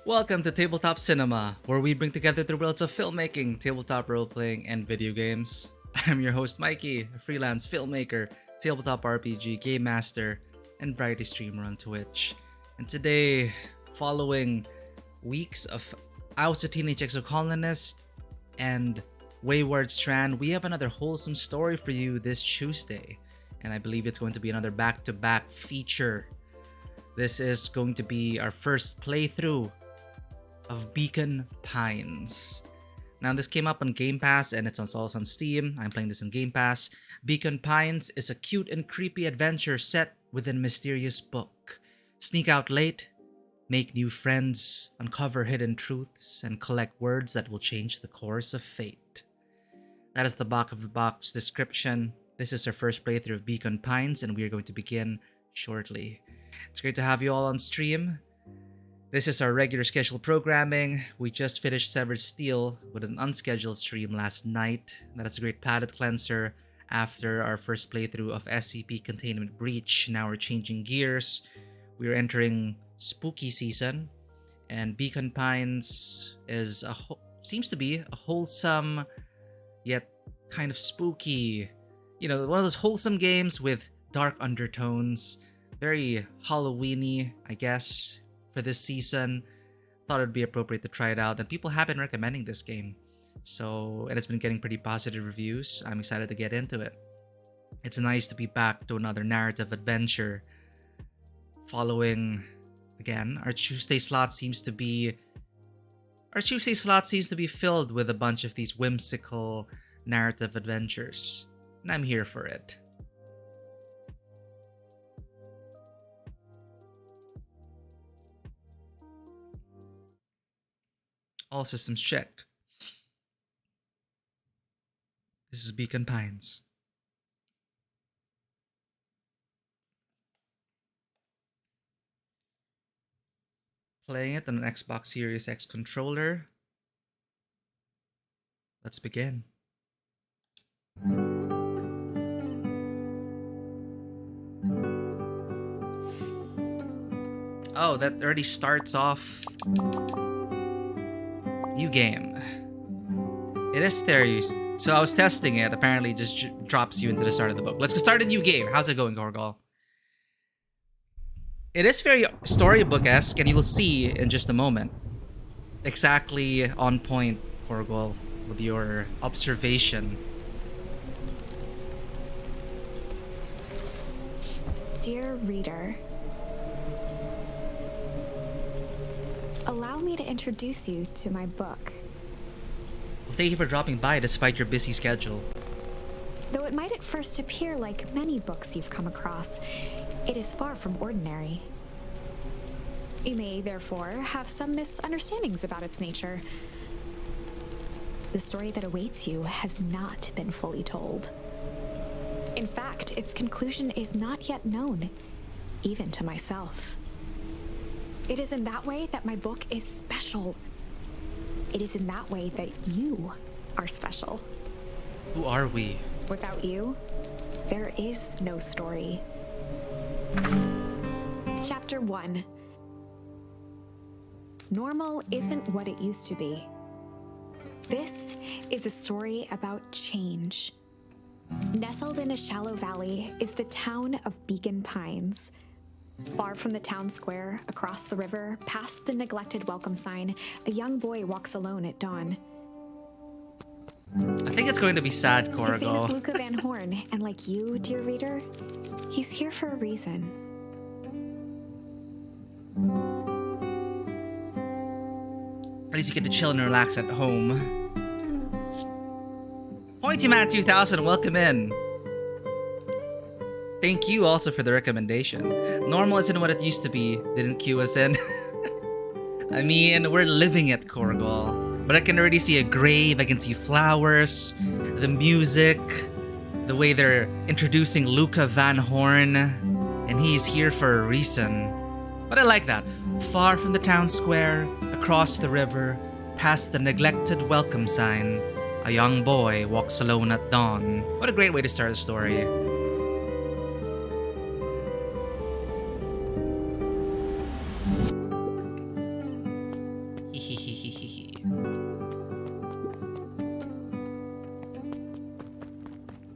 Welcome to Tabletop Cinema, where we bring together the worlds of filmmaking, tabletop role-playing, and video games. I'm your host Mikey, a freelance filmmaker, tabletop RPG, game master, and variety streamer on Twitch. And today, following weeks of I Was a Teenage Exocolonist and Wayward Strand, we have another wholesome story for you this Tuesday. And I believe it's going to be another back-to-back feature. This is going to be our first playthrough of Beacon Pines. Now, this came up on Game Pass and it's also on Steam. I'm playing this on Game Pass. Beacon Pines is a cute and creepy adventure set within a mysterious book. Sneak out late, make new friends, uncover hidden truths, and collect words that will change the course of fate. That is the back of the box description. This is our first playthrough of Beacon Pines, and we are going to begin shortly. It's great to have you all on stream. This is our regular scheduled programming. We just finished Severed Steel with an unscheduled stream last night. That is a great palate cleanser after our first playthrough of SCP Containment Breach. Now we're changing gears. We are entering spooky season, and Beacon Pines is seems to be a wholesome yet kind of spooky, one of those wholesome games with dark undertones. Very Halloween-y, I guess, for this season. Thought it'd be appropriate to try it out, and people have been recommending this game. And it's been getting pretty positive reviews. I'm excited to get into it. It's nice to be back to another narrative adventure. Following, again, our Tuesday slot seems to be filled with a bunch of these whimsical narrative adventures, and I'm here for it. All systems check. This is Beacon Pines. Playing it on an Xbox Series X controller. Let's begin. Oh, that already starts off. New game. It is there. So I was testing it. Apparently, it just drops you into the start of the book. Let's get started. New game. How's it going, Gorgol? It is very storybook-esque, and you will see in just a moment. Exactly on point, Gorgol, with your observation. Dear reader, allow me to introduce you to my book. Well, thank you for dropping by despite your busy schedule. Though it might at first appear like many books you've come across, it is far from ordinary. You may, therefore, have some misunderstandings about its nature. The story that awaits you has not been fully told. In fact, its conclusion is not yet known, even to myself. It is in that way that my book is special. It is in that way that you are special. Who are we? Without you, there is no story. Chapter 1. Normal isn't what it used to be. This is a story about change. Nestled in a shallow valley is the town of Beacon Pines. Far from the town square, across the river, past the neglected welcome sign, a young boy walks alone at dawn. I think it's going to be sad, His name is Corrigal. Luca Van Horn, and like you, dear reader, he's here for a reason. At least you get to chill and relax at home. Pointy Man 2000, welcome in. Thank you also for the recommendation. Normal isn't what it used to be. Didn't cue us in. I mean, we're living it, Corrigal. But I can already see a grave, I can see flowers, the music, the way they're introducing Luca Van Horn, and he's here for a reason. But I like that. Far from the town square, across the river, past the neglected welcome sign, a young boy walks alone at dawn. What a great way to start a story.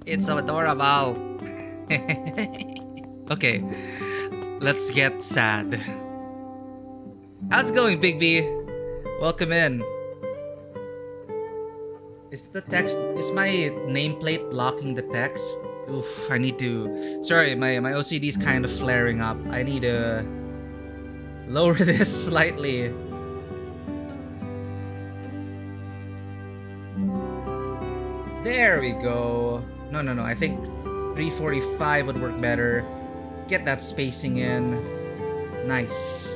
It's so adorable. Okay, let's get sad. How's it going, Big B? Welcome in. Is my nameplate blocking the text? Oof, I need to... Sorry, my OCD is kind of flaring up. I need to lower this slightly. There we go. No, I think 345 would work better. Get that spacing in. Nice.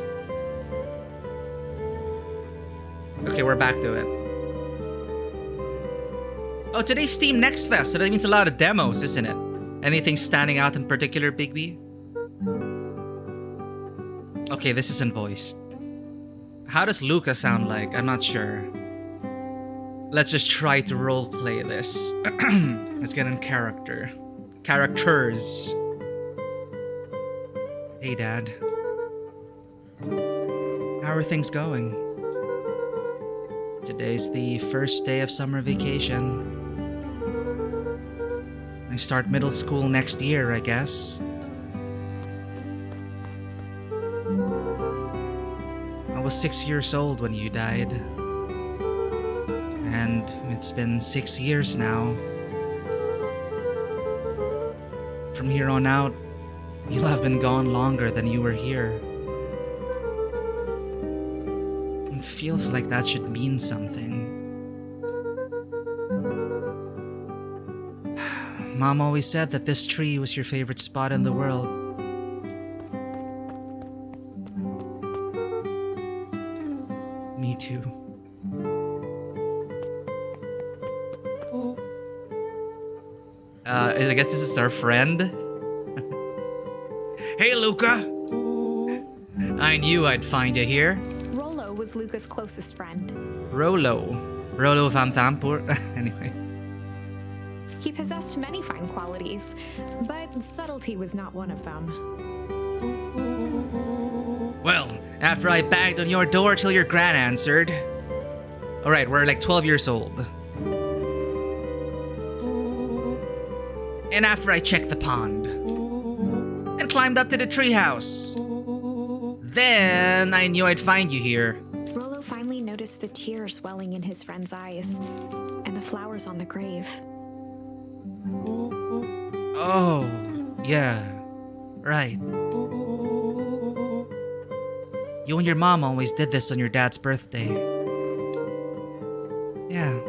Okay, we're back to it. Oh, today's Steam Next Fest, so that means a lot of demos, isn't it? Anything standing out in particular, Bigby? Okay, this isn't voiced. How does Luca sound like? I'm not sure. Let's just try to roleplay this. Let's get in character. Characters. Hey, Dad. How are things going? Today's the first day of summer vacation. I start middle school next year, I guess. I was 6 years old when you died. And it's been 6 years now. From here on out, you'll have been gone longer than you were here. It feels like that should mean something. Mom always said that this tree was your favorite spot in the world. Me too. I guess this is our friend. Hey, Luca! I knew I'd find you here. Rollo was Luca's closest friend. Rollo van Thampur. Anyway. He possessed many fine qualities, but subtlety was not one of them. Well, after I banged on your door till your gran answered. Alright, we're like 12 years old. And after I checked the pond. And climbed up to the treehouse. Then I knew I'd find you here. Rollo finally noticed the tears welling in his friend's eyes, and the flowers on the grave. Oh, yeah. Right. You and your mom always did this on your dad's birthday. Yeah.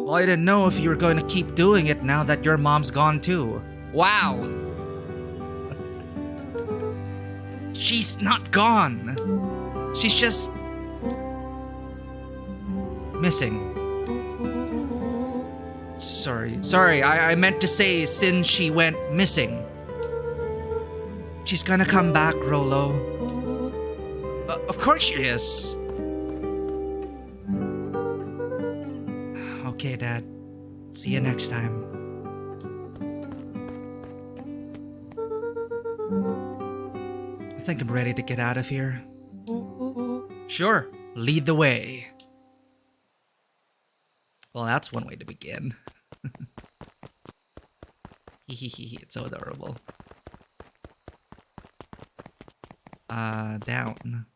Well, I didn't know if you were going to keep doing it now that your mom's gone too. Wow. She's not gone. She's just... missing. Sorry, I meant to say since she went missing. She's gonna come back, Rollo. Of course she is. Okay, Dad. See you next time. I think I'm ready to get out of here. Sure, lead the way. Well, that's one way to begin. It's so adorable. Down.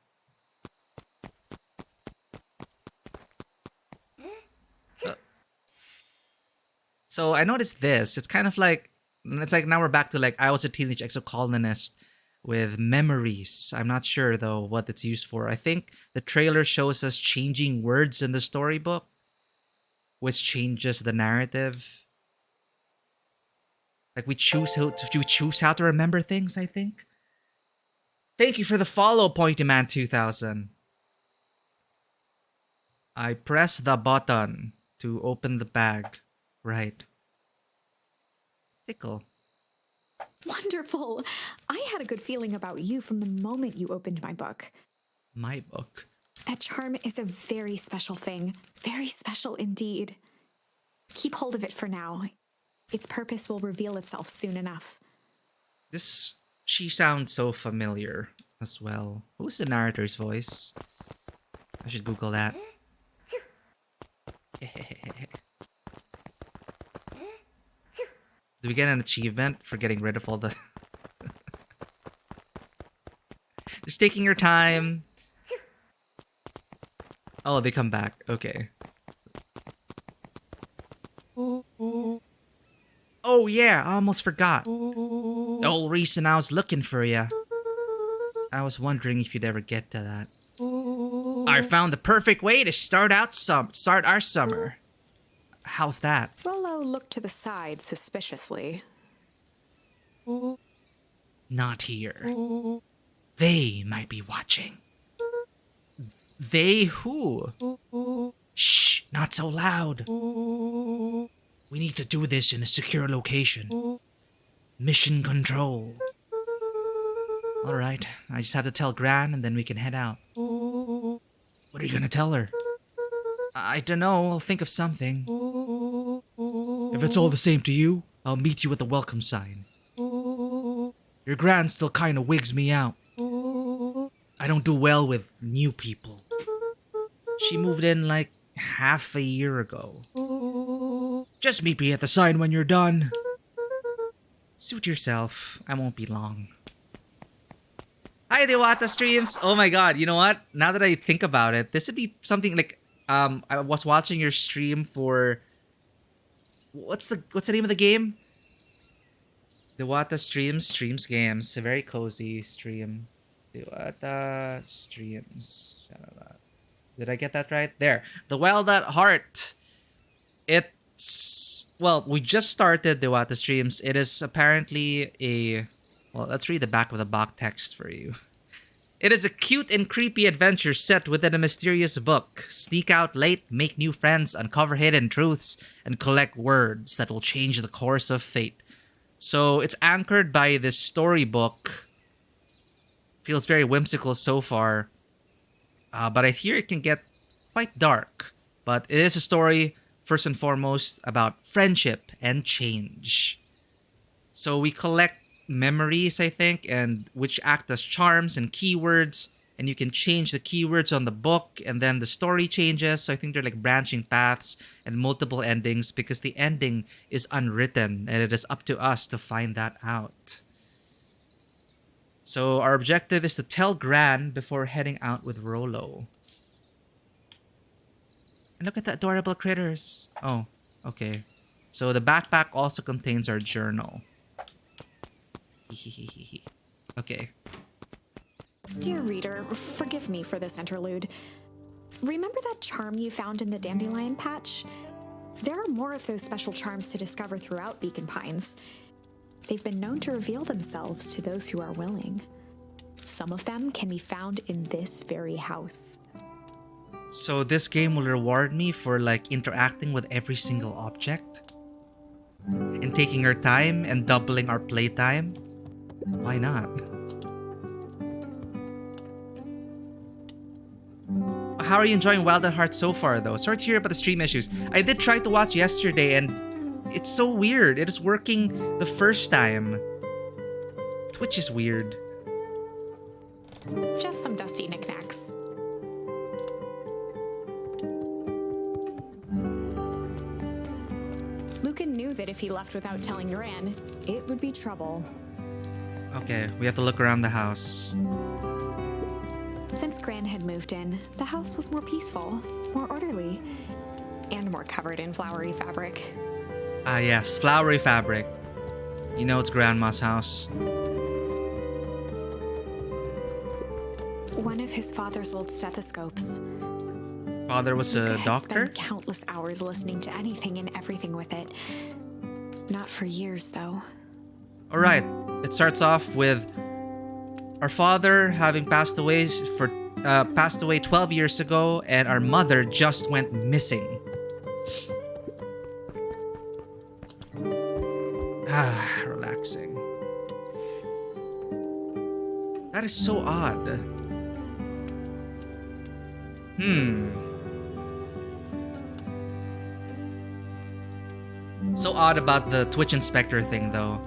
So I noticed this. It's kind of like, it's like now we're back to like, I was a teenage exocolonist with memories. I'm not sure though what it's used for. I think the trailer shows us changing words in the storybook, which changes the narrative. Like we choose how to remember things, I think. Thank you for the follow, Pointy Man 2000. I press the button to open the bag. Right. Tickle. Wonderful! I had a good feeling about you from the moment you opened my book. My book? That charm is a very special thing. Very special indeed. Keep hold of it for now. Its purpose will reveal itself soon enough. She sounds so familiar as well. Who's the narrator's voice? I should Google that. Do we get an achievement for getting rid of all the... Just taking your time. Oh, they come back. Okay. Oh yeah, I almost forgot. The whole reason I was looking for you. I was wondering if you'd ever get to that. I found the perfect way to start our summer. How's that? Rollo looked to the side suspiciously. Not here. They might be watching. They who? Shh, not so loud. We need to do this in a secure location. Mission control. Alright, I just have to tell Gran and then we can head out. What are you gonna tell her? I don't know, I'll think of something. If it's all the same to you, I'll meet you at the welcome sign. Your Gran still kinda wigs me out. I don't do well with new people. She moved in like half a year ago. Just meet me at the sign when you're done. Suit yourself, I won't be long. Hi, Dewata Streams! Oh my god, you know what? Now that I think about it, this would be something like, I was watching your stream for... What's the name of the game? Dewata streams games. A very cozy stream. Dewata streams. Did I get that right? There. The Wild at Heart. It's... Well, we just started Dewata streams. It is apparently a... Well, let's read the back of the box text for you. It is a cute and creepy adventure set within a mysterious book. Sneak out late, make new friends, uncover hidden truths, and collect words that will change the course of fate. So it's anchored by this storybook. Feels very whimsical so far. But I hear it can get quite dark. But it is a story, first and foremost, about friendship and change. So we collect memories, I think, and which act as charms and keywords, and you can change the keywords on the book, and then the story changes. So I think they're like branching paths and multiple endings, because the ending is unwritten and it is up to us to find that out. So our objective is to tell Gran before heading out with Rollo. And look at the adorable critters. Oh, okay. So the backpack also contains our journal. Okay. Dear reader, forgive me for this interlude. Remember that charm you found in the dandelion patch? There are more of those special charms to discover throughout Beacon Pines. They've been known to reveal themselves to those who are willing. Some of them can be found in this very house. So this game will reward me for like interacting with every single object? And taking our time and doubling our playtime? Why not? How are you enjoying Wild at Heart so far though? Sorry to hear about the stream issues. I did try to watch yesterday and it's so weird. It is working the first time. Twitch is weird. Just some dusty knickknacks. Lucan knew that if he left without telling Gran, it would be trouble. Okay, we have to look around the house. Since Gran had moved in, the house was more peaceful, more orderly, and more covered in flowery fabric. Ah yes, flowery fabric. You know it's Grandma's house. One of his father's old stethoscopes. Father was a Luca doctor? had spent countless hours listening to anything and everything with it. Not for years, though. Alright, it starts off with our father having passed away 12 years ago, and our mother just went missing. Ah, relaxing. That is so odd. So odd about the Twitch Inspector thing, though.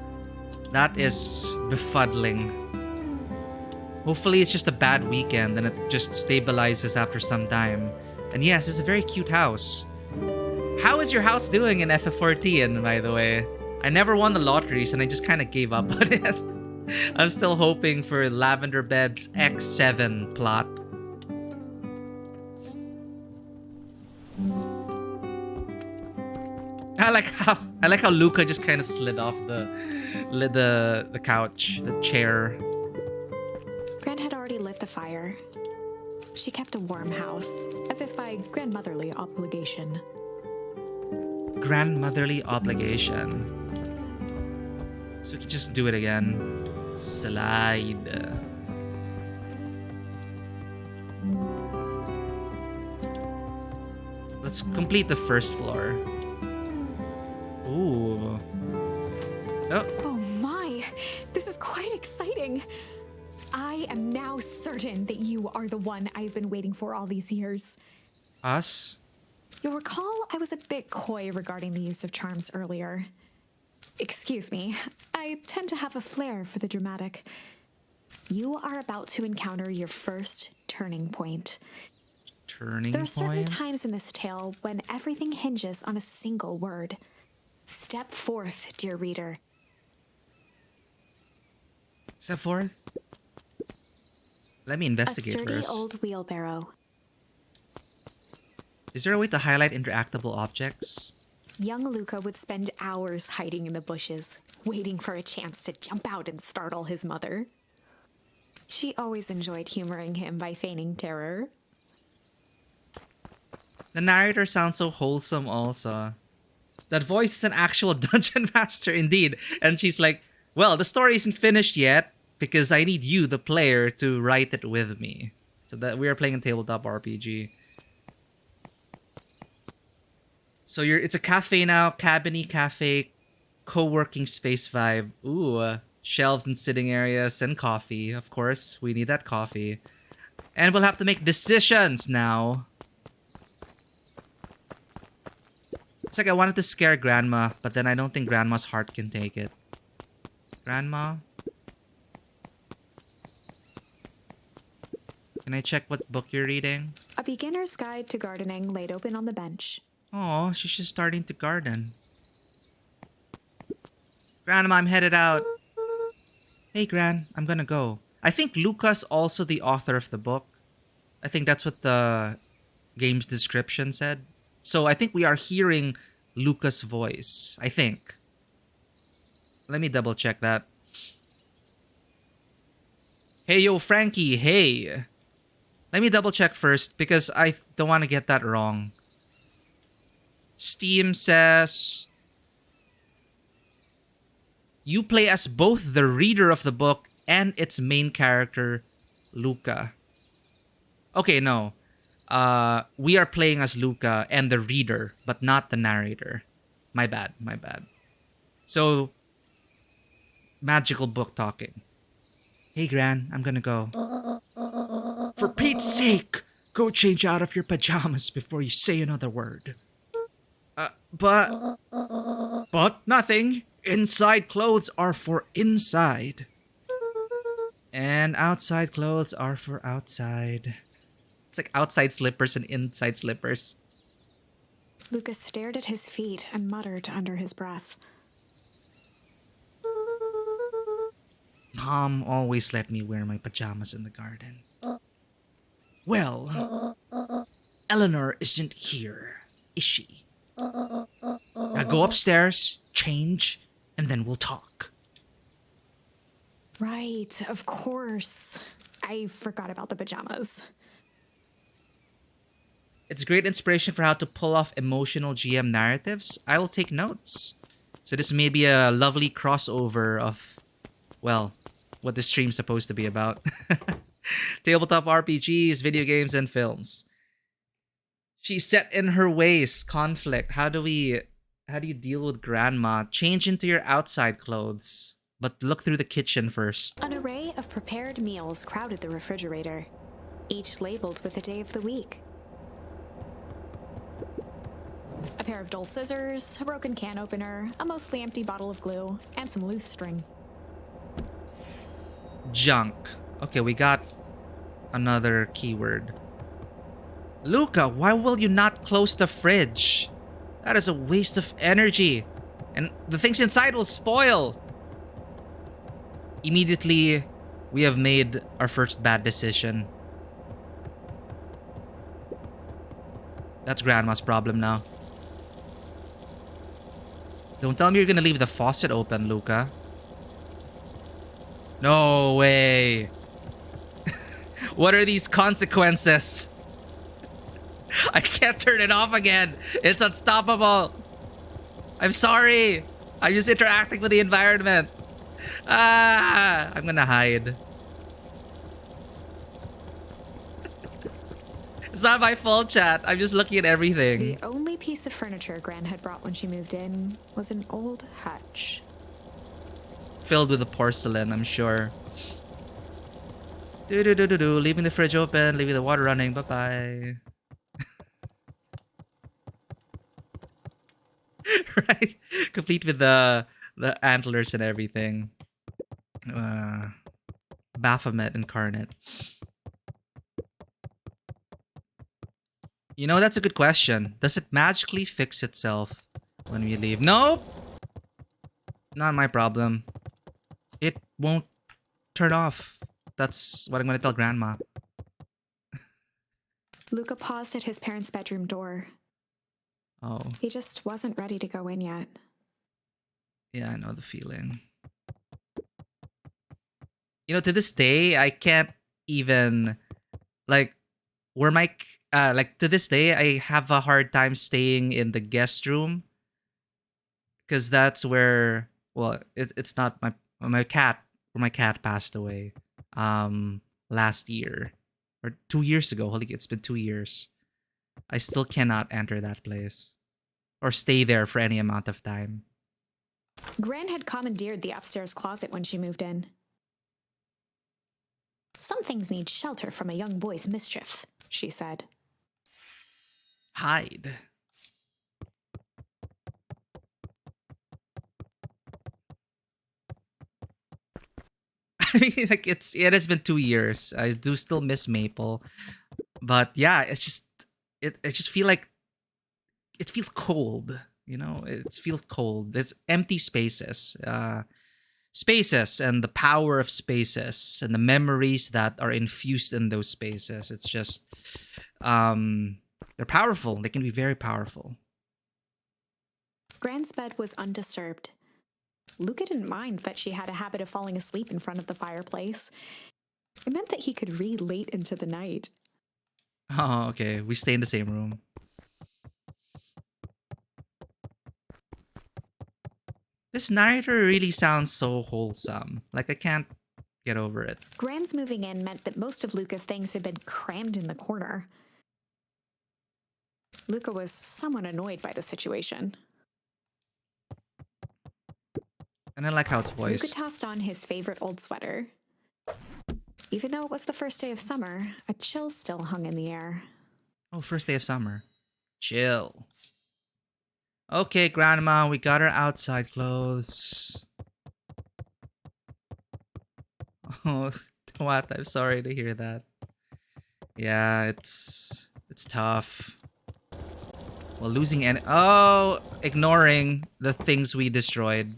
That is befuddling. Hopefully it's just a bad weekend and it just stabilizes after some time. And yes, it's a very cute house. How is your house doing in FF14, by the way? I never won the lotteries and I just kind of gave up on it. I'm still hoping for Lavender Bed's X7 plot. I like how Luca just kind of slid off the couch, the chair. Gran had already lit the fire. She kept a warm house, as if by grandmotherly obligation. Grandmotherly obligation. So we can just do it again. Slide. Let's complete the first floor. Ooh. Oh. Oh my! This is quite exciting! I am now certain that you are the one I've been waiting for all these years. Us? You'll recall I was a bit coy regarding the use of charms earlier. Excuse me, I tend to have a flair for the dramatic. You are about to encounter your first turning point. There are certain times in this tale when everything hinges on a single word. Step forth, dear reader. Step forth? Let me investigate A sturdy first. old wheelbarrow. Is there a way to highlight interactable objects? Young Luca would spend hours hiding in the bushes, waiting for a chance to jump out and startle his mother. She always enjoyed humoring him by feigning terror. The narrator sounds so wholesome also. That voice is an actual dungeon master indeed. And she's like, well, the story isn't finished yet because I need you, the player, to write it with me. So that we are playing a tabletop RPG. So it's a cafe now, cabiny cafe, co-working space vibe. Ooh, shelves and sitting areas and coffee. Of course, we need that coffee. And we'll have to make decisions now. It's like I wanted to scare Grandma, but then I don't think Grandma's heart can take it. Grandma? Can I check what book you're reading? A beginner's guide to gardening laid open on the bench. Oh, she's just starting to garden. Grandma, I'm headed out. Hey, Gran, I'm gonna go. I think Luca's also the author of the book. I think that's what the game's description said. So I think we are hearing Luca's voice. I think. Let me double check that. Hey, yo, Frankie, hey. Let me double check first because I don't want to get that wrong. Steam says you play as both the reader of the book and its main character, Luca. Okay, no. We are playing as Luca and the reader, but not the narrator. My bad. So, magical book talking. Hey, Gran, I'm gonna go. For Pete's sake, go change out of your pajamas before you say another word. But nothing. Inside clothes are for inside. And outside clothes are for outside. It's like outside slippers and inside slippers. Lucas stared at his feet and muttered under his breath. Mom always let me wear my pajamas in the garden. Well, Eleanor isn't here, is she? Now go upstairs, change, and then we'll talk. Right, of course. I forgot about the pajamas. It's great inspiration for how to pull off emotional GM narratives. I will take notes. So this may be a lovely crossover of, well, what this stream's supposed to be about. Tabletop RPGs, video games, and films. She's set in her ways. Conflict. How do you deal with Grandma? Change into your outside clothes, but look through the kitchen first. An array of prepared meals crowded the refrigerator, each labeled with the day of the week. A pair of dull scissors, a broken can opener, a mostly empty bottle of glue, and some loose string. Junk. Okay, we got another keyword. Luca, why will you not close the fridge? That is a waste of energy. And the things inside will spoil. Immediately, we have made our first bad decision. That's Grandma's problem now. Don't tell me you're gonna leave the faucet open, Luca. No way. What are these consequences? I can't turn it off again. It's unstoppable. I'm sorry. I'm just interacting with the environment. I'm gonna hide. It's not my fault, chat. I'm just looking at everything. The only piece of furniture Gran had brought when she moved in was an old hutch. Filled with the porcelain, I'm sure. Do-do-do-do-do. Leaving the fridge open, leaving the water running. Bye-bye. Right? Complete with the antlers and everything. Baphomet incarnate. You know, that's a good question. Does it magically fix itself when we leave? Nope! Not my problem. It won't turn off. That's what I'm gonna tell Grandma. Luca paused at his parents' bedroom door. Oh. He just wasn't ready to go in yet. Yeah, I know the feeling. You know, to this day, I can't even, like, to this day, I have a hard time staying in the guest room. Because that's where, well, it's not my cat, where my cat passed away last year. Or 2 years ago. Holy, it's been 2 years. I still cannot enter that place. Or stay there for any amount of time. Gran had commandeered the upstairs closet when she moved in. Some things need shelter from a young boy's mischief, she said. Hide. I mean, like, it has been 2 years. I do still miss Maple. But yeah, it's just it just feel like it feels cold, you know? It feels cold. There's empty spaces. Spaces and the power of spaces and the memories that are infused in those spaces. It's just they're powerful. They can be very powerful. Gran's bed was undisturbed. Luca didn't mind that she had a habit of falling asleep in front of the fireplace. It meant that he could read late into the night. Oh, okay. We stay in the same room. This narrator really sounds so wholesome. Like, I can't get over it. Gran's moving in meant that most of Luca's things had been crammed in the corner. Luca was somewhat annoyed by the situation. And I like how it's voiced. Luca tossed on his favorite old sweater. Even though it was the first day of summer, a chill still hung in the air. Oh, first day of summer. Chill. Okay, Grandma, we got our outside clothes. Oh, what? I'm sorry to hear that. Yeah, it's tough. Well, losing ignoring the things we destroyed.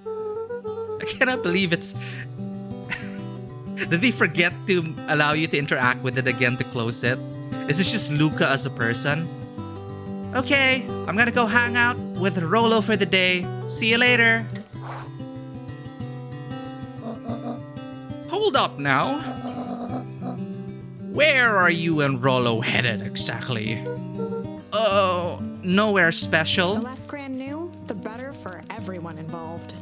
I cannot believe it's... Did they forget to allow you to interact with it again to close it? Is this just Luca as a person? Okay, I'm gonna go hang out with Rolo for the day. See you later. Hold up now. Where are you and Rolo headed exactly? Oh, nowhere special. The less Gran knew, the better for everyone involved.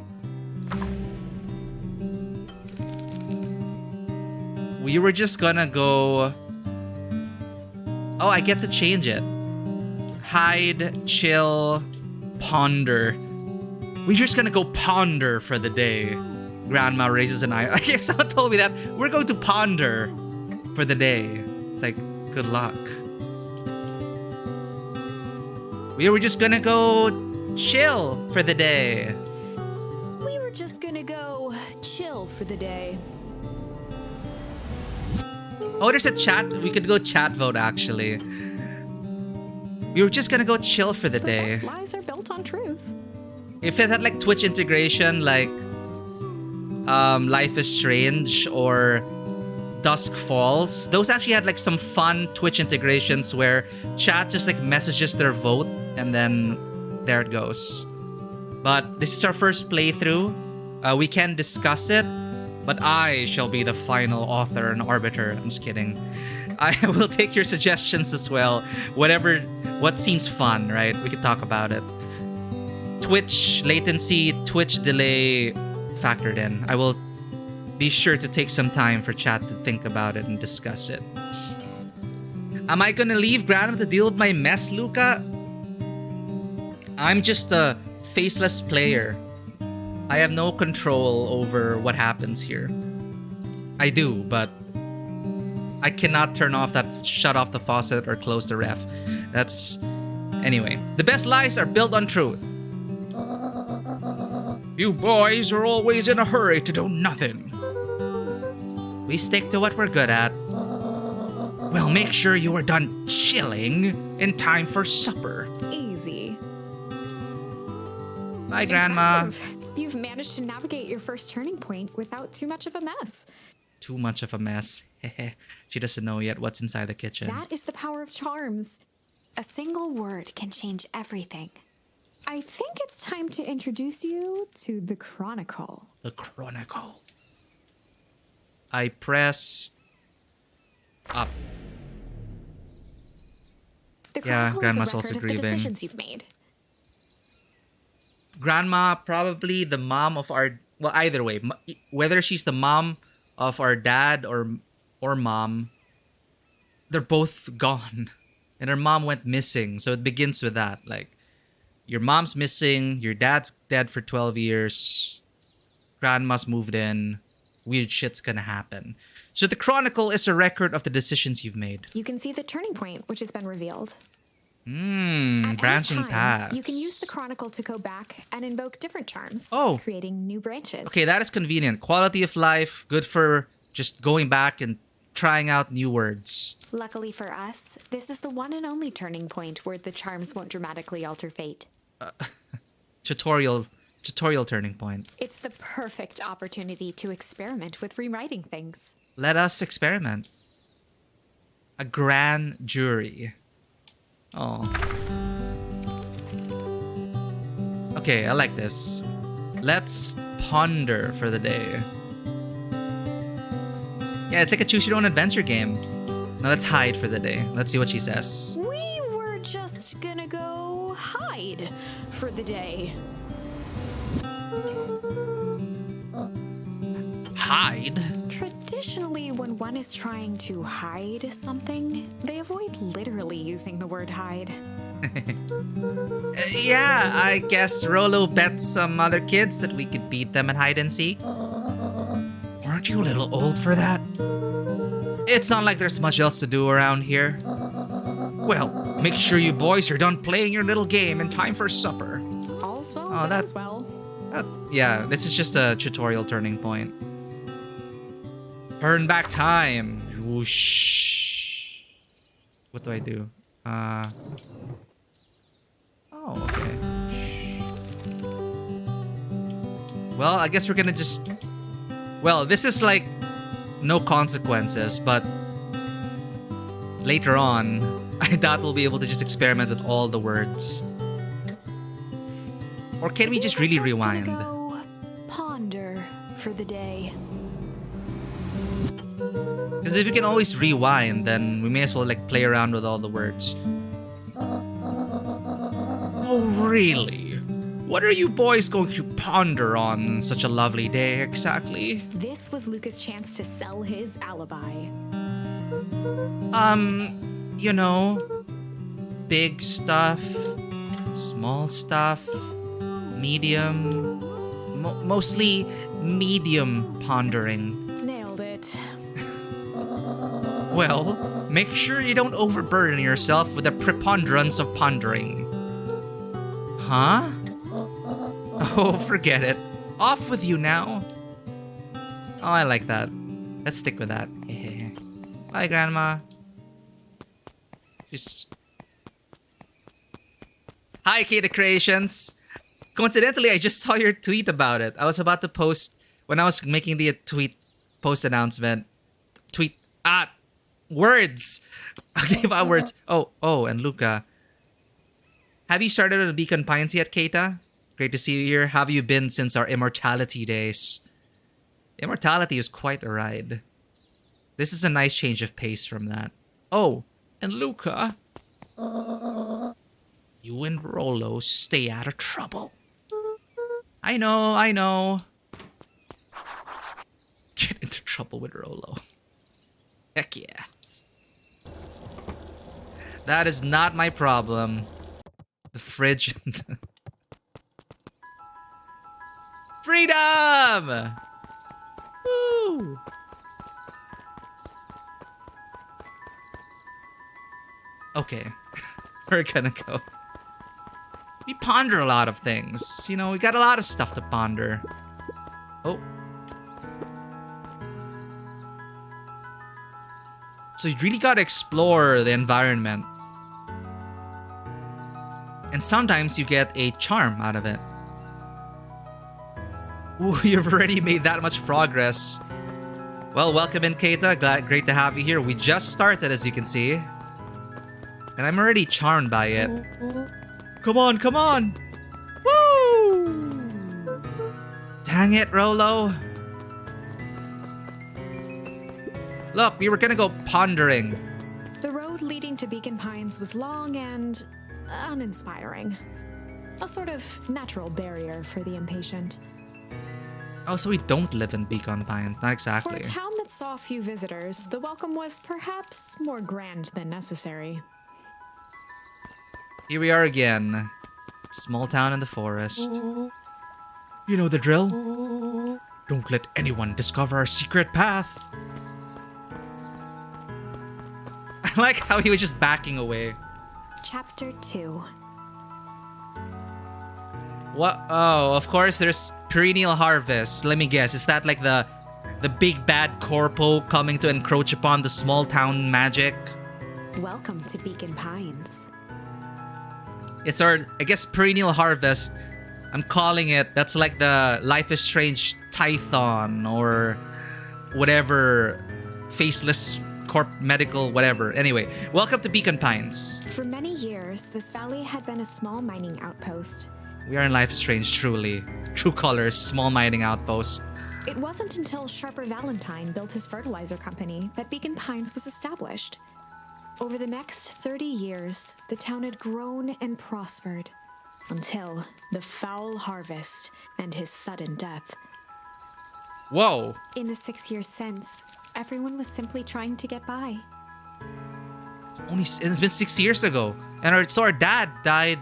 We were just gonna go... Oh, I get to change it. Hide, chill, ponder. We're just gonna go ponder for the day. Grandma raises an eye. Someone told me that. We're going to ponder for the day. It's like, good luck. We were just gonna go chill for the day. We were just gonna go chill for the day. Oh, there's a chat. We could go chat vote, actually. We were just gonna go chill for the The day. best lies are built on truth. If it had like Twitch integration, like Life is Strange or Dusk Falls, those actually had like some fun Twitch integrations where chat just like messages their vote and then there it goes. But this is our first playthrough. We can discuss it, but I shall be the final author and arbiter. I'm just kidding. I will take your suggestions as well. What seems fun, right? We can talk about it. Twitch latency, Twitch delay factored in. I will be sure to take some time for chat to think about it and discuss it. Am I gonna leave Granum to deal with my mess, Luca? I'm just a faceless player. I have no control over what happens here. I do, but I cannot shut off the faucet or close the ref. Anyway. The best lies are built on truth. You boys are always in a hurry to do nothing. We stick to what we're good at. Well, make sure you are done chilling in time for supper. Easy. Bye, Grandma. Impressive. You've managed to navigate your first turning point without too much of a mess. Too much of a mess. She doesn't know yet what's inside the kitchen. That is the power of charms. A single word can change everything. I think it's time to introduce you to the Chronicle. The Chronicle. I press up. The Chronicle Grandma's is a also record of the grieving. decisions you've made. Grandma, probably the mom of our... Well, either way. Whether she's the mom of our dad or mom, they're both gone. And her mom went missing. So it begins with that. Like, your mom's missing. Your dad's dead for 12 years. Grandma's moved in. Weird shit's gonna happen. So the Chronicle is a record of the decisions you've made. You can see the turning point, which has been revealed. At Branching any time, paths. you can use the Chronicle to go back and invoke different charms, Oh. creating new branches. Okay, that is convenient. Quality of life, good for just going back and trying out new words. Luckily for us, this is the one and only turning point where the charms won't dramatically alter fate. Tutorial turning point. It's the perfect opportunity to experiment with rewriting things. Let us experiment. A grand jury. Oh. Okay, I like this. Let's ponder for the day. Yeah, it's like a choose your own adventure game. Now let's hide for the day. Let's see what she says. We were just gonna go hide for the day. Hide? Traditionally, when one is trying to hide something, they avoid literally using the word hide. Yeah, I guess Rolo bet some other kids that we could beat them at hide and seek. Aren't you a little old for that? It's not like there's much else to do around here. Well, make sure you boys are done playing your little game in time for supper. All's well, Oh, that that's- ends well. Yeah, this is just a tutorial turning point. Turn back time. Whoosh. What do I do? Oh, okay. Well, I guess we're gonna just... Well, this is like no consequences, but later on, I doubt we'll be able to just experiment with all the words. Or can we just really rewind? Go ponder for the day. Because if we can always rewind, then we may as well like play around with all the words. Oh, really? What are you boys going to ponder on such a lovely day exactly? This was Luca's chance to sell his alibi. You know, big stuff, small stuff, medium, mostly medium pondering. Nailed it. Well, make sure you don't overburden yourself with the preponderance of pondering. Huh? Oh, forget it. Off with you now. Oh, I like that. Let's stick with that. Bye, Grandma. Hi, Kata Creations. Coincidentally, I just saw your tweet about it. I was about to post when I was making the tweet post announcement. Tweet words. Okay, about words. Oh, and Luca. Have you started on Beacon Pines yet, Keita? Great to see you here. How have you been since our immortality days? Immortality is quite a ride. This is a nice change of pace from that. Oh, and Luca. You and Rolo stay out of trouble. I know. Get into trouble with Rolo. Heck yeah. That is not my problem. The fridge. Freedom! Woo! Okay. We're gonna go. We ponder a lot of things. You know, we got a lot of stuff to ponder. Oh. So you really gotta explore the environment. And sometimes you get a charm out of it. Ooh, you've already made that much progress. Well, welcome in, Keita. Great to have you here. We just started, as you can see. And I'm already charmed by it. Come on! Woo! Dang it, Rolo. Look, we were gonna go pondering. The road leading to Beacon Pines was long and uninspiring. A sort of natural barrier for the impatient. Oh, so we don't live in Beacon Pines. Not For exactly. a town that saw few visitors, the welcome was perhaps more grand than necessary. Here we are again. Small town in the forest. You know the drill. Don't let anyone discover our secret path. I like how he was just backing away. Chapter 2. What? Oh, of course there's perennial harvest. Let me guess. Is that like the big bad corpo coming to encroach upon the small town magic? Welcome to Beacon Pines. It's our, I guess, perennial harvest. I'm calling it. That's like the Life is Strange Tython or whatever faceless corp medical whatever. Anyway, welcome to Beacon Pines. For many years, this valley had been a small mining outpost. We are in Life is Strange, truly. True colors, small mining outpost. It wasn't until Sharper Valentine built his fertilizer company that Beacon Pines was established. Over the next 30 years, the town had grown and prospered until the foul harvest and his sudden death. Whoa. In the 6 years since, everyone was simply trying to get by. It's been 6 years ago. And our dad died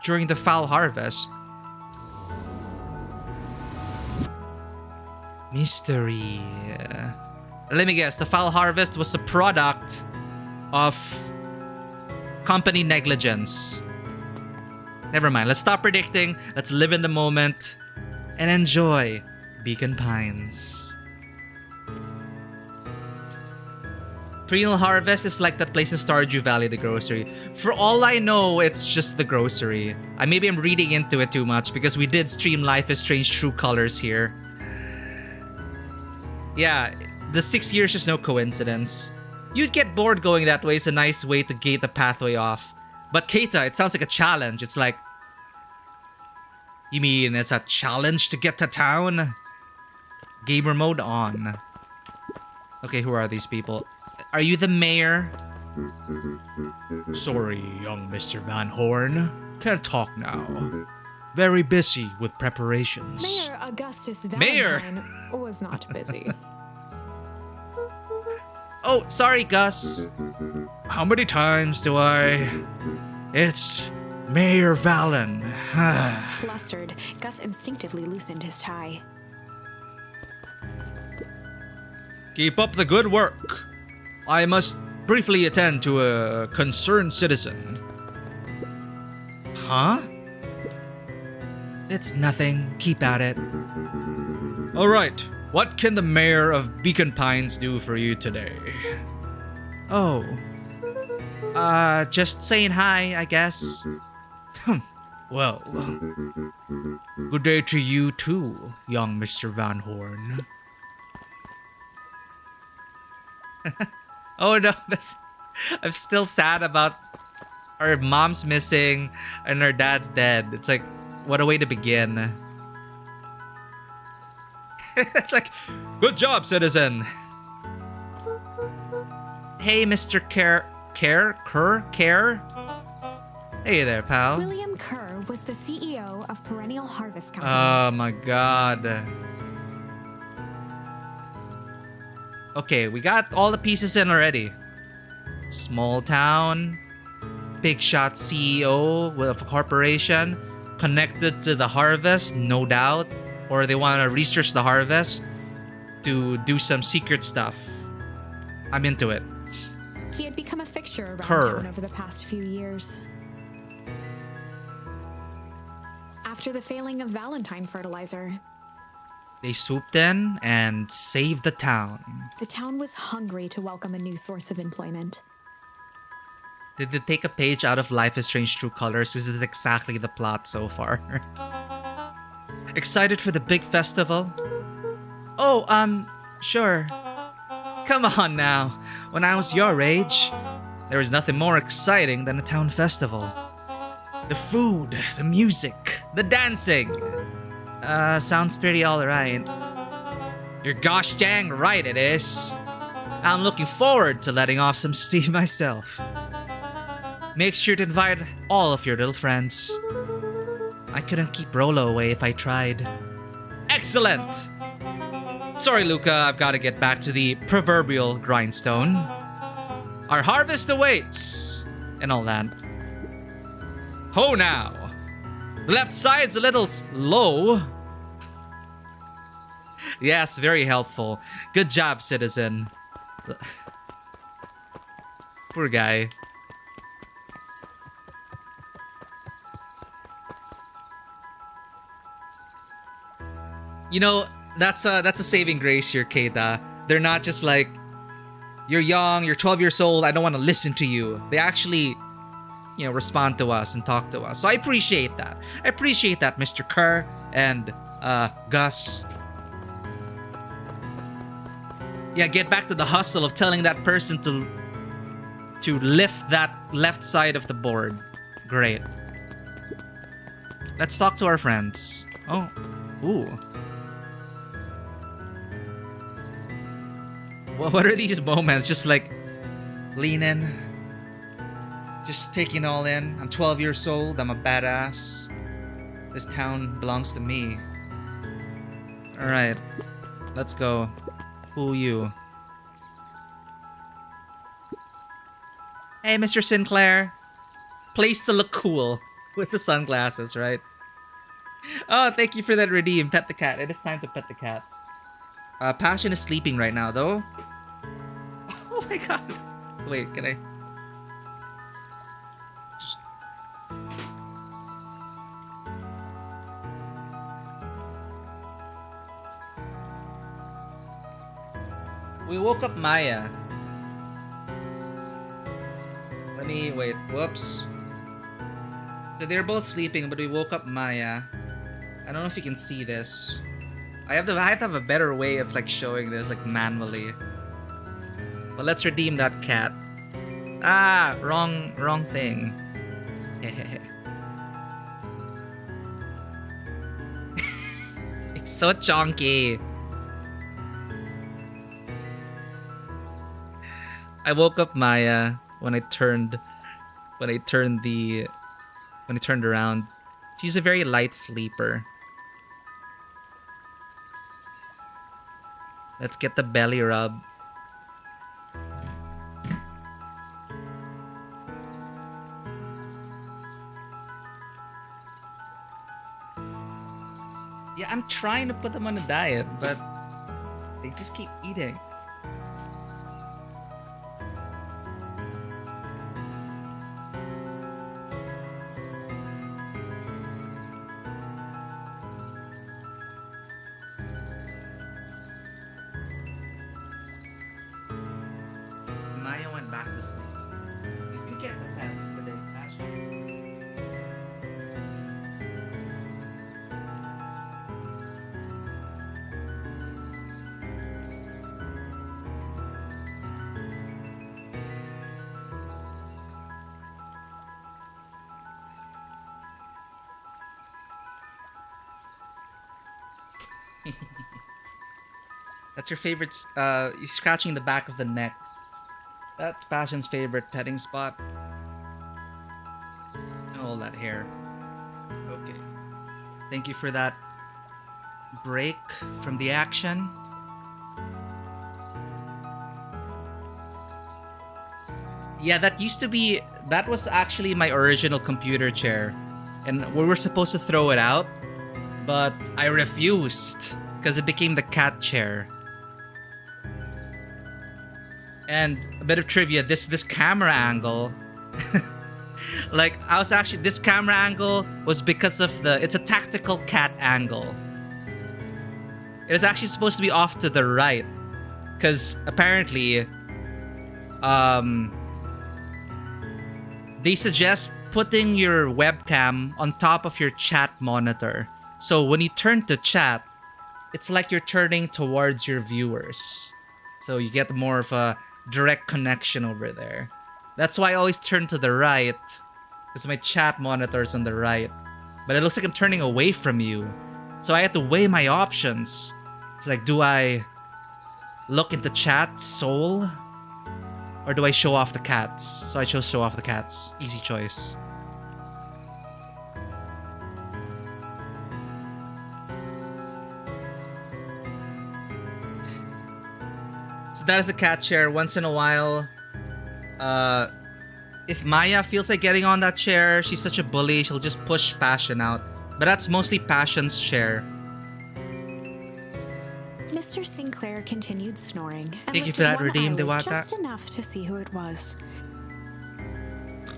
during the foul harvest. Mystery. Let me guess, the foul harvest was a product of company negligence. Never mind, let's stop predicting, let's live in the moment and enjoy Beacon Pines. Perennial Harvest is like that place in Stardew Valley, the grocery. For all I know, it's just the grocery. Maybe I'm reading into it too much because we did stream Life is Strange True Colors here. Yeah, the 6 years is no coincidence. You'd get bored going that way. It's a nice way to gate the pathway off. But Keita, it sounds like a challenge. It's like... You mean it's a challenge to get to town? Gamer mode on. Okay, who are these people? Are you the mayor? Sorry, young Mr. Van Horn. Can't talk now. Very busy with preparations. Mayor Augustus Valentine was not busy. Oh, sorry, Gus. How many times do I... It's Mayor Valen. Flustered, Gus instinctively loosened his tie. Keep up the good work. I must briefly attend to a concerned citizen. Huh? It's nothing. Keep at it. All right. What can the mayor of Beacon Pines do for you today? Oh. Just saying hi, I guess. Well, good day to you too, young Mr. Van Horn. Oh no, that's. I'm still sad about our mom's missing and our dad's dead. It's like, what a way to begin. It's like, good job, citizen. Hey, Mr. Kerr? Hey there, pal. William Kerr was the CEO of Perennial Harvest Company. Oh my god. Okay, we got all the pieces in already. Small town, big shot CEO of a corporation, connected to the harvest, no doubt. Or they want to research the harvest to do some secret stuff. I'm into it. He had become a fixture around Kerr. town over the past few years. After the failing of Valentine fertilizer, They swooped in and saved the town. the town was hungry to welcome a new source of employment. Did they take a page out of Life is Strange True Colors? This is exactly the plot so far. Excited for the big festival? Oh, sure. Come on now. When I was your age, there was nothing more exciting than a town festival. The food, the music, the dancing. Sounds pretty alright. You're gosh dang right it is. I'm looking forward to letting off some steam myself. Make sure to invite all of your little friends. I couldn't keep Rolo away if I tried. Excellent! Sorry, Luca, I've got to get back to the proverbial grindstone. Our harvest awaits! And all that. Ho now! The left side's a little low. Yes, very helpful. Good job, citizen. Poor guy. You know, that's a saving grace here, Keita. They're not just like, you're young, you're 12 years old, I don't want to listen to you. They actually, respond to us and talk to us. So I appreciate that. I appreciate that, Mr. Kerr and Gus. Yeah, get back to the hustle of telling that person to lift that left side of the board. Great. Let's talk to our friends. Oh, ooh. What are these moments? Just like leaning, just taking all in. I'm 12 years old. I'm a badass. This town belongs to me. All right, let's go. Who you? Hey, Mr. Sinclair. Place to look cool with the sunglasses, right? Oh, thank you for that redeem. Pet the cat. It is time to pet the cat. Passion is sleeping right now, though. Oh my god. Wait, can I... Just... We woke up Maya. Let me... Wait, whoops. So they're both sleeping, but we woke up Maya. I don't know if you can see this. I have to have a better way of like showing this like manually. But let's redeem that cat. Ah, wrong thing. It's so chonky. I woke up Maya when I turned around. She's a very light sleeper. Let's get the belly rub. Yeah, I'm trying to put them on a diet, but they just keep eating. Maya went back to sleep. Did you get the pets today, Ashley? That's your favorite, you're scratching the back of the neck. That's Passion's favorite petting spot. All that hair. Okay. Thank you for that break from the action. Yeah, that was actually my original computer chair. And we were supposed to throw it out, but I refused because it became the cat chair. And a bit of trivia, this camera angle, like this camera angle was because of it's a tactical cat angle. It was actually supposed to be off to the right, because apparently, they suggest putting your webcam on top of your chat monitor. So when you turn to chat, it's like you're turning towards your viewers. So you get more of a direct connection over there. That's why I always turn to the right, because my chat monitor's on the right. But it looks like I'm turning away from you. So I had to weigh my options. It's like, do I look into chat soul? Or do I show off the cats? So I chose show off the cats. Easy choice. So that is the cat chair. Once in a while, if Maya feels like getting on that chair, she's such a bully, she'll just push Passion out. But that's mostly Passion's chair. Mr. Sinclair continued snoring and Thank you for that, Redeem eyelid Dewata. just enough to see who it was.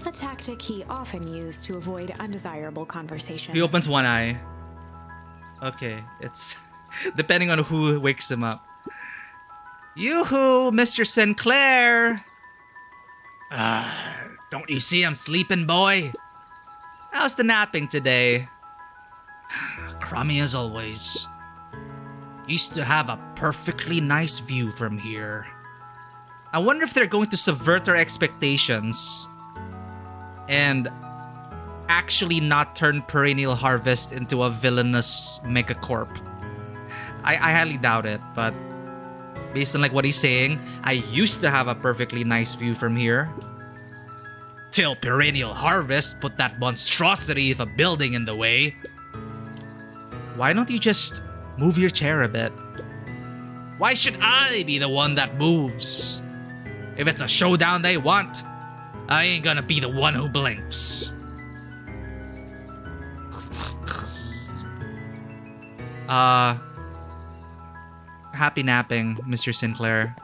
A tactic he often used to avoid undesirable conversation. He opens one eye. Okay, it's depending on who wakes him up. Yoo-hoo, Mr. Sinclair! Don't you see I'm sleeping, boy? How's the napping today? Crummy as always. Used to have a perfectly nice view from here. I wonder if they're going to subvert our expectations and actually not turn Perennial Harvest into a villainous megacorp. I highly doubt it, but based on like what he's saying, I used to have a perfectly nice view from here. Till Perennial Harvest put that monstrosity of a building in the way. Why don't you just move your chair a bit? Why should I be the one that moves? If it's a showdown they want, I ain't gonna be the one who blinks. Happy napping, Mr. Sinclair.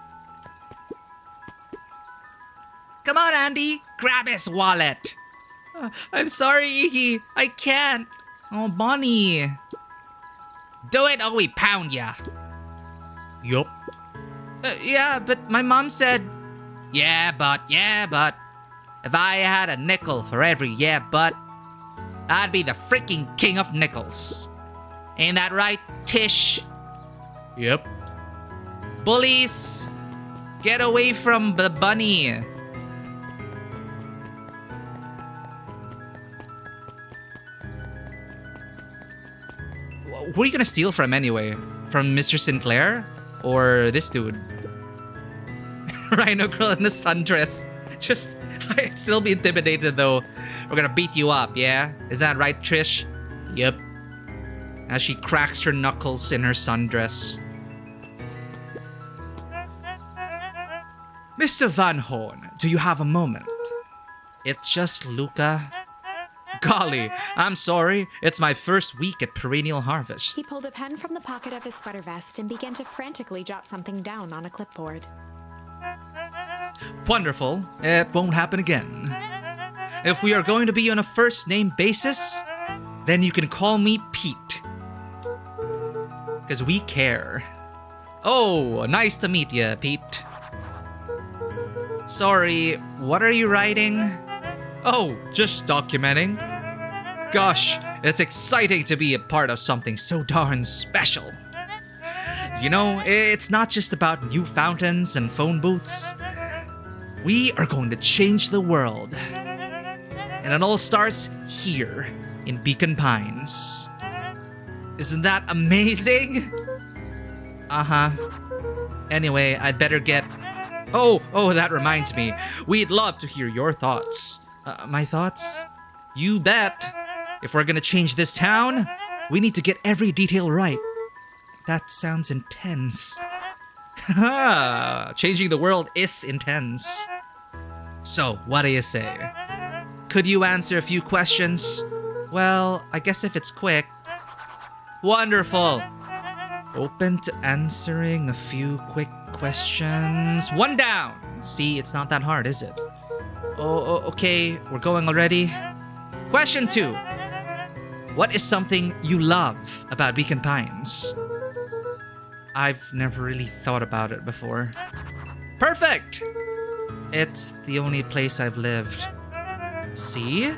Come on, Andy, grab his wallet. I'm sorry, Iggy, I can't. Oh, Bonnie. Do it or we pound ya. Yup. Yeah, but my mom said... Yeah, but. If I had a nickel for every yeah, but, I'd be the freaking king of nickels. Ain't that right, Tish? Yep. Bullies, get away from the bunny. Who are you gonna steal from anyway? From Mr. Sinclair? Or this dude? Rhino girl in the sundress. Just, I'd still be intimidated though. We're gonna beat you up, yeah? Is that right, Trish? Yep. As she cracks her knuckles in her sundress. Mr. Van Horn, do you have a moment? It's just Luca. Golly, I'm sorry. It's my first week at Perennial Harvest. He pulled a pen from the pocket of his sweater vest and began to frantically jot something down on a clipboard. Wonderful. It won't happen again. If we are going to be on a first-name basis, then you can call me Pete. Because we care. Oh, nice to meet you, Pete. Sorry, what are you writing? Oh, just documenting. Gosh, it's exciting to be a part of something so darn special. You know, it's not just about new fountains and phone booths. We are going to change the world. And it all starts here in Beacon Pines. Isn't that amazing? Uh-huh. Anyway, I'd better get... Oh, that reminds me. We'd love to hear your thoughts. My thoughts? You bet. If we're gonna change this town, we need to get every detail right. That sounds intense. Changing the world is intense. So, what do you say? Could you answer a few questions? Well, I guess if it's quick. Wonderful. Open to answering a few quick questions. One down. See, it's not that hard, is it? Oh, okay, we're going already. Question 2. What is something you love about Beacon Pines? I've never really thought about it before. Perfect! It's the only place I've lived. See?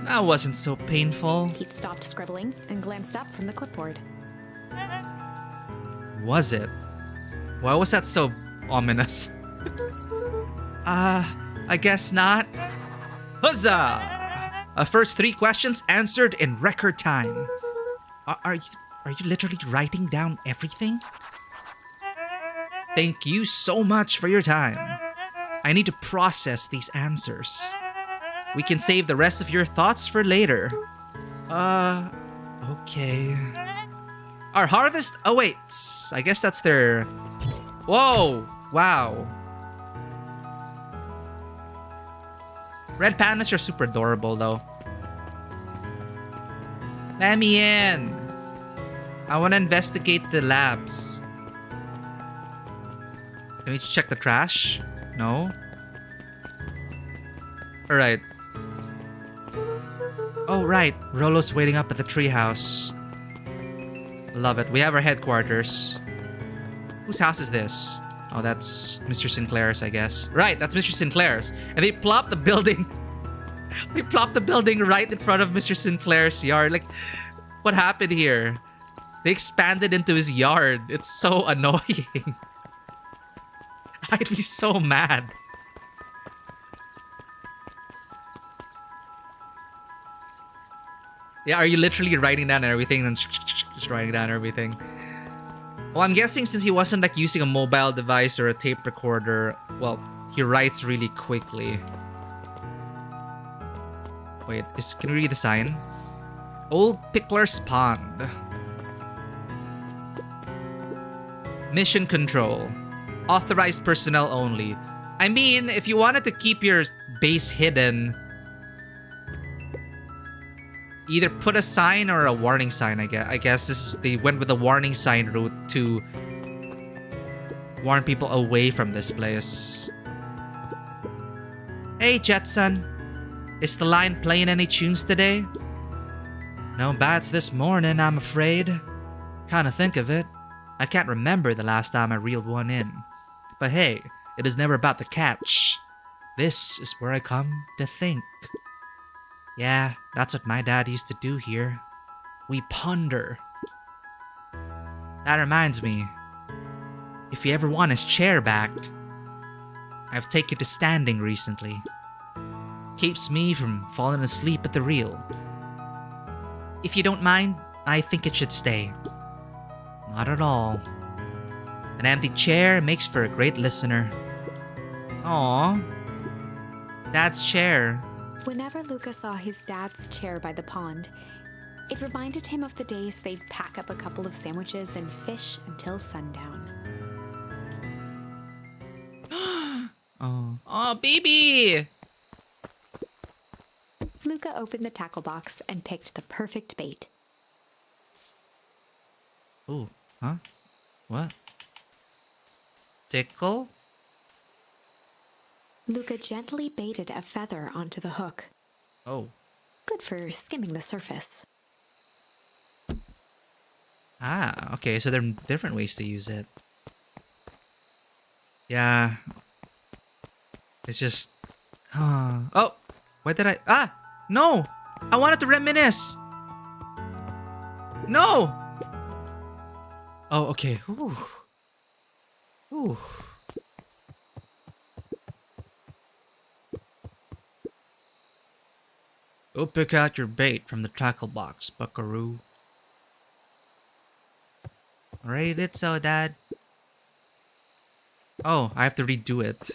That wasn't so painful. Pete stopped scribbling and glanced up from the clipboard. Was it? Why was that so ominous? I guess not. Huzzah! First 3 questions answered in record time. Are you literally writing down everything? Thank you so much for your time. I need to process these answers. We can save the rest of your thoughts for later. Okay. Our harvest awaits. I guess that's their... Whoa! Wow. Red pandas are super adorable, though. Let me in. I want to investigate the labs. Can we check the trash? No? Alright. Oh, right. Rolo's waiting up at the treehouse. Love it. We have our headquarters. Whose house is this? Oh, that's Mr. Sinclair's, I guess. Right, that's Mr. Sinclair's. And they plopped the building. They plopped the building right in front of Mr. Sinclair's yard. Like, what happened here? They expanded into his yard. It's so annoying. I'd be so mad. Yeah, are you literally writing down everything and just writing down everything? Well, I'm guessing since he wasn't like using a mobile device or a tape recorder, well, he writes really quickly. Wait, can we read the sign? Old Pickler's Pond. Mission control. Authorized personnel only. I mean, if you wanted to keep your base hidden, either put a sign or a warning sign, I guess they went with the warning sign route to warn people away from this place. Hey, Jetson. Is the line playing any tunes today? No bats this morning, I'm afraid. Kinda think of it, I can't remember the last time I reeled one in. But hey, it is never about the catch. This is where I come to think. Yeah, that's what my dad used to do here. We ponder. That reminds me. If you ever want his chair back, I've taken to standing recently. Keeps me from falling asleep at the reel. If you don't mind, I think it should stay. Not at all. An empty chair makes for a great listener. Aww. Dad's chair. Whenever Luca saw his dad's chair by the pond, it reminded him of the days they'd pack up a couple of sandwiches and fish until sundown. Oh, baby! Luca opened the tackle box and picked the perfect bait. Ooh, huh? What? Tickle? Luca gently baited a feather onto the hook. Oh. Good for skimming the surface. Ah, okay, so there are different ways to use it. Yeah. It's just... Oh! Why did I... Ah! No! I wanted to reminisce! No! Oh, okay. Ooh. Ooh. Go pick out your bait from the tackle box, buckaroo. Alright, it's so, Dad. Oh, I have to redo it.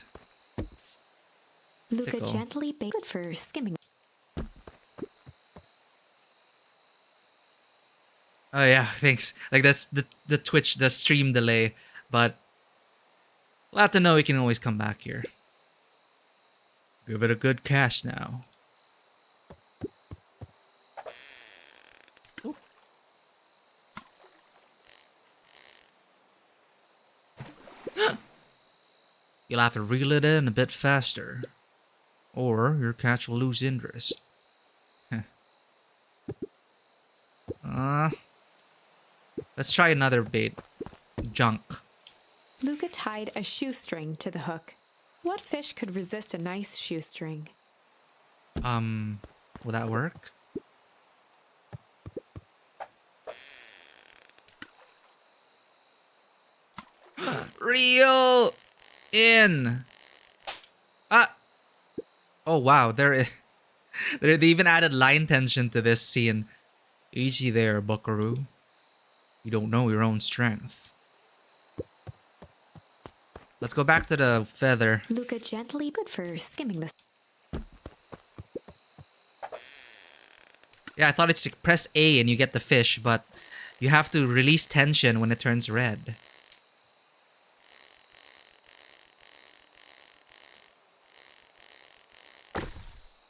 Luca Tickle. gently baked good for skimming. Oh yeah, thanks. Like that's the Twitch, the stream delay, but we'll have to know we can always come back here. Give it a good cast now. Ooh. You'll have to reel it in a bit faster, or your catch will lose interest. Let's try another bait. Junk. Luca tied a shoestring to the hook. What fish could resist a nice shoestring? Will that work? Reel in. Ah. Oh wow, they even added line tension to this scene. Easy there, Buckaroo. You don't know your own strength. Let's go back to the feather. Luca gently good for skimming the. Yeah, I thought it's like press A and you get the fish, but you have to release tension when it turns red.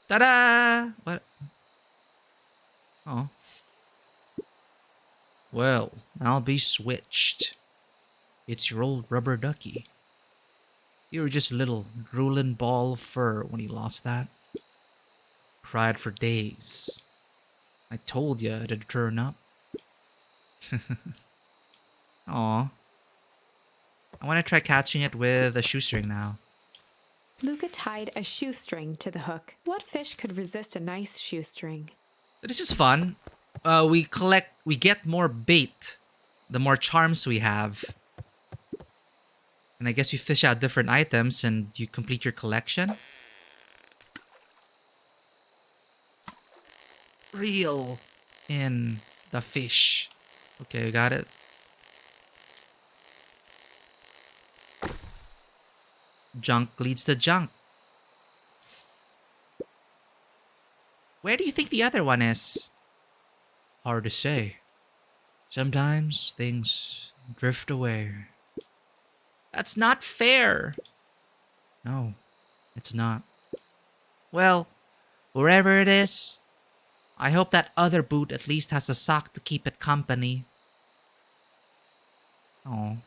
Ta-da! What? Oh. Well, I'll be switched. It's your old rubber ducky. You were just a little drooling ball of fur when you lost that. Cried for days. I told you it'd turn up. Aw. I want to try catching it with a shoestring now. Luca tied a shoestring to the hook. What fish could resist a nice shoestring? So this is fun. We get more bait, the more charms we have. And I guess you fish out different items and you complete your collection. Reel in the fish. Okay, we got it. Junk leads to junk. Where do you think the other one is? Hard to say. Sometimes things drift away. That's not fair. No, it's not. Well, wherever it is, I hope that other boot at least has a sock to keep it company. Oh.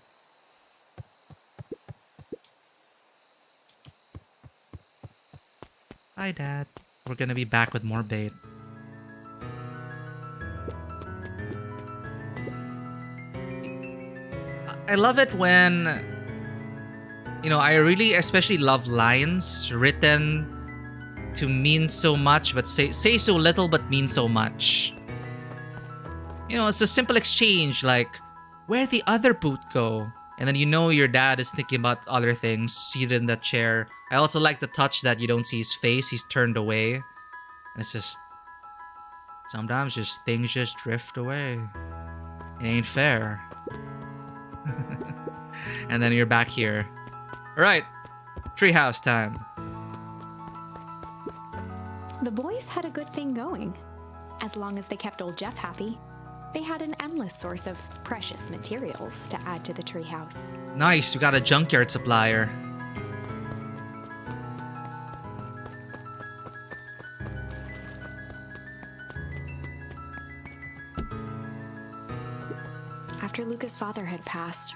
Hi, Dad. We're gonna be back with more bait. I love it when, I really especially love lines written to mean so much, but say so little, but mean so much. It's a simple exchange like, where'd the other boot go? And then your dad is thinking about other things, seated in that chair. I also like the touch that you don't see his face, he's turned away. And it's just, sometimes just things just drift away. It ain't fair. And then you're back here. Alright, treehouse time. The boys had a good thing going. As long as they kept old Jeff happy, they had an endless source of precious materials to add to the treehouse. Nice, we got a junkyard supplier. After Luca's father had passed,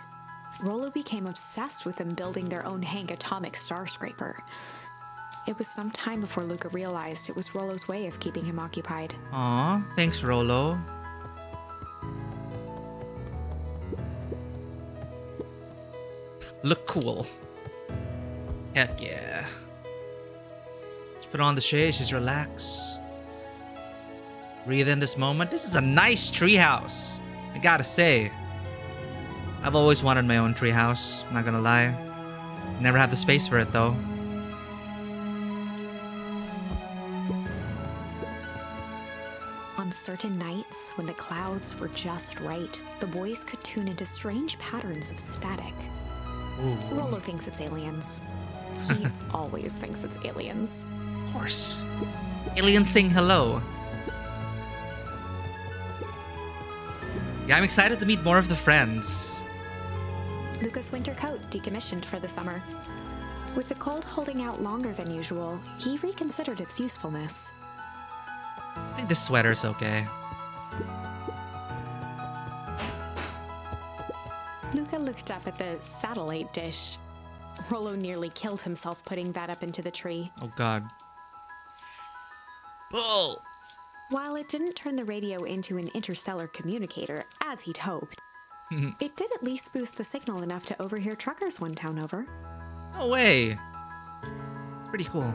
Rollo became obsessed with them building their own Hank atomic star scraper. It was some time before Luca realized it was Rollo's way of keeping him occupied. Aw, thanks, Rollo. Look cool. Heck yeah. Let's put on the shades, just relax. Breathe in this moment. This is a nice treehouse, I gotta say. I've always wanted my own treehouse, I'm not gonna lie. Never had the space for it though. On certain nights, when the clouds were just right, the boys could tune into strange patterns of static. Ooh. Rolo thinks it's aliens. He always thinks it's aliens. Of course. Aliens sing hello. Yeah, I'm excited to meet more of the friends. Luca's winter coat decommissioned for the summer. With the cold holding out longer than usual, he reconsidered its usefulness. I think this sweater's okay. Luca looked up at the satellite dish. Rolo nearly killed himself putting that up into the tree. Oh god. Bull! While it didn't turn the radio into an interstellar communicator, as he'd hoped, it did at least boost the signal enough to overhear truckers one town over. No way! Pretty cool.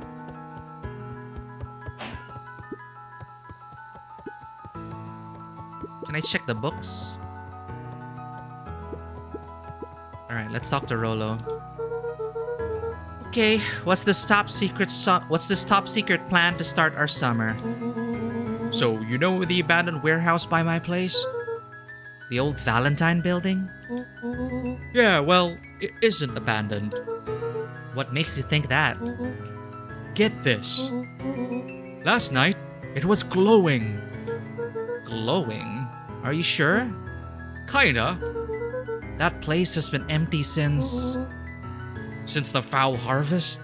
Can I check the books? Alright, let's talk to Rolo. Okay, what's this top secret plan to start our summer? So, you know the abandoned warehouse by my place? The old Valentine building? Yeah, well, it isn't abandoned. What makes you think that? Get this. Last night, it was glowing. Glowing? Are you sure? Kinda. That place has been empty since the foul harvest?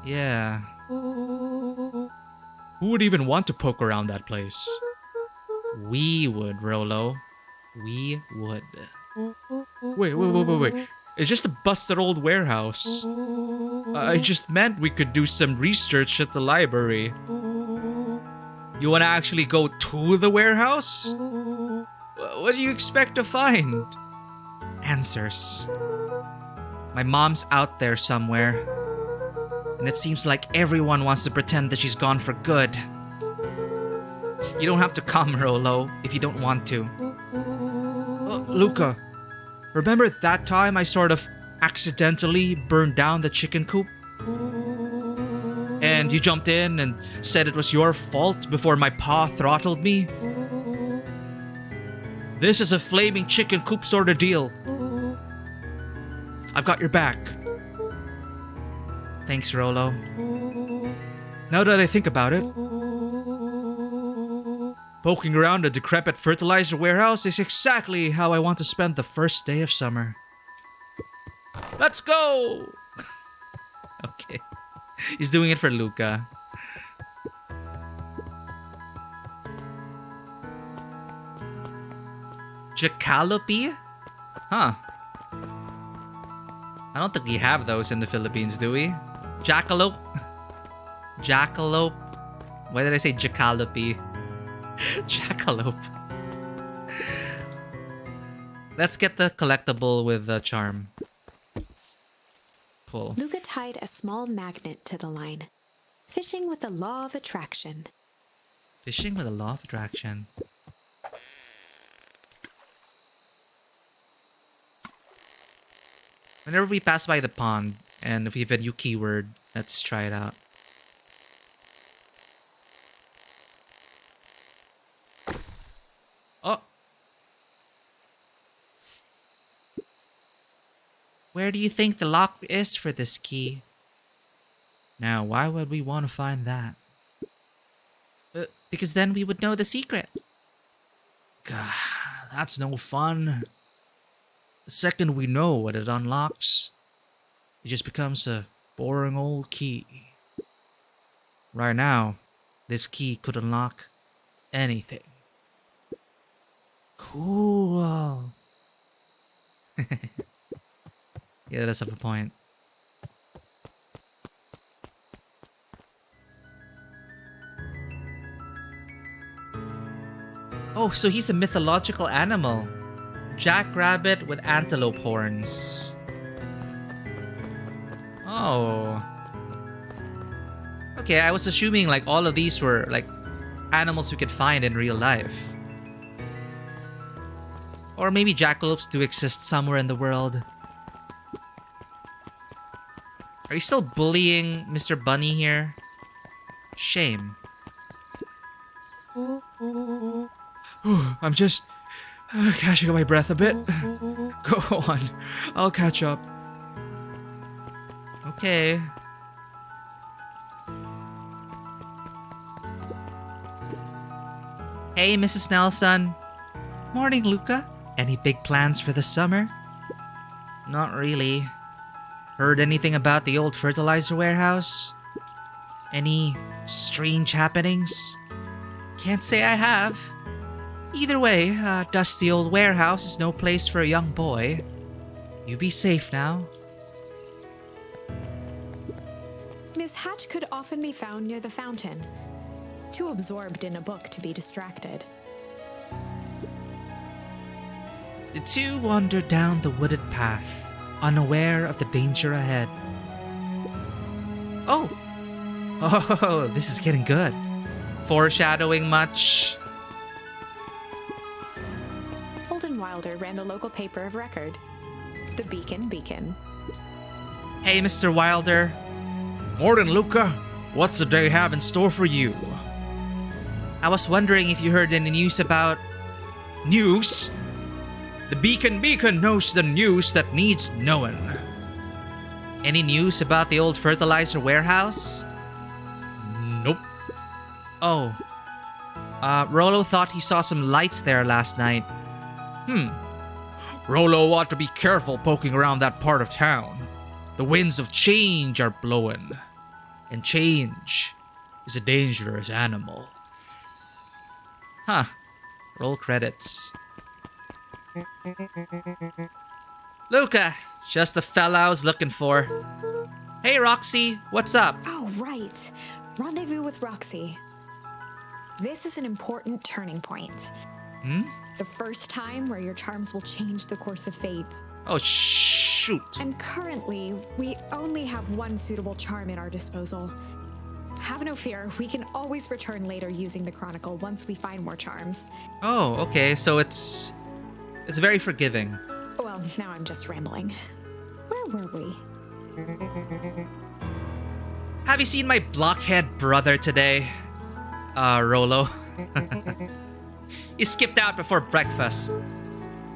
Yeah. Who would even want to poke around that place? We would, Rolo. We would. Wait. It's just a busted old warehouse. I just meant we could do some research at the library. You want to actually go to the warehouse? What do you expect to find? Answers. My mom's out there somewhere. And it seems like everyone wants to pretend that she's gone for good. You don't have to come, Rolo, if you don't want to. Luca, remember that time I sort of accidentally burned down the chicken coop? And you jumped in and said it was your fault before my pa throttled me? This is a flaming chicken coop sort of deal. I've got your back. Thanks, Rolo. Now that I think about it, poking around a decrepit fertilizer warehouse is exactly how I want to spend the first day of summer. Let's go! Okay. He's doing it for Luca. Jackalope? Huh. I don't think we have those in the Philippines, do we? Jackalope? Jackalope? Why did I say jackalope? Jackalope. Let's get the collectible with the charm. Pull. Luca tied a small magnet to the line. Fishing with the law of attraction. Fishing with the law of attraction. Whenever we pass by the pond, and if we have a new keyword, let's try it out. Oh! Where do you think the lock is for this key? Now, why would we want to find that? Because then we would know the secret. God, that's no fun. The second we know what it unlocks, it just becomes a boring old key. Right now, this key could unlock anything. Cool. Yeah, that's a point. Oh, so he's a mythological animal. Jackrabbit with antelope horns. Oh. Okay, I was assuming like all of these were like animals we could find in real life. Or maybe jackalopes do exist somewhere in the world. Are you still bullying Mr. Bunny here? Shame. I'm just catching my breath a bit. Go on, I'll catch up. Okay. Hey, Mrs. Nelson. Morning, Luca. Any big plans for the summer? Not really. Heard anything about the old fertilizer warehouse? Any strange happenings? Can't say I have. Either way, dusty old warehouse is no place for a young boy. You be safe now. Miss Hatch could often be found near the fountain, too absorbed in a book to be distracted. The two wandered down the wooded path, unaware of the danger ahead. Oh! Oh, this is getting good. Foreshadowing much? Holden Wilder ran the local paper of record, the Beacon. Hey, Mr. Wilder. Morning, Luca. What's the day have in store for you? I was wondering if you heard any news about... News? The Beacon knows the news that needs knowing. Any news about the old fertilizer warehouse? Nope. Oh. Rollo thought he saw some lights there last night. Rollo ought to be careful poking around that part of town. The winds of change are blowing. And change is a dangerous animal. Huh. Roll credits. Luca, just the fella I was looking for. Hey, Roxy, what's up? Oh, right. Rendezvous with Roxy. This is an important turning point. The first time where your charms will change the course of fate. Oh, shoot. And currently, we only have one suitable charm at our disposal. Have no fear, we can always return later using the Chronicle once we find more charms. Oh, okay, so it's very forgiving. Well, now I'm just rambling. Where were we? Have you seen my blockhead brother today? Rollo. He skipped out before breakfast.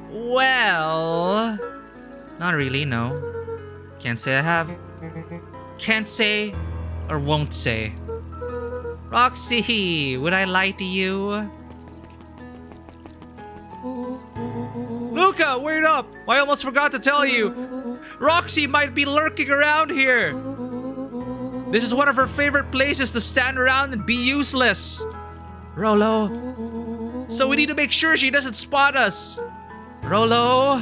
Well... Not really, no. Can't say I have. Can't say or won't say. Roxy, would I lie to you? Luca, wait up! I almost forgot to tell you. Roxy might be lurking around here. This is one of her favorite places to stand around and be useless. Rollo. So we need to make sure she doesn't spot us. Rollo.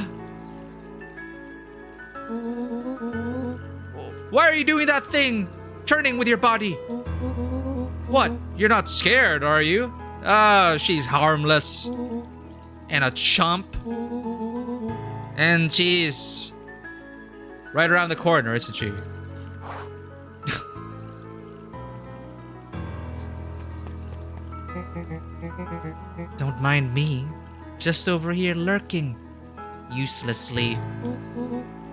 Why are you doing that thing? Turning with your body. What? You're not scared, are you? Oh, she's harmless. And a chump. And she's right around the corner, isn't she? Don't mind me. Just over here lurking. Uselessly.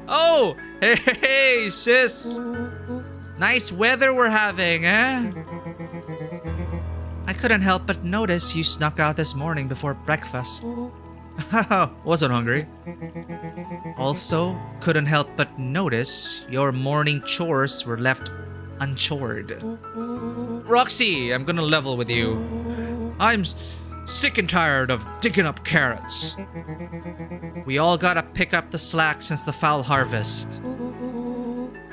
Oh! Hey, sis! Nice weather we're having, eh? I couldn't help but notice you snuck out this morning before breakfast. Wasn't hungry. Also, couldn't help but notice your morning chores were left unchored. Roxy, I'm gonna level with you. I'm sick and tired of digging up carrots. We all gotta pick up the slack since the foul harvest.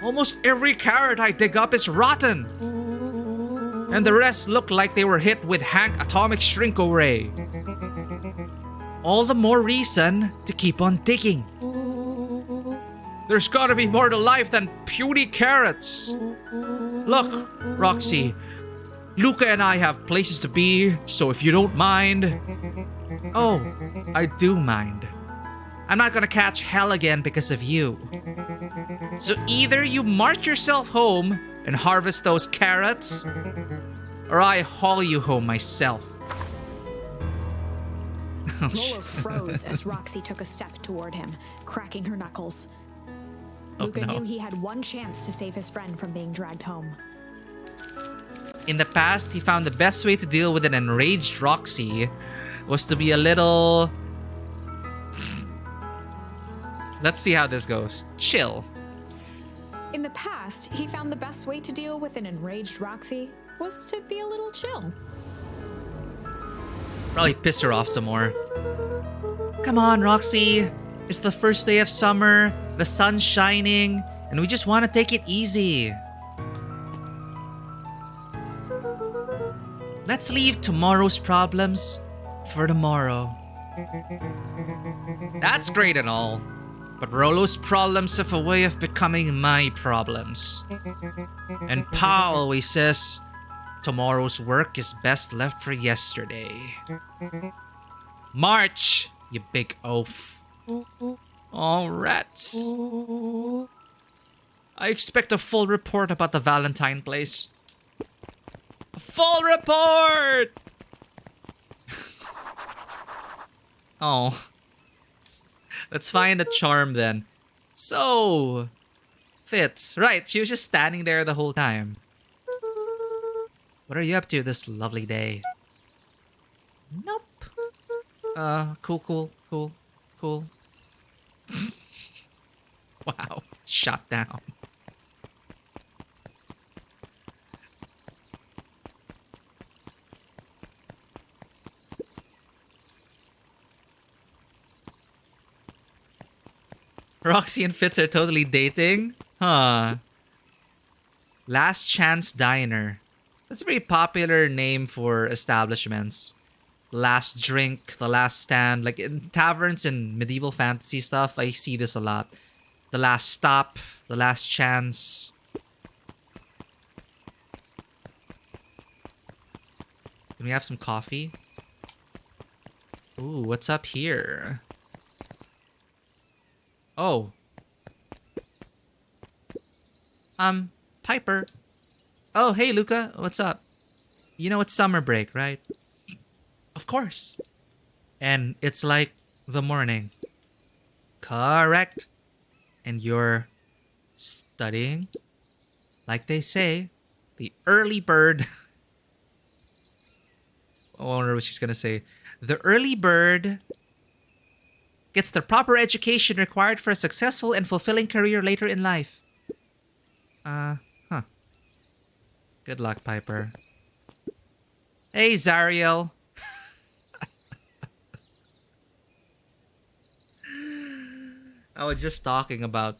Almost every carrot I dig up is rotten. And the rest look like they were hit with Hank Atomic Shrinko Ray. All the more reason to keep on digging. There's gotta be more to life than puny carrots. Look, Roxy, Luca and I have places to be, so if you don't mind... Oh, I do mind. I'm not gonna catch hell again because of you. So either you march yourself home and harvest those carrots, or I haul you home myself. Rollo froze as Roxy took a step toward him, cracking her knuckles. Luca knew he had one chance to save his friend from being dragged home. In the past, he found the best way to deal with an enraged Roxy was to be a little... Let's see how this goes. Chill. In the past, he found the best way to deal with an enraged Roxy was to be a little chill. Probably piss her off some more. Come on, Roxy. It's the first day of summer, the sun's shining, and we just want to take it easy. Let's leave tomorrow's problems for tomorrow. That's great and all, but Rolo's problems have a way of becoming my problems. And Pa always says, tomorrow's work is best left for yesterday. March, you big oaf. Oh, rats. I expect a full report about the Valentine place. A full report! Oh. Let's find a charm then. So, Fitz. Right, she was just standing there the whole time. What are you up to this lovely day? Nope. Cool. Wow, shot down. Roxy and Fitz are totally dating? Huh. Last Chance Diner. That's a very popular name for establishments. Last drink, the last stand. Like in taverns and medieval fantasy stuff, I see this a lot. The last stop, the last chance. Can we have some coffee? Ooh, what's up here? Oh. Piper. Oh, hey, Luca. What's up? You know it's summer break, right? Of course. And it's like the morning. Correct. And you're studying? Like they say, the early bird... I wonder what she's gonna say. The early bird gets the proper education required for a successful and fulfilling career later in life. Huh. Good luck, Piper. Hey, Zariel. I was just talking about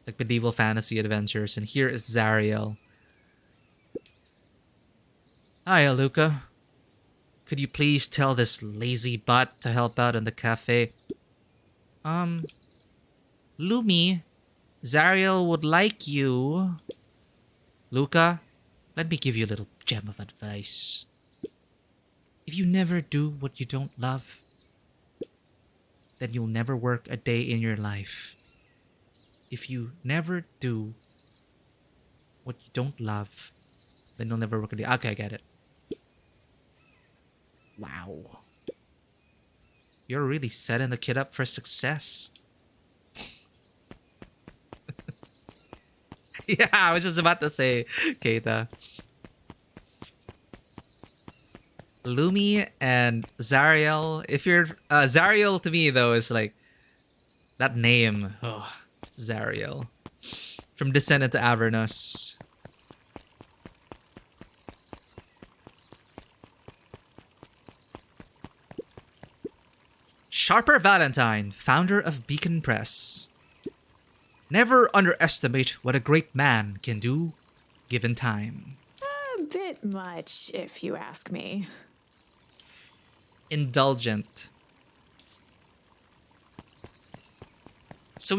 like medieval fantasy adventures, and here is Zariel. Hiya, Luca. Could you please tell this lazy butt to help out in the cafe? Lumi, Zariel would like you. Luca, let me give you a little gem of advice. If you never do what you don't love, then you'll never work a day in your life. If you never do what you don't love, then you'll never work a day. Okay, I get it. Wow. You're really setting the kid up for success. Yeah, I was just about to say, Keita. Lumi and Zariel. If you're... Zariel to me, though, is like... That name. Oh, Zariel. From Descendant to Avernus. Sharper Valentine, founder of Beacon Press. Never underestimate what a great man can do, given time. A bit much, if you ask me. Indulgent. So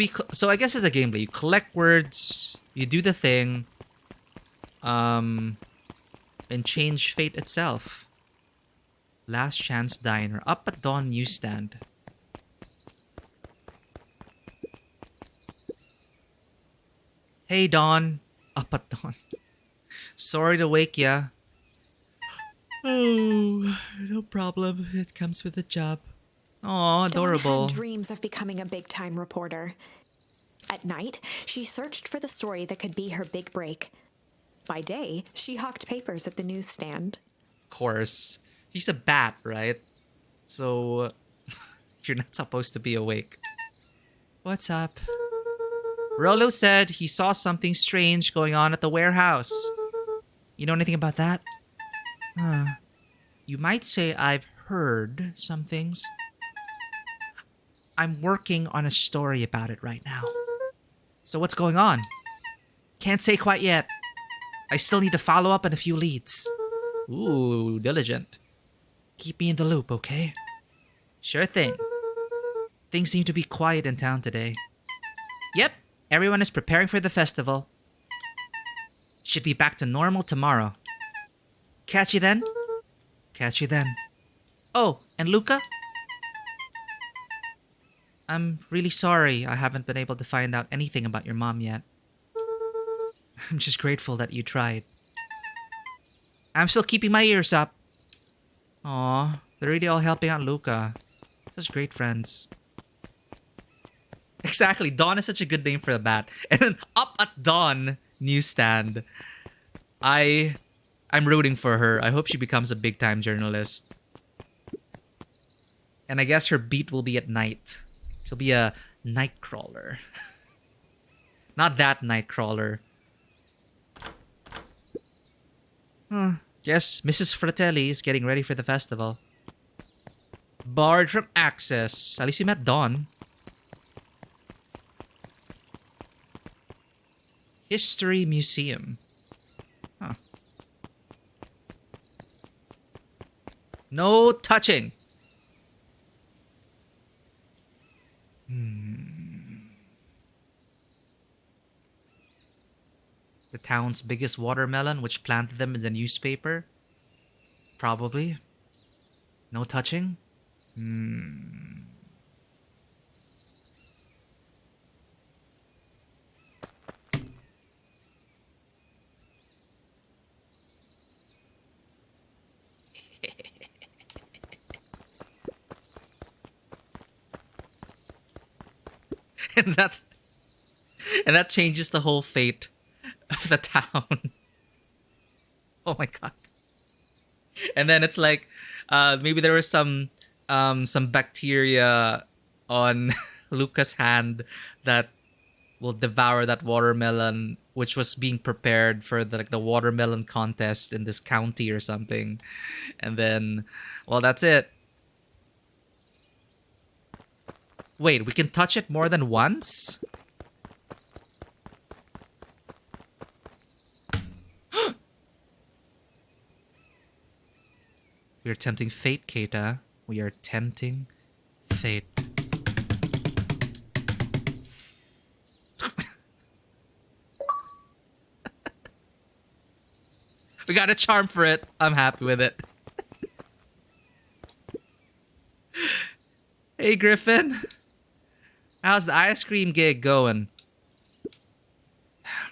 I guess as a gameplay, you collect words, you do the thing, and change fate itself. Last Chance Diner, up at dawn newsstand. Hey Dawn, up at dawn. Sorry to wake ya. Oh, no problem. It comes with the job. Aw, adorable. Dawn had dreams of becoming a big-time reporter. At night, she searched for the story that could be her big break. By day, she hawked papers at the newsstand. Of course. She's a bat, right? So, you're not supposed to be awake. What's up? Rolo said he saw something strange going on at the warehouse. You know anything about that? You might say I've heard some things. I'm working on a story about it right now. So what's going on? Can't say quite yet. I still need to follow up on a few leads. Ooh, diligent. Keep me in the loop, okay? Sure thing. Things seem to be quiet in town today. Yep, everyone is preparing for the festival. Should be back to normal tomorrow. Catch you then? Catch you then. Oh, and Luca? I'm really sorry I haven't been able to find out anything about your mom yet. I'm just grateful that you tried. I'm still keeping my ears up. Aw, they're really all helping out Luca. Such great friends. Exactly, Dawn is such a good name for that. And then Up at Dawn newsstand. I'm rooting for her. I hope she becomes a big-time journalist. And I guess her beat will be at night. She'll be a night crawler. Not that night crawler. Guess Mrs. Fratelli is getting ready for the festival. Barred from access. At least you met Dawn. History Museum. Huh. No touching. The town's biggest watermelon, which planted them in the newspaper? Probably. No touching? and that and that changes the whole fate of the town. Oh my god. And then it's like maybe there was some bacteria on Luca's hand that will devour that watermelon, which was being prepared for the watermelon contest in this county or something. And then, well, that's it. Wait, we can touch it more than once? We are tempting fate, Keita. We are tempting fate. We got a charm for it. I'm happy with it. Hey, Griffin. How's the ice cream gig going?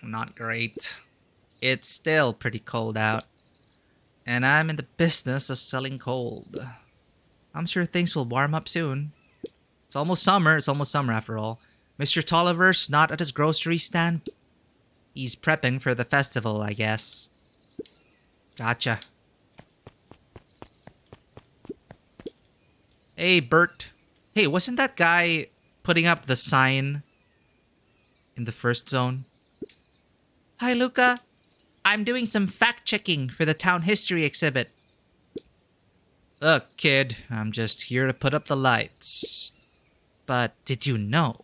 Not great. It's still pretty cold out. And I'm in the business of selling cold. I'm sure things will warm up soon. It's almost summer. It's almost summer after all. Mr. Tolliver's not at his grocery stand. He's prepping for the festival, I guess. Gotcha. Hey, Bert. Hey, wasn't that guy putting up the sign in the first zone? Hi, Luca. I'm doing some fact-checking for the town history exhibit. Look, kid, I'm just here to put up the lights. But did you know?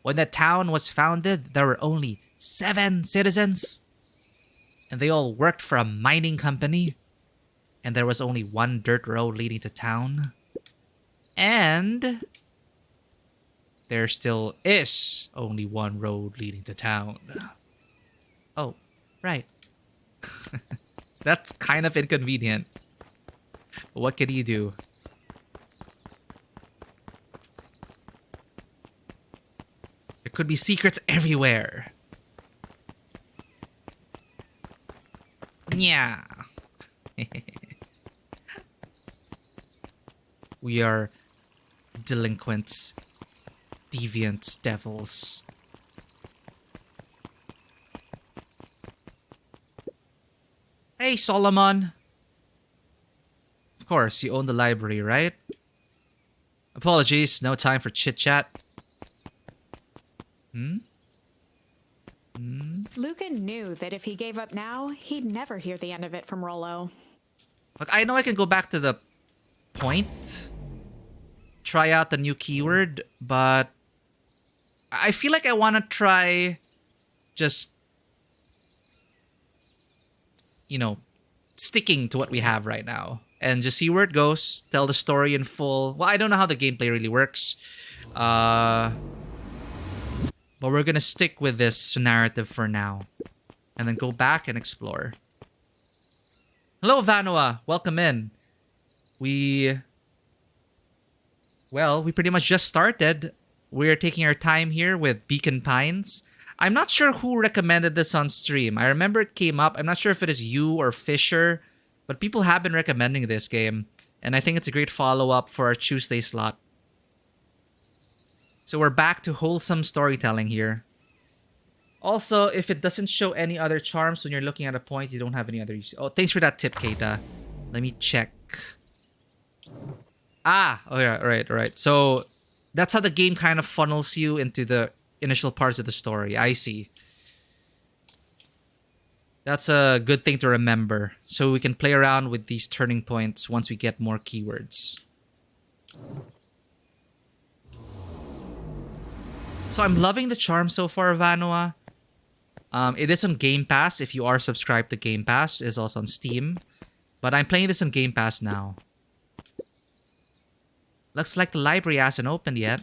When the town was founded, there were only 7 citizens. And they all worked for a mining company. And there was only one dirt road leading to town. And there still is only one road leading to town. Oh, right. That's kind of inconvenient. But what can you do? There could be secrets everywhere. Yeah. We are delinquents, deviants, devils. Hey, Solomon. Of course, you own the library, right? Apologies, no time for chit-chat. Luca knew that if he gave up now, he'd never hear the end of it from Rollo. Look, I know I can go back to the point, try out the new keyword, but I feel like I want to try just, sticking to what we have right now and just see where it goes, tell the story in full. Well, I don't know how the gameplay really works. But we're going to stick with this narrative for now and then go back and explore. Hello, Vanua. Welcome in. We pretty much just started. We're taking our time here with Beacon Pines. I'm not sure who recommended this on stream. I remember it came up. I'm not sure if it is you or Fisher, but people have been recommending this game, and I think it's a great follow-up for our Tuesday slot. So we're back to wholesome storytelling here. Also, if it doesn't show any other charms when you're looking at a point, you don't have any other use. Oh, thanks for that tip, Keita. Let me check. Oh yeah, right. So that's how the game kind of funnels you into the initial parts of the story. I see. That's a good thing to remember. So we can play around with these turning points once we get more keywords. So I'm loving the charm so far, Vanua. It is on Game Pass. If you are subscribed to Game Pass, it's also on Steam. But I'm playing this on Game Pass now. Looks like the library hasn't opened yet.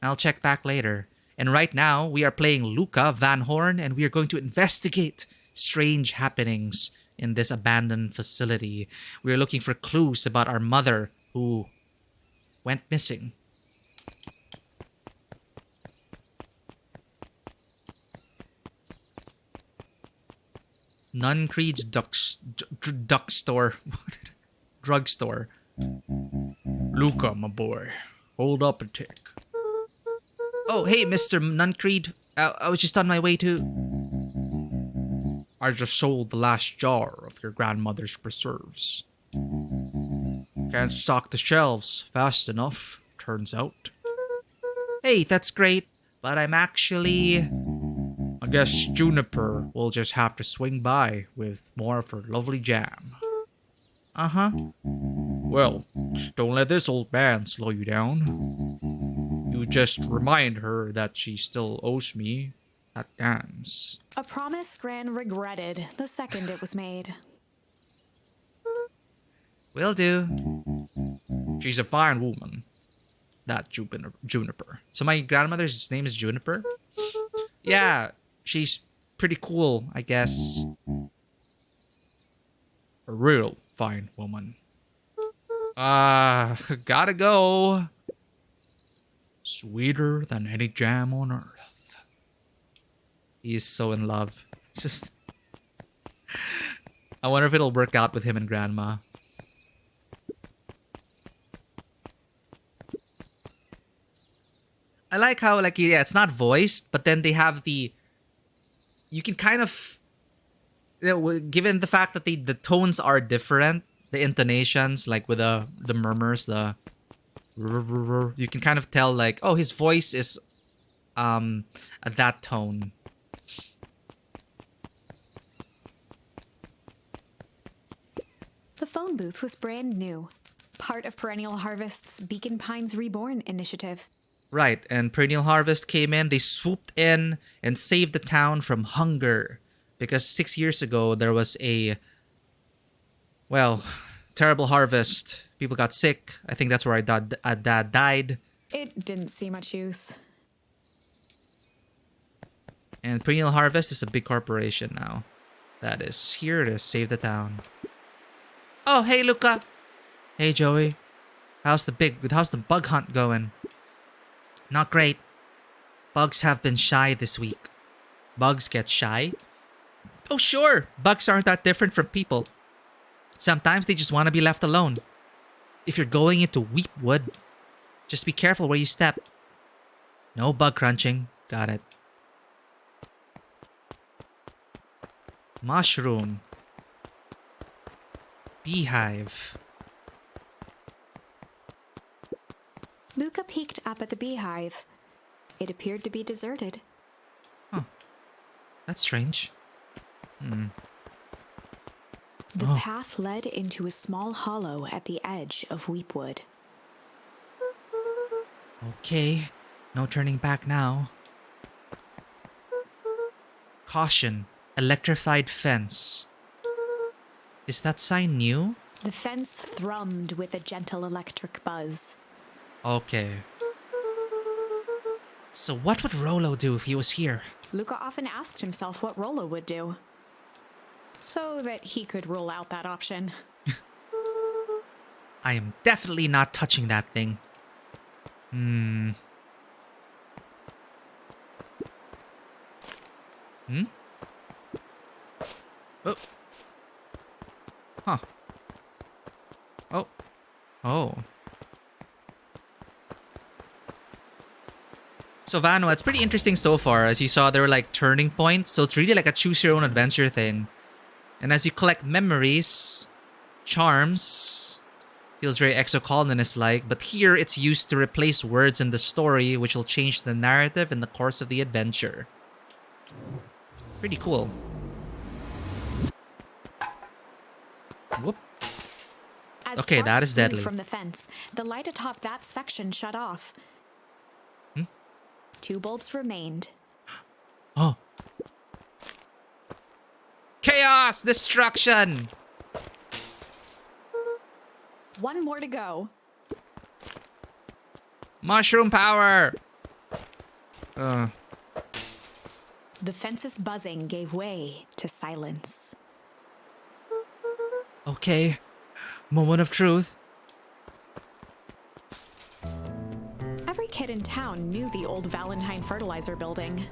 I'll check back later. And right now, we are playing Luca Van Horn, and we are going to investigate strange happenings in this abandoned facility. We are looking for clues about our mother who went missing. Nun Creed's drugstore. Luca, my boy. Hold up a tick. Oh, hey, Mr. Nuncreed. I was just on my way to... I just sold the last jar of your grandmother's preserves. Can't stock the shelves fast enough, turns out. Hey, that's great, but I'm actually... I guess Juniper will just have to swing by with more of her lovely jam. Uh-huh. Well, don't let this old man slow you down. You just remind her that she still owes me that dance. A promise Gran regretted the second it was made. Will do. She's a fine woman. That Juniper. So my grandmother's name is Juniper? Yeah, she's pretty cool, I guess. A real fine woman. Gotta go. Sweeter than any jam on earth. He's so in love. It's just... I wonder if it'll work out with him and Grandma. I like how, like, yeah, it's not voiced, but then they have the... You can kind of... given the fact that the tones are different, the intonations, like with the murmurs, the... You can kind of tell, like, oh, his voice is at that tone. The phone booth was brand new, part of Perennial Harvest's Beacon Pines Reborn initiative. Right, and Perennial Harvest came in, they swooped in and saved the town from hunger. Because 6 years ago, there was a, well, terrible harvest. People got sick. I think that's where our dad died. It didn't see much use. And Perennial Harvest is a big corporation now that is here to save the town. Oh, hey, Luca. Hey, Joey. How's the bug hunt going? Not great. Bugs have been shy this week. Bugs get shy? Oh, sure. Bugs aren't that different from people. Sometimes they just want to be left alone. If you're going into Weepwood, just be careful where you step. No bug crunching. Got it. Mushroom. Beehive. Luca peeked up at the beehive. It appeared to be deserted. Huh. That's strange. The path led into a small hollow at the edge of Weepwood. Okay, no turning back now. Caution, electrified fence. Is that sign new? The fence thrummed with a gentle electric buzz. Okay. So what would Rollo do if he was here? Luca often asked himself what Rollo would do, so that he could rule out that option. I am definitely not touching that thing. Oh. Huh. Oh. Oh. So Vano, it's pretty interesting so far. As you saw, there were like turning points. So it's really like a choose your own adventure thing. And as you collect memories, charms, feels very exocolonist-like. But here it's used to replace words in the story, which will change the narrative in the course of the adventure. Pretty cool. Whoop. As okay, that sparks is flew deadly. From the fence, the light atop that section shut off. 2 bulbs remained. Oh. Chaos! Destruction! 1 more to go. Mushroom power! The fence's buzzing gave way to silence. Okay. Moment of truth. Every kid in town knew the old Valentine fertilizer building.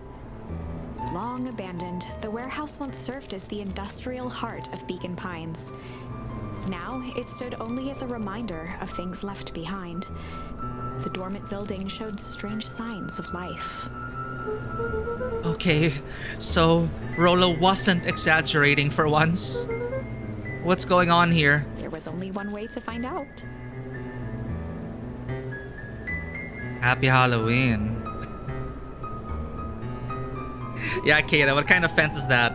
Long abandoned, the warehouse once served as the industrial heart of Beacon Pines. Now, it stood only as a reminder of things left behind. The dormant building showed strange signs of life. Okay, so Rollo wasn't exaggerating for once. What's going on here? There was only one way to find out. Happy Halloween. Yeah, Kata, what kind of fence is that?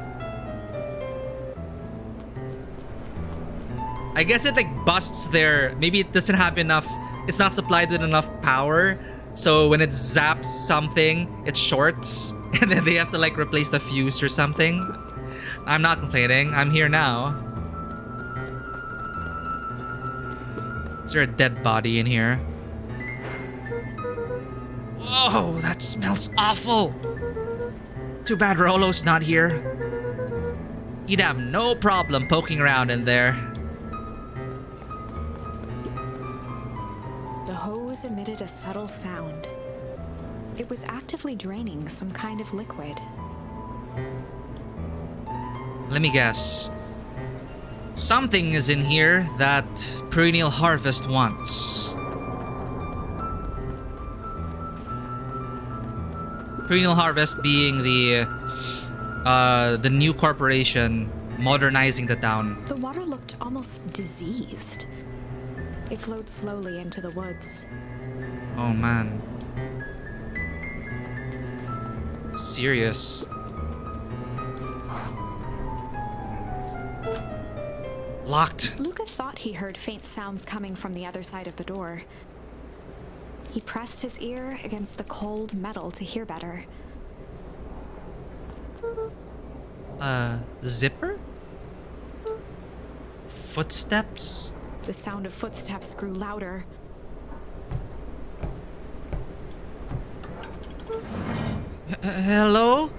I guess it like busts there. Maybe it doesn't have enough. It's not supplied with enough power. So when it zaps something, it shorts. And then they have to like replace the fuse or something. I'm not complaining. I'm here now. Is there a dead body in here? Whoa, that smells awful. Too bad Rollo's not here. He'd have no problem poking around in there. The hose emitted a subtle sound. It was actively draining some kind of liquid. Let me guess. Something is in here that Perennial Harvest wants. Perennial Harvest being the new corporation modernizing the town. The water looked almost diseased. It flowed slowly into the woods. Oh man. Serious. Locked. Luca thought he heard faint sounds coming from the other side of the door. He pressed his ear against the cold metal to hear better. Zipper? Footsteps? The sound of footsteps grew louder. Hello?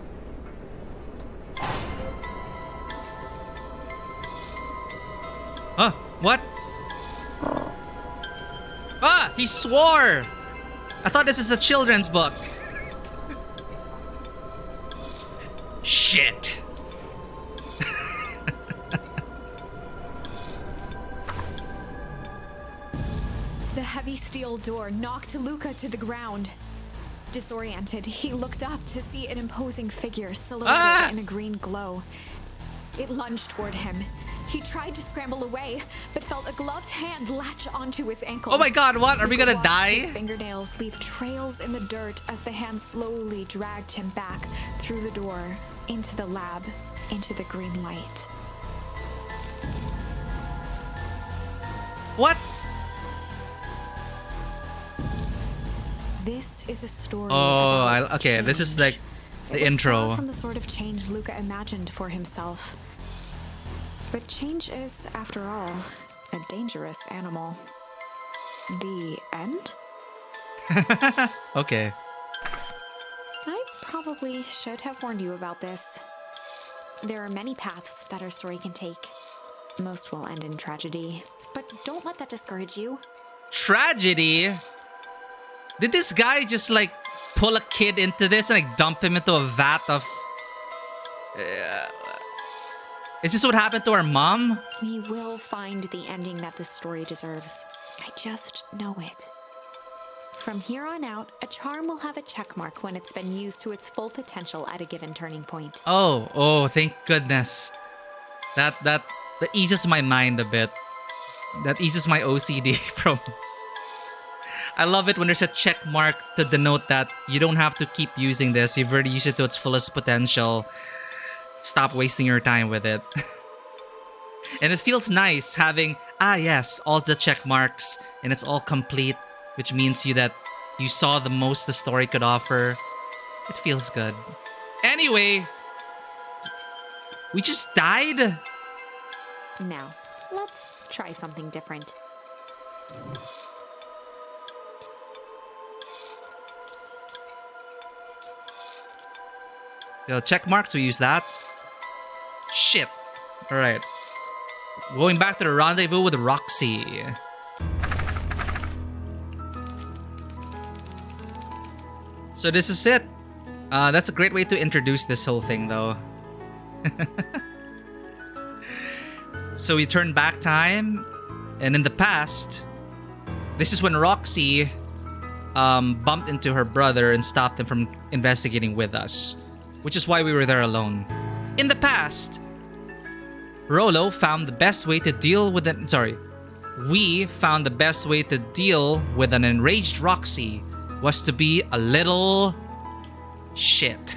Huh? What? Ah! He swore! I thought this is a children's book. Shit. The heavy steel door knocked Luca to the ground. Disoriented, he looked up to see an imposing figure silhouetted in a green glow. It lunged toward him. He tried to scramble away, but felt a gloved hand latch onto his ankle. Oh my god, what? Are we gonna die? His fingernails leave trails in the dirt as the hand slowly dragged him back through the door Into the lab, into the green light. What? This is a story Oh, about okay. This is like change. the It was intro. far from the sort of change Luca imagined for himself. But change is, after all, a dangerous animal. The end? Okay. I probably should have warned you about this. There are many paths that our story can take. Most will end in tragedy. But don't let that discourage you. Tragedy? Did this guy just like pull a kid into this and like dump him into a vat of... Is this what happened to our mom? We will find the ending that this story deserves. I just know it. From here on out, a charm will have a check mark when it's been used to its full potential at a given turning point. Oh, thank goodness. That eases my mind a bit. That eases my OCD from... I love it when there's a check mark to denote that you don't have to keep using this. You've already used it to its fullest potential. Stop wasting your time with it. And it feels nice having, yes, all the check marks and it's all complete, which means that you saw the most the story could offer. It feels good. Anyway, we just died? Now, let's try something different. Yo, check marks, we use that. Shit. Alright. Going back to the rendezvous with Roxy. So this is it. That's a great way to introduce this whole thing, though. So we turn back time, and in the past, this is when Roxy bumped into her brother and stopped him from investigating with us, which is why we were there alone. In the past, Rolo found the best way to deal with an... we found the best way to deal with an enraged Roxy was to be a little... shit.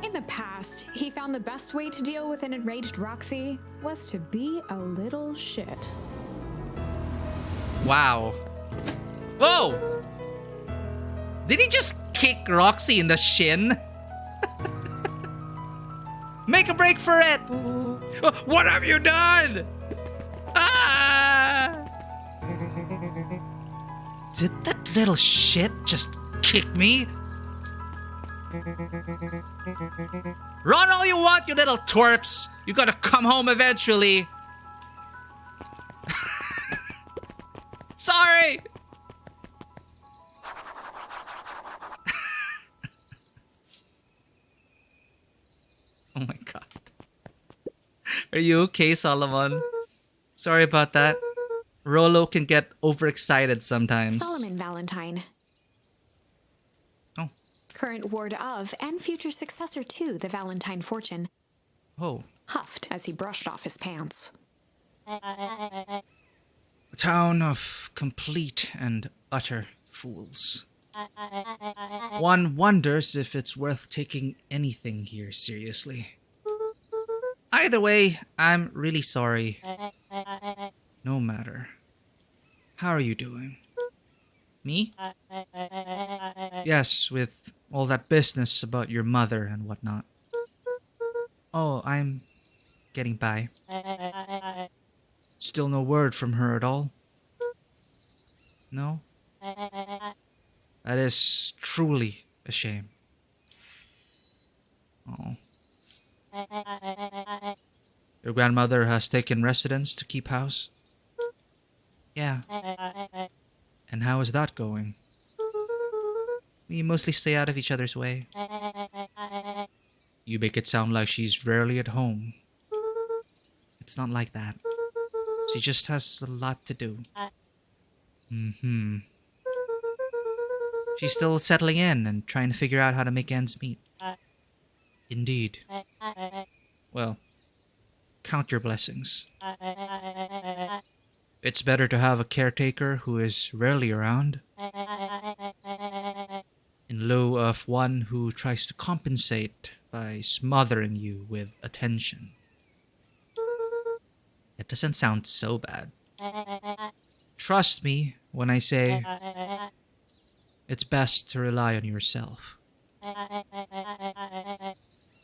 In the past, he found the best way to deal with an enraged Roxy was to be a little shit. Wow. Whoa! Did he just kick Roxy in the shin? Make a break for it! What have you done? Ah! Did that little shit just kick me? Run all you want, you little twerps! You gotta come home eventually. Sorry! Oh my god. Are you okay, Solomon? Sorry about that. Rolo can get overexcited sometimes. Solomon Valentine. Oh. Current ward of and future successor to the Valentine fortune. Oh. Huffed as he brushed off his pants. A town of complete and utter fools. One wonders if it's worth taking anything here seriously. Either way, I'm really sorry. No matter. How are you doing? Me? Yes, with all that business about your mother and whatnot. Oh, I'm getting by. Still no word from her at all? No? That is truly a shame. Oh. Your grandmother has taken residence to keep house? Yeah. And how is that going? We mostly stay out of each other's way. You make it sound like she's rarely at home. It's not like that. She just has a lot to do. Mm-hmm. She's still settling in and trying to figure out how to make ends meet. Indeed. Well, count your blessings. It's better to have a caretaker who is rarely around. in lieu of one who tries to compensate by smothering you with attention. It doesn't sound so bad. Trust me when I say it's best to rely on yourself.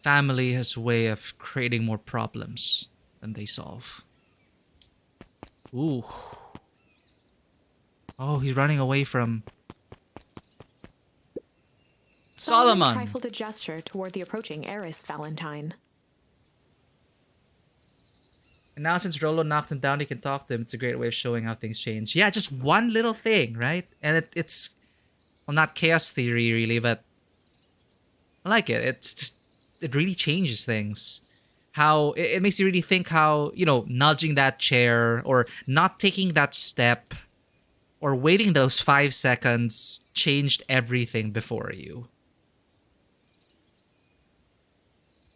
Family has a way of creating more problems than they solve. Ooh. Oh, he's running away from Solomon. Trifled a gesture toward the approaching heiress Valentine. And now since Rolo knocked him down, he can talk to him. It's a great way of showing how things change. Yeah, just one little thing, right? And it's well, not chaos theory really, but I like it. It's just it really changes things. How it makes you really think how, nudging that chair or not taking that step or waiting those 5 seconds changed everything before you.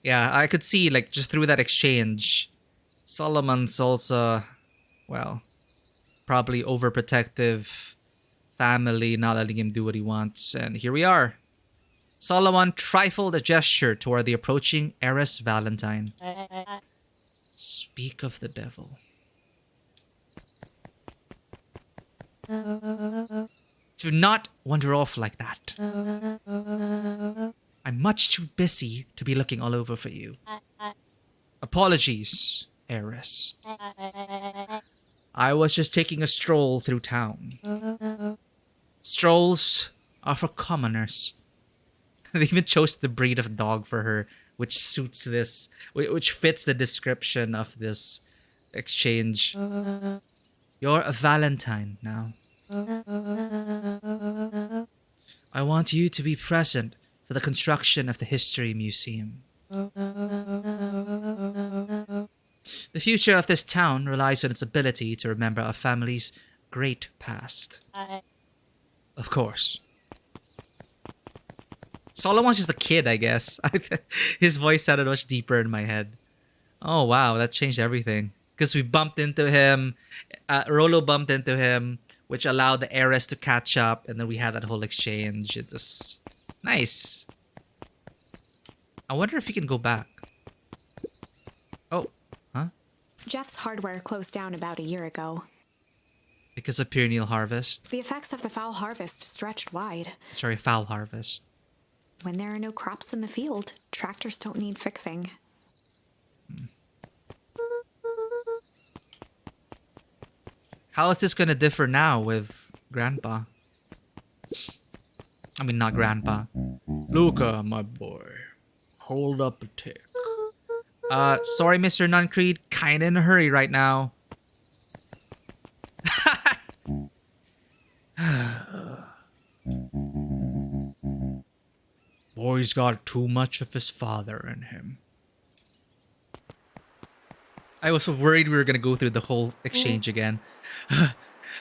Yeah, I could see, like, just through that exchange, Solomon's also, well, probably overprotective family, not letting him do what he wants. And here we are. Solomon trifled a gesture toward the approaching heiress Valentine. Speak of the devil. Do not wander off like that. I'm much too busy to be looking all over for you. Apologies, heiress. I was just taking a stroll through town. Strolls are for commoners. They even chose the breed of dog for her, which suits this, which fits the description of this exchange. You're a Valentine now. I want you to be present for the construction of the History Museum. The future of this town relies on its ability to remember our family's great past. Of course. Solomon's just a kid, I guess. His voice sounded much deeper in my head. Oh, wow, that changed everything. Because we bumped into him, Rolo bumped into him, which allowed the heiress to catch up, and then we had that whole exchange. It was nice. I wonder if he can go back. Oh, huh? Jeff's hardware closed down about a year ago. Because of perennial harvest? The effects of the foul harvest stretched wide. Sorry, foul harvest. When there are no crops in the field, tractors don't need fixing. How is this gonna differ now with Grandpa? I mean, not Grandpa. Luca, my boy. Hold up a tick. Sorry, Mr. Nuncreed. Kinda in a hurry right now. Boy's got too much of his father in him. I was worried we were gonna go through the whole exchange again.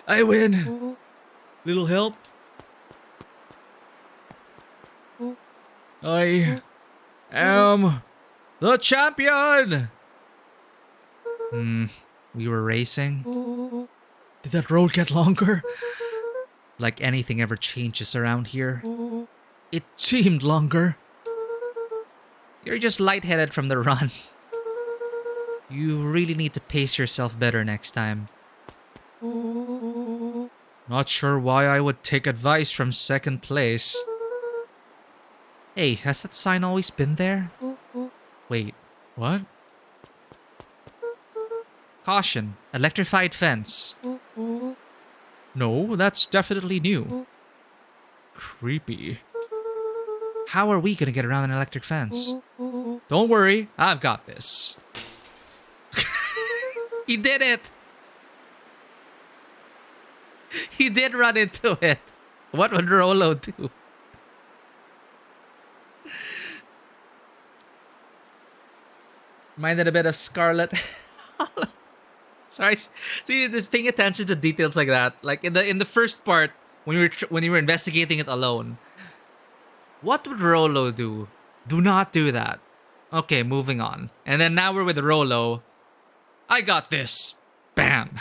I win. Little help. I am the champion. We were racing. Did that road get longer? Like anything ever changes around here. It seemed longer. You're just lightheaded from the run. You really need to pace yourself better next time. Not sure why I would take advice from second place. Hey, has that sign always been there? Wait, what? Caution, electrified fence. No, that's definitely new. Creepy. How are we gonna get around an electric fence? Don't worry, I've got this. He did it! He did run into it. What would Rolo do? Reminded a bit of Scarlet. Sorry, see, just paying attention to details like that. Like in the first part, when you were investigating it alone, what would Rolo do? Do not do that. Okay, moving on. And then now we're with Rolo. I got this. Bam.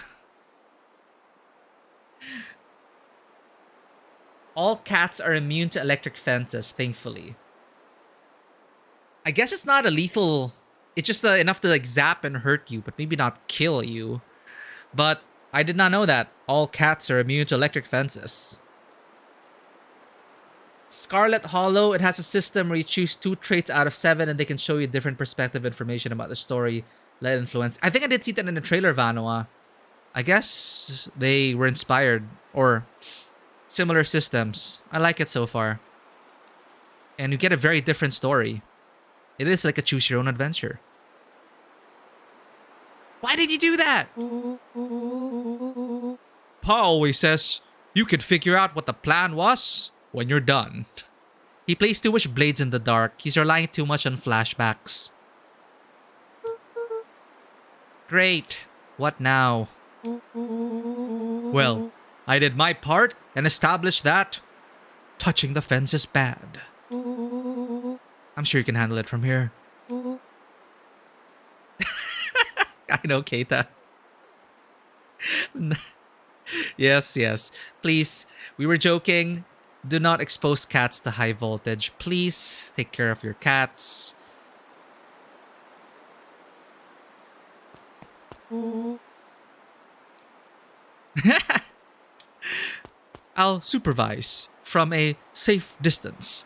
All cats are immune to electric fences, thankfully. I guess it's not a lethal... It's just enough to like zap and hurt you, but maybe not kill you. But I did not know that all cats are immune to electric fences. Scarlet Hollow, it has a system where you choose 2 traits out of 7 and they can show you different perspective information about the story. Let influence. I think I did see that in the trailer, Vanua. I guess they were inspired or similar systems. I like it so far. And you get a very different story. It is like a choose your own adventure. Why did you do that? Pa always says, you can figure out what the plan was when you're done. He plays too much Blades in the Dark. He's relying too much on flashbacks. Great. What now? Well, I did my part and established that touching the fence is bad. I'm sure you can handle it from here. I know, Keita. Yes, yes. Please, we were joking. Do not expose cats to high voltage. Please take care of your cats. I'll supervise from a safe distance.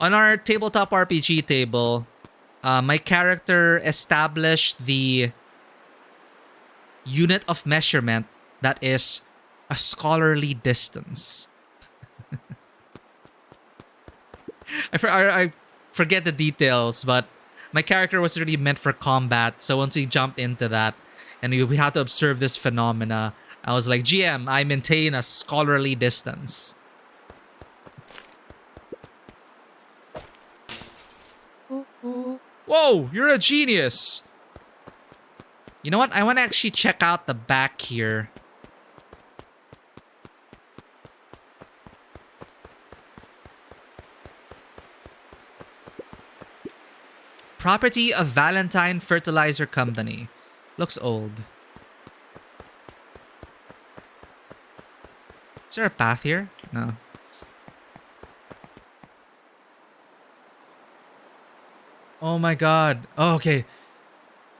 On our tabletop RPG table, my character established the unit of measurement that is a scholarly distance. I forget the details, but my character was really meant for combat. So once we jumped into that and we had to observe this phenomena, I was like, GM, I maintain a scholarly distance. Whoa, you're a genius. You know what? I want to actually check out the back here. Property of Valentine Fertilizer Company. Looks old. Is there a path here? No. Oh my god. Oh, okay.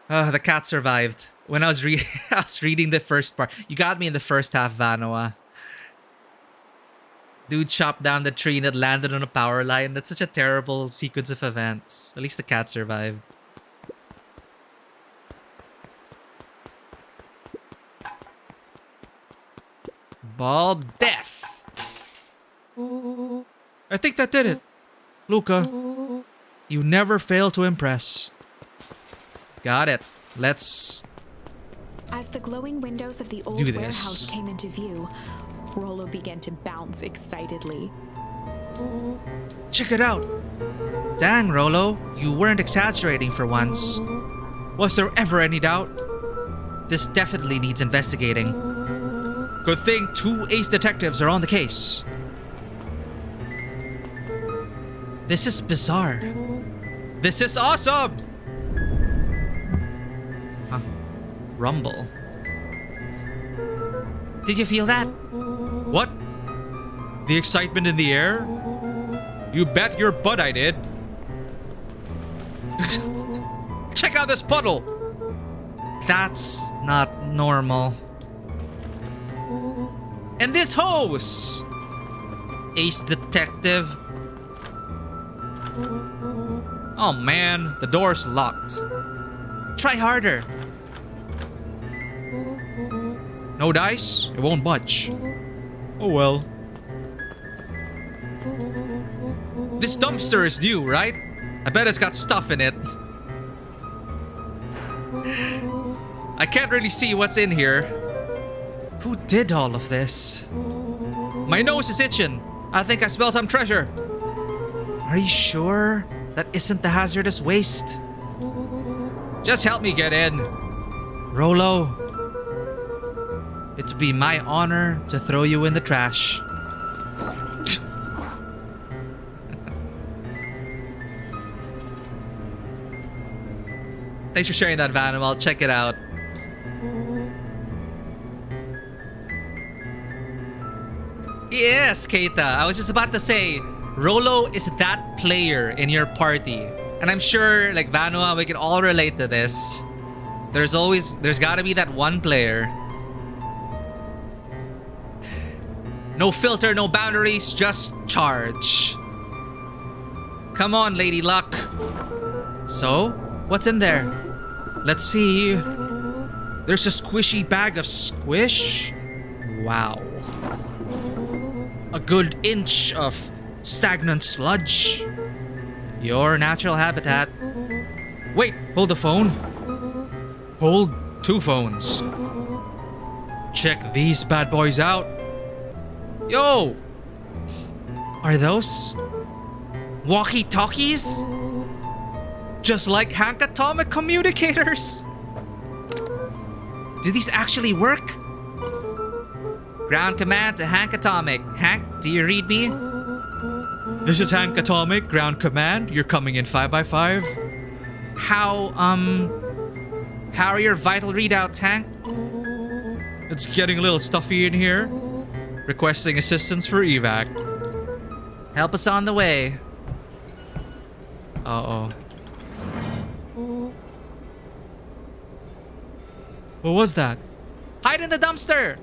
The cat survived. When I was reading the first part. You got me in the first half, Vanoa. Dude chopped down the tree and it landed on a power line. That's such a terrible sequence of events. At least the cat survived. Bald death. I think that did it. Luca, you never fail to impress. Got it. Let's... As the glowing windows of the old do this. warehouse came into view, Rollo began to bounce excitedly. Check it out. Dang, Rollo, you weren't exaggerating for once. Was there ever any doubt? This definitely needs investigating. Good thing 2 ace detectives are on the case. This is bizarre. This is awesome! Huh. Rumble. Did you feel that? What? The excitement in the air? You bet your butt I did. Check out this puddle! That's not normal. And this hose! Ace detective. Oh man, the door's locked. Try harder. No dice? It won't budge. Oh well. This dumpster is new, right? I bet it's got stuff in it. I can't really see what's in here. Who did all of this? My nose is itching. I think I smell some treasure. Are you sure that isn't the hazardous waste? Just help me get in. Rollo, it'd be my honor to throw you in the trash. Thanks for sharing that, Van. I'll check it out. Yes, Keita. I was just about to say, Rolo is that player in your party. And I'm sure, like Vanua, we can all relate to this. There's gotta be that one player. No filter, no boundaries, just charge. Come on, Lady Luck. So, what's in there? Let's see. There's a squishy bag of squish. Wow. A good inch of stagnant sludge. Your natural habitat. Wait, hold the phone. Hold 2 phones. Check these bad boys out. Yo! Are those walkie-talkies? Just like Hank Atomic communicators. Do these actually work? Ground command to Hank Atomic. Hank, do you read me? This is Hank Atomic, ground command. You're coming in 5x5. How are your vital readouts, Hank? It's getting a little stuffy in here. Requesting assistance for evac. Help us on the way. Uh-oh. What was that? Hide in the dumpster!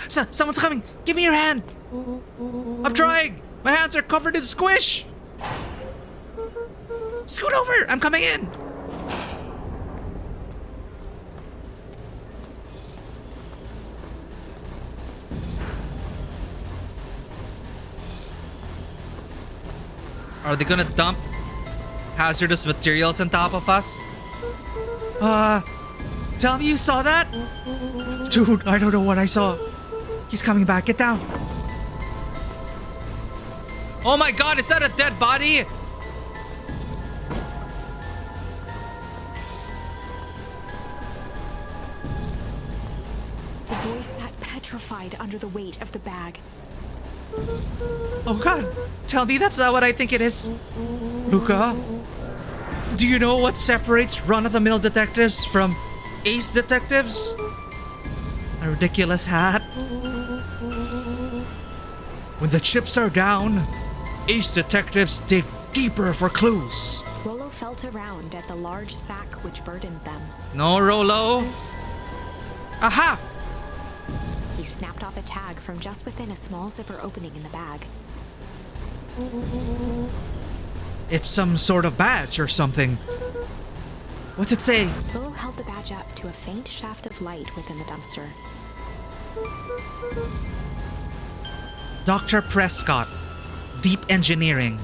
Someone's coming! Give me your hand! I'm trying! My hands are covered in squish! Scoot over! I'm coming in! Are they gonna dump hazardous materials on top of us? Tell me you saw that? Dude, I don't know what I saw. He's coming back. Get down. Oh my god, is that a dead body? The boy sat petrified under the weight of the bag. Oh god, tell me that's not what I think it is. Luca, do you know what separates run-of-the-mill detectives from ace detectives? A ridiculous hat. When the chips are down, ace detectives dig deeper for clues. Rolo felt around at the large sack which burdened them. No, Rolo. Aha! He snapped off a tag from just within a small zipper opening in the bag. It's some sort of badge or something. What's it say? Rolo held the badge up to a faint shaft of light within the dumpster. Dr. Prescott, Deep Engineering.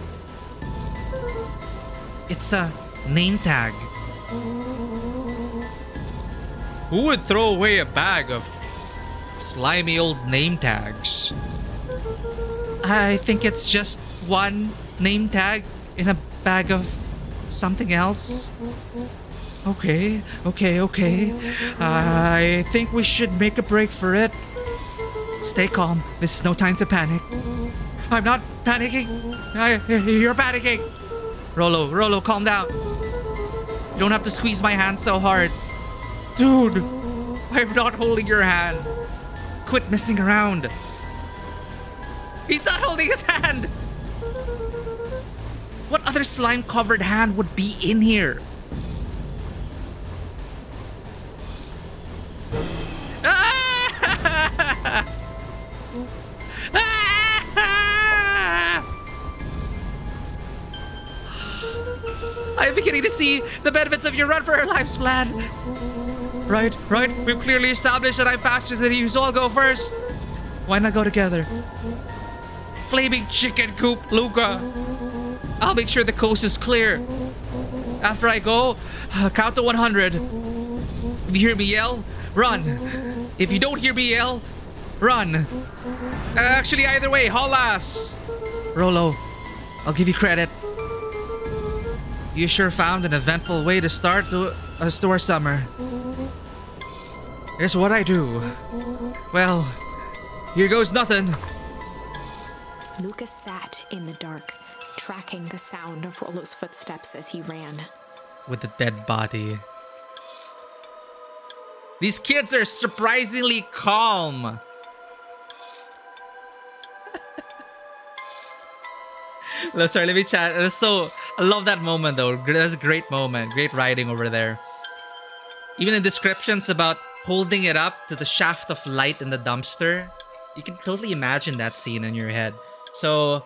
It's a name tag. Who would throw away a bag of slimy old name tags? I think it's just one name tag in a bag of something else. Okay. I think we should make a break for it. Stay calm. This is no time to panic. I'm not panicking. You're panicking. Rolo, calm down. You don't have to squeeze my hand so hard. Dude, I'm not holding your hand. Quit messing around. He's not holding his hand. What other slime-covered hand would be in here? I'm beginning to see the benefits of your run for our lives plan. Right. We've clearly established that I'm faster than you, so I'll go first. Why not go together? Flaming chicken coop, Luca. I'll make sure the coast is clear. After I go, count to 100. If you hear me yell, run. If you don't hear me yell, run. Actually, either way, haul ass. Rolo, I'll give you credit. You sure found an eventful way to start us to our summer. Here's what I do. Well, here goes nothing. Lucas sat in the dark, tracking the sound of Rolo's footsteps as he ran. With the dead body. These kids are surprisingly calm. Sorry, let me chat. I love that moment though. That's a great moment. Great writing over there. Even in descriptions about holding it up to the shaft of light in the dumpster, you can totally imagine that scene in your head. So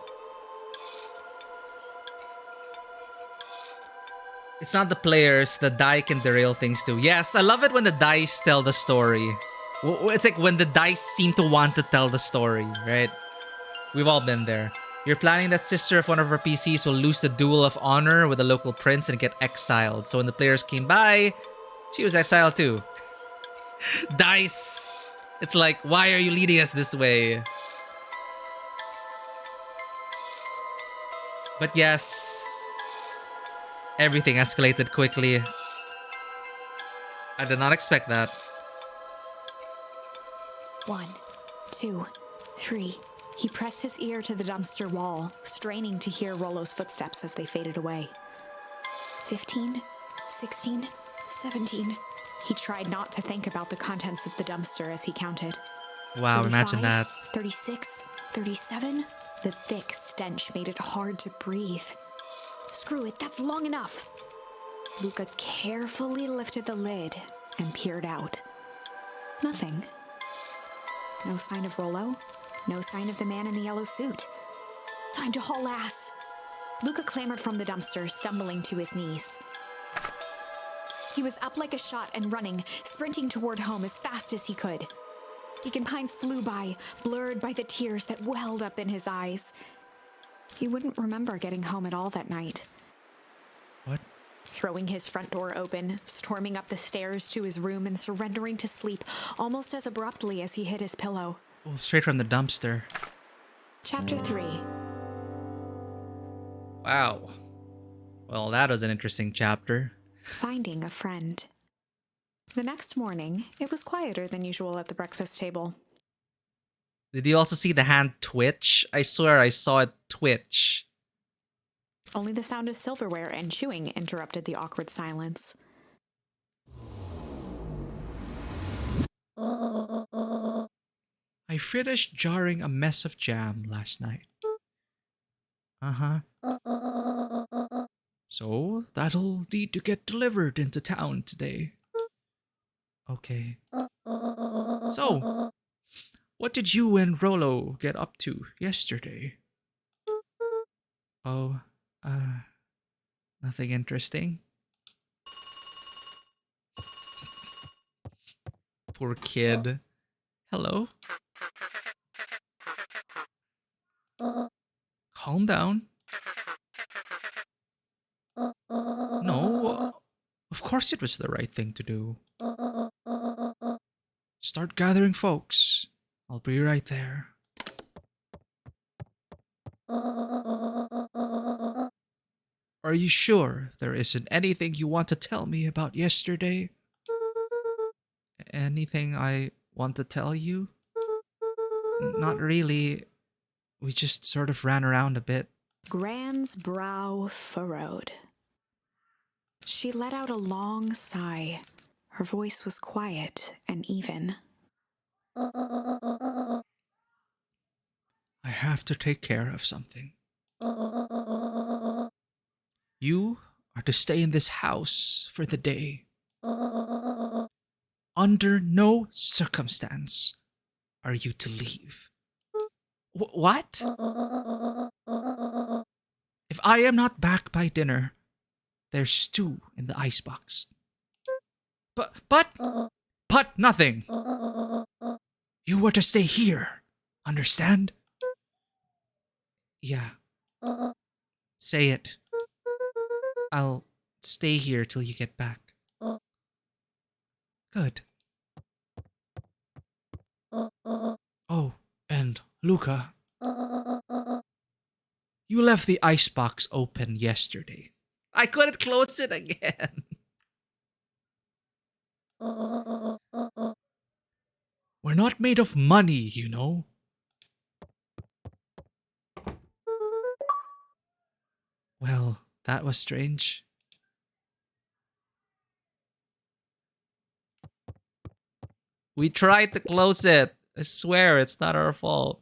it's not the players, the die can derail things too. Yes, I love it when the dice tell the story. It's like when the dice seem to want to tell the story, right? We've all been there. You're planning that sister of one of our PCs will lose the duel of honor with a local prince and get exiled. So when the players came by, she was exiled too. Dice! It's like, why are you leading us this way? But yes, everything escalated quickly. I did not expect that. 1, 2, 3. He pressed his ear to the dumpster wall, straining to hear Rollo's footsteps as they faded away. 15, 16, 17. He tried not to think about the contents of the dumpster as he counted. Wow, imagine that. 36, 37. The thick stench made it hard to breathe. Screw it, that's long enough. Luca carefully lifted the lid and peered out. Nothing. No sign of Rollo. No sign of the man in the yellow suit. Time to haul ass. Luca clambered from the dumpster, stumbling to his knees. He was up like a shot and running, sprinting toward home as fast as he could. Beacon Pines flew by, blurred by the tears that welled up in his eyes. He wouldn't remember getting home at all that night. What? Throwing his front door open, storming up the stairs to his room and surrendering to sleep almost as abruptly as he hit his pillow. Oh, straight from the dumpster. Chapter 3. Wow. Well, that was an interesting chapter. Finding a friend. The next morning, it was quieter than usual at the breakfast table. Did you also see the hand twitch? I swear I saw it twitch. Only the sound of silverware and chewing interrupted the awkward silence. I finished jarring a mess of jam last night. Uh-huh. So, that'll need to get delivered into town today. Okay. So, what did you and Rollo get up to yesterday? Oh, nothing interesting. Poor kid. Hello? Calm down. No, of course it was the right thing to do. Start gathering folks. I'll be right there. Are you sure there isn't anything you want to tell me about yesterday? Anything I want to tell you? Not really. We just sort of ran around a bit. Gran's brow furrowed. She let out a long sigh. Her voice was quiet and even. I have to take care of something. You are to stay in this house for the day. Under no circumstance are you to leave. What? If I am not back by dinner, there's stew in the icebox. But nothing. You were to stay here. Understand? Yeah. Say it. I'll stay here till you get back. Good. Oh, and Luca, you left the icebox open yesterday. I couldn't close it again. We're not made of money, you know. Well, that was strange. We tried to close it. I swear it's not our fault.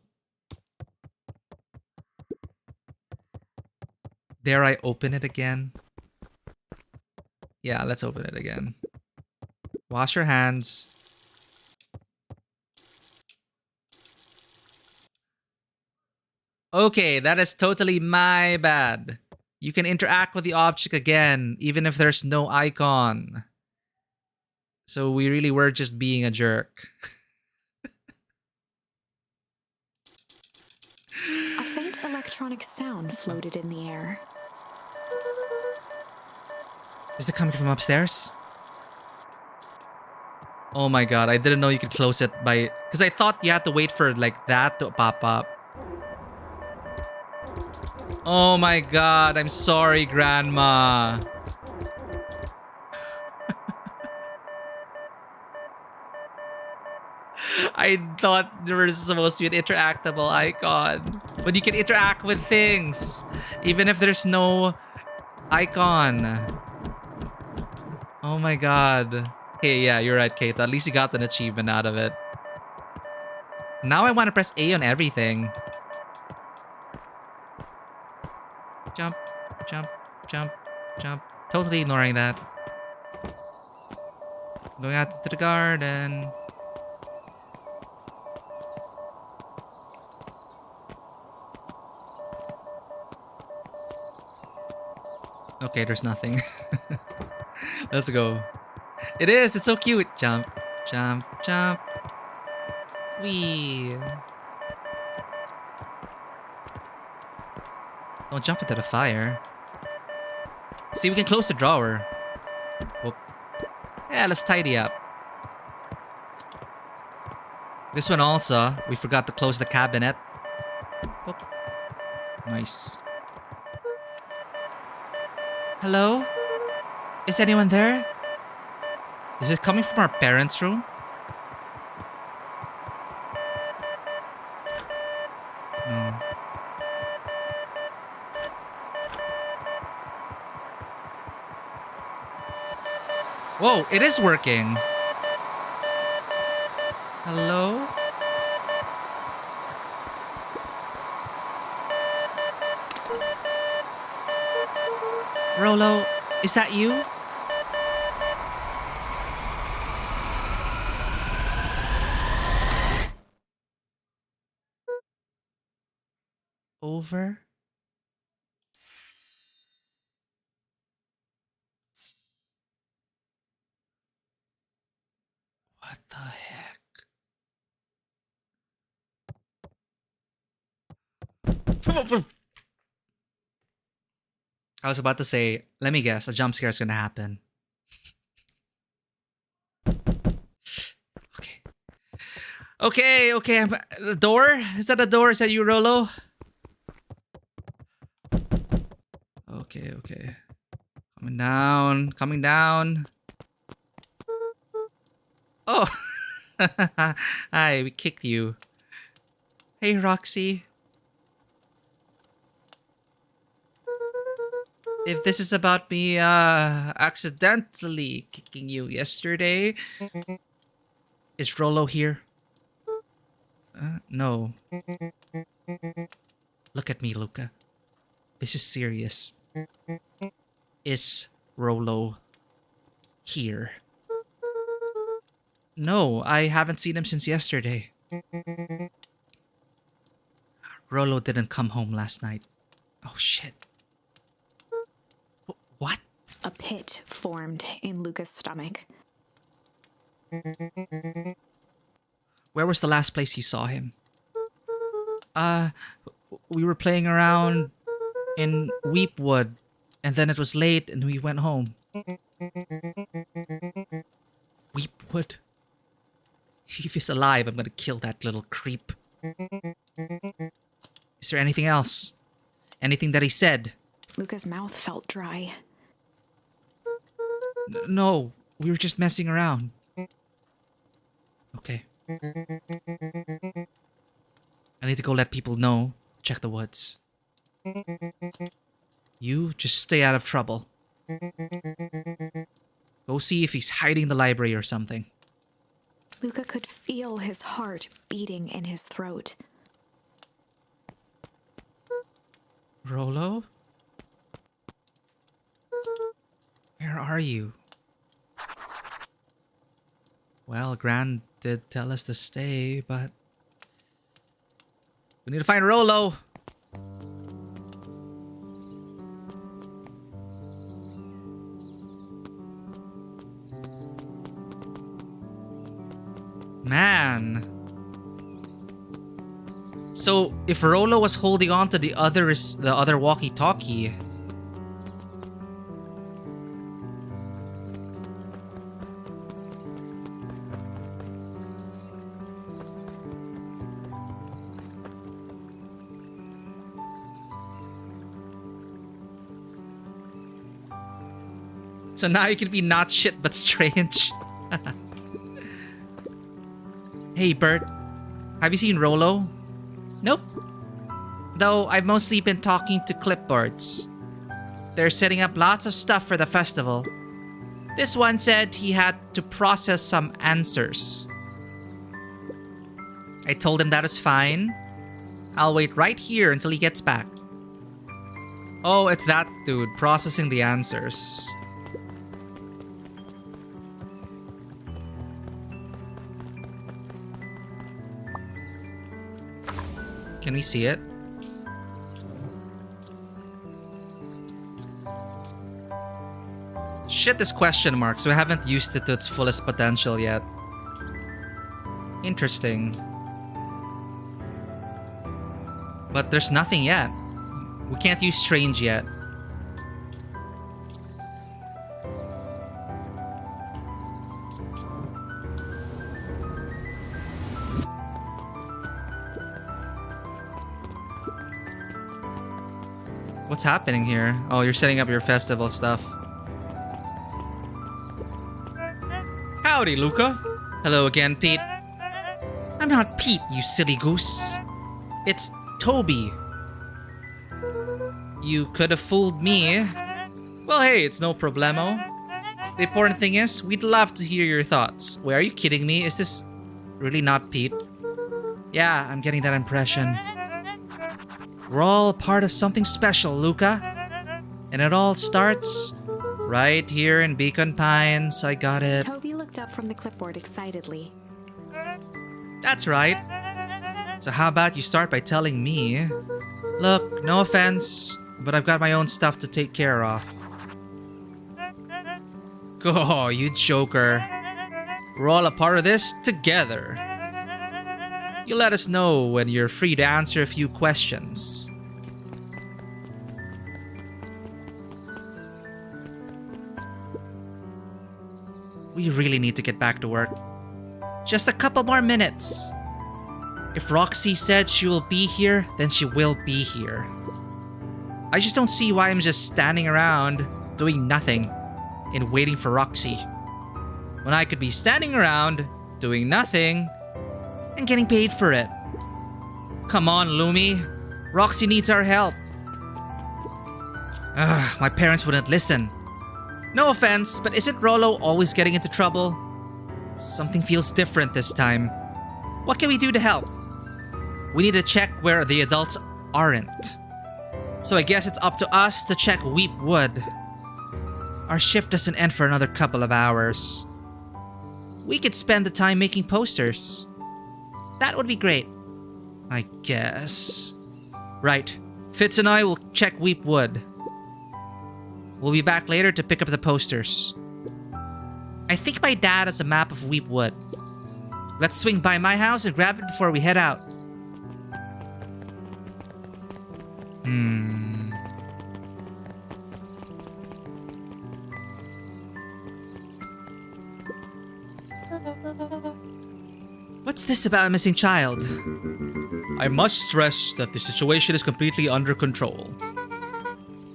Dare I open it again? Yeah, let's open it again. Wash your hands. Okay, that is totally my bad. You can interact with the object again, even if there's no icon. So we really were just being a jerk. A faint electronic sound floated in the air. Is it coming from upstairs? Oh my god, I didn't know you could close it by... Because I thought you had to wait for like that to pop up. Oh my god, I'm sorry, Grandma. I thought there was supposed to be an interactable icon. But you can interact with things, even if there's no icon. Oh my god. Hey, yeah, you're right, Kate. At least you got an achievement out of it. Now I want to press A on everything. Jump, jump, jump, jump. Totally ignoring that. Going out to the garden. Okay, there's nothing. Let's go. It is. It's so cute. Jump, jump, jump. Wee. Don't jump into the fire. See, we can close the drawer. Whoop. Yeah, let's tidy up. This one also, we forgot to close the cabinet. Whoop. Nice. Hello? Is anyone there? Is it coming from our parents' room? No. Whoa, it is working. Hello? Rolo, is that you? Over? What the heck? I was about to say, let me guess, a jump scare is gonna happen. Okay. Okay, the door? Is that a door? Is that you, Rolo? Okay. Coming down. Oh! Hi, we kicked you. Hey, Roxy. If this is about me accidentally kicking you yesterday, is Rolo here? No. Look at me, Luca. This is serious. Is Rolo here? No, I haven't seen him since yesterday. Rolo didn't come home last night. Oh shit. What? A pit formed in Luca's stomach. Where was the last place you saw him? We were playing around in Weepwood, and then it was late and we went home. Weepwood? If he's alive, I'm gonna kill that little creep. Is there anything else? Anything that he said? Luca's mouth felt dry. No, we were just messing around. Okay. I need to go let people know. Check the woods. You just stay out of trouble. Go see if he's hiding in the library or something. Luca could feel his heart beating in his throat. Rolo? Where are you? Well, Gran did tell us to stay, but we need to find Rolo. Man. So if Rolo was holding on to the other walkie-talkie. So now you can be not shit but strange. Hey Bert, have you seen Rolo? Nope. Though I've mostly been talking to clipboards. They're setting up lots of stuff for the festival. This one said he had to process some answers. I told him that was fine. I'll wait right here until he gets back. Oh, it's that dude processing the answers. Can we see it? Shit, this question mark, so we haven't used it to its fullest potential yet. Interesting. But there's nothing yet. We can't use strange yet. What's happening here? Oh, you're setting up your festival stuff. Howdy, Luca. Hello again, Pete. I'm not Pete, you silly goose. It's Toby. You could have fooled me. Well, hey, it's no problemo. The important thing is, we'd love to hear your thoughts. Wait, are you kidding me? Is this really not Pete? Yeah, I'm getting that impression. We're all part of something special, Luca. And it all starts right here in Beacon Pines. I got it. Toby looked up from the clipboard excitedly. That's right. So how about you start by telling me? Look, no offense, but I've got my own stuff to take care of. Oh, you joker. We're all a part of this together. You let us know when you're free to answer a few questions. We really need to get back to work. Just a couple more minutes. If Roxy said she will be here, then she will be here. I just don't see why I'm just standing around doing nothing and waiting for Roxy, when I could be standing around doing nothing and getting paid for it. Come on, Lumi. Roxy needs our help. Ugh, my parents wouldn't listen. No offense, but isn't Rolo always getting into trouble? Something feels different this time. What can we do to help? We need to check where the adults aren't. So I guess it's up to us to check Weep Wood. Our shift doesn't end for another couple of hours. We could spend the time making posters. That would be great. I guess. Right. Fitz and I will check Weep Wood. We'll be back later to pick up the posters. I think my dad has a map of Weep Wood. Let's swing by my house and grab it before we head out. What's this about a missing child? I must stress that the situation is completely under control.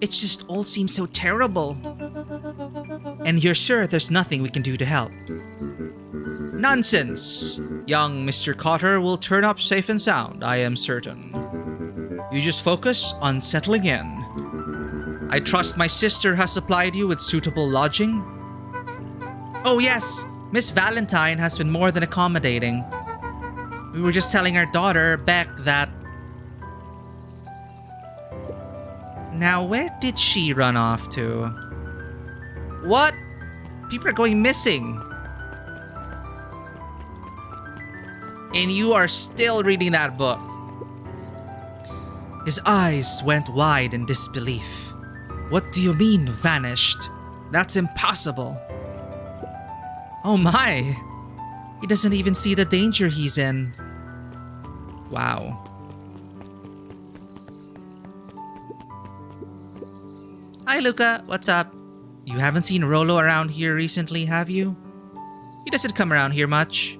It just all seems so terrible. And you're sure there's nothing we can do to help? Nonsense! Young Mr. Cotter will turn up safe and sound, I am certain. You just focus on settling in. I trust my sister has supplied you with suitable lodging? Oh yes, Miss Valentine has been more than accommodating. We were just telling our daughter, Beck, that... Now, where did she run off to? What? People are going missing. And you are still reading that book. His eyes went wide in disbelief. What do you mean, vanished? That's impossible. Oh my. He doesn't even see the danger he's in. Wow. Hi, Luca. What's up? You haven't seen Rolo around here recently, have you? He doesn't come around here much.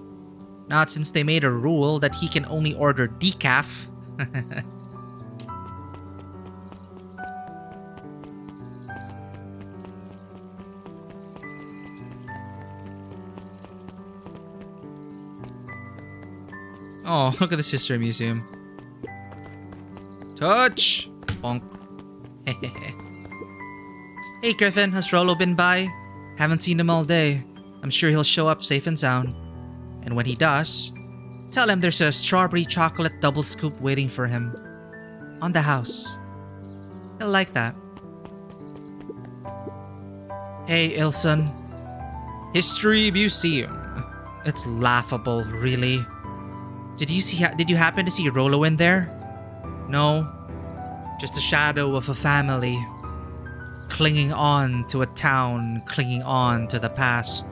Not since they made a rule that he can only order decaf. Oh, look at the sister museum. Touch! Bonk. Hey Griffin, has Rolo been by? Haven't seen him all day. I'm sure he'll show up safe and sound. And when he does, tell him there's a strawberry chocolate double scoop waiting for him. On the house. He'll like that. Hey Ilson. History Museum. It's laughable, really. Did you happen to see Rolo in there? No. Just a shadow of a family. Clinging on to a town, clinging on to the past.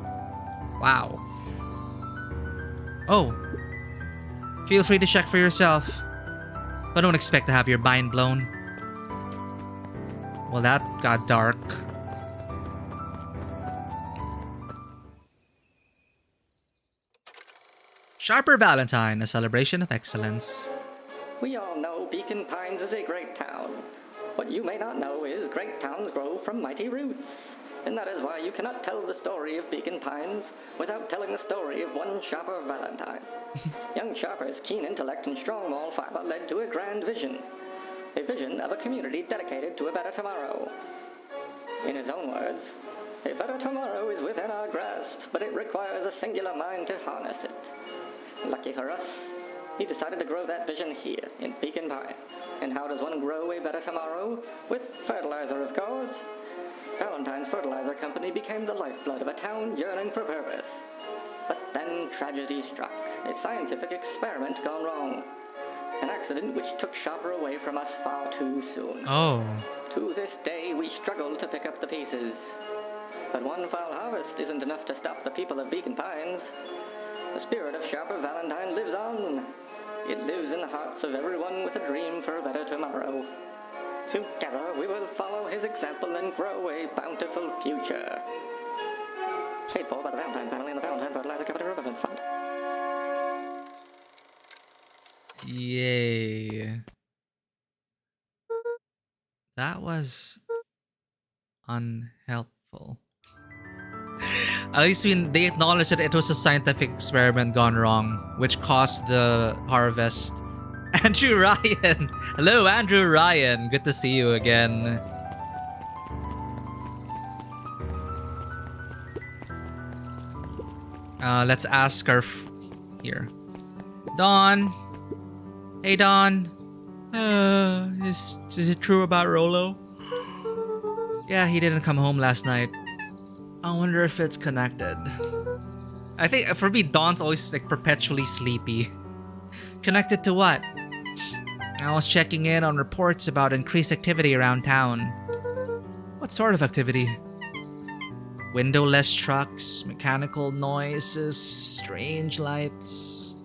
Wow. Oh. Feel free to check for yourself. But don't expect to have your mind blown. Well, that got dark. Sharper Valentine, a celebration of excellence. We all know Beacon Pines is a great town. What you may not know is great towns grow from mighty roots. And that is why you cannot tell the story of Beacon Pines without telling the story of one Sharper Valentine. Young Sharper's keen intellect and strong moral fiber led to a grand vision. A vision of a community dedicated to a better tomorrow. In his own words, a better tomorrow is within our grasp, but it requires a singular mind to harness it. Lucky for us, he decided to grow that vision here, in Beacon Pine. And how does one grow a better tomorrow? With fertilizer, of course. Valentine's Fertilizer Company became the lifeblood of a town yearning for purpose. But then tragedy struck, a scientific experiment gone wrong. An accident which took Sharper away from us far too soon. Oh. To this day, we struggle to pick up the pieces. But one foul harvest isn't enough to stop the people of Beacon Pines. The spirit of Sharper Valentine lives on. It lives in the hearts of everyone with a dream for a better tomorrow. Together, we will follow his example and grow a bountiful future. Paid for by the Valentine family and the Valentine Fertilizer Company Riverfront Fund. Yay. That was unhelpful. At least they acknowledged that it was a scientific experiment gone wrong, which caused the harvest. Andrew Ryan! Hello, Andrew Ryan. Good to see you again. Let's ask our... here. Dawn. Hey, Dawn. Is it true about Rolo? Yeah, he didn't come home last night. I wonder if it's connected. I think for me, Dawn's always like perpetually sleepy. Connected to what? I was checking in on reports about increased activity around town. What sort of activity? Windowless trucks, mechanical noises, strange lights.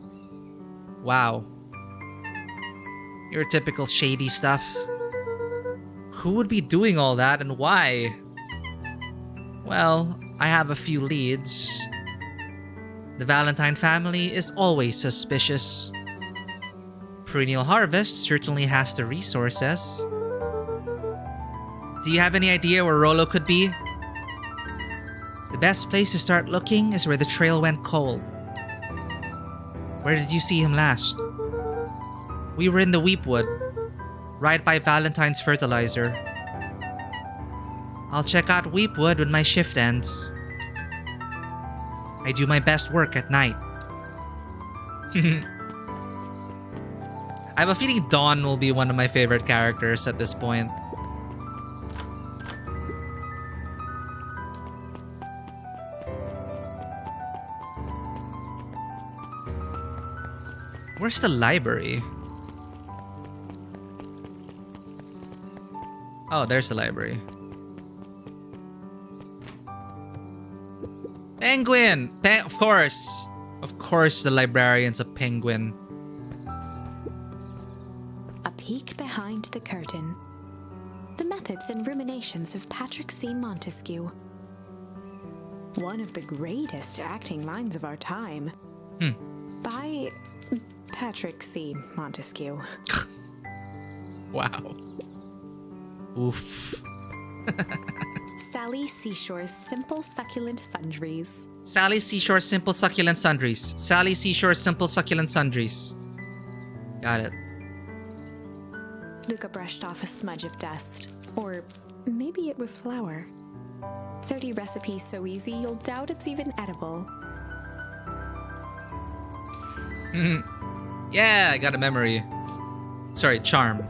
Wow. Your typical shady stuff. Who would be doing all that and why? Well, I have a few leads. The Valentine family is always suspicious. Perennial Harvest certainly has the resources. Do you have any idea where Rolo could be? The best place to start looking is where the trail went cold. Where did you see him last? We were in the Weepwood, right by Valentine's Fertilizer. I'll check out Weepwood when my shift ends. I do my best work at night. I have a feeling Dawn will be one of my favorite characters at this point. Where's the library? Oh, there's the library. Penguin! Of course! Of course the librarian's a penguin. A peek behind the curtain. The methods and ruminations of Patrick C. Montesquieu. One of the greatest acting minds of our time. By Patrick C. Montesquieu. Wow. Oof. Sally Seashore's Simple Succulent Sundries. Sally Seashore Simple Succulent Sundries. Sally Seashore Simple Succulent Sundries. Got it. Luca brushed off a smudge of dust. Or maybe it was flour. 30 recipes so easy you'll doubt it's even edible. Yeah, I got a memory. Sorry, charm.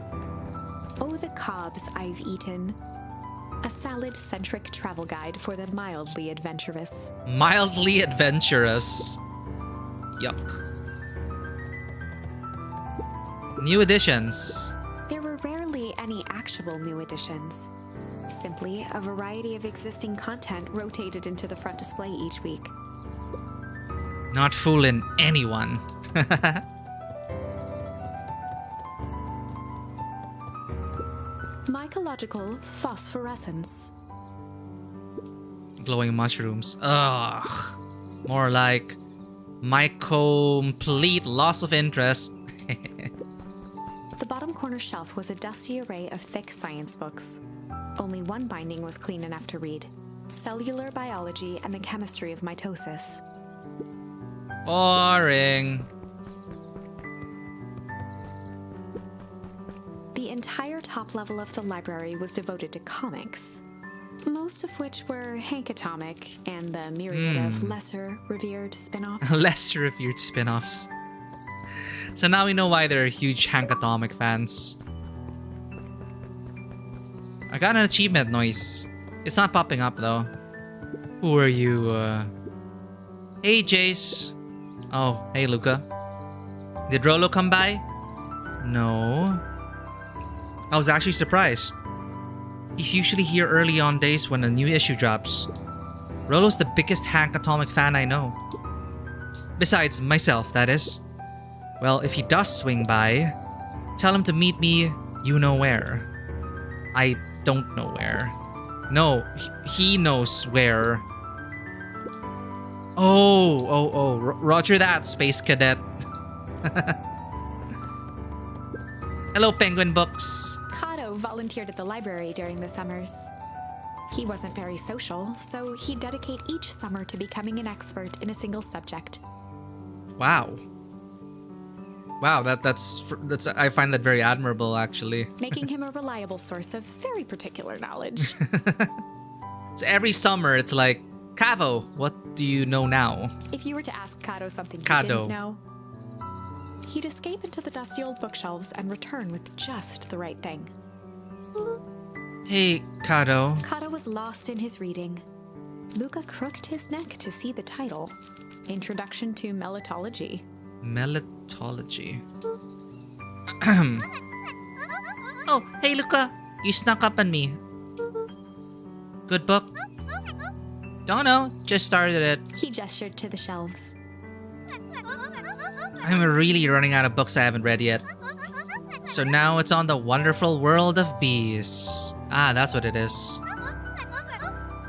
Oh, the cobs I've eaten. A salad-centric travel guide for the mildly adventurous. Mildly adventurous. Yuck. New editions. There were rarely any actual new additions. Simply a variety of existing content rotated into the front display each week. Not fooling anyone. Mycological phosphorescence. Glowing mushrooms. Ugh. More like my complete loss of interest. The bottom corner shelf was a dusty array of thick science books. Only one binding was clean enough to read. Cellular Biology and the Chemistry of Mitosis. Boring. The entire top level of the library was devoted to comics, most of which were Hank Atomic and the myriad of lesser revered spin-offs. Less revered spin-offs. So now we know why they're huge Hank Atomic fans. I got an achievement noise. It's not popping up though. Who are you? Hey Jace. Oh, hey Luca. Did Rolo come by? No. I was actually surprised. He's usually here early on days when a new issue drops. Rolo's the biggest Hank Atomic fan I know. Besides myself, that is. Well, if he does swing by, tell him to meet me you know where. I don't know where. No, he knows where. Oh, roger that, Space Cadet. Hello, Penguin Books. Kato volunteered at the library during the summers. He wasn't very social, so he'd dedicate each summer to becoming an expert in a single subject. Wow. Wow, that's I find that very admirable, actually. Making him a reliable source of very particular knowledge. So every summer, it's like, Cavo, what do you know now? If you were to ask Kato something he Kato. didn't know, he'd escape into the dusty old bookshelves and return with just the right thing. Hey, Kato. Kato was lost in his reading. Luca crooked his neck to see the title, Introduction to Melitology. Melitology. Oh, hey Luca. You snuck up on me. Good book? Don't know. Just started it. He gestured to the shelves. I'm really running out of books I haven't read yet. So now it's on the wonderful world of bees. Ah, that's what it is.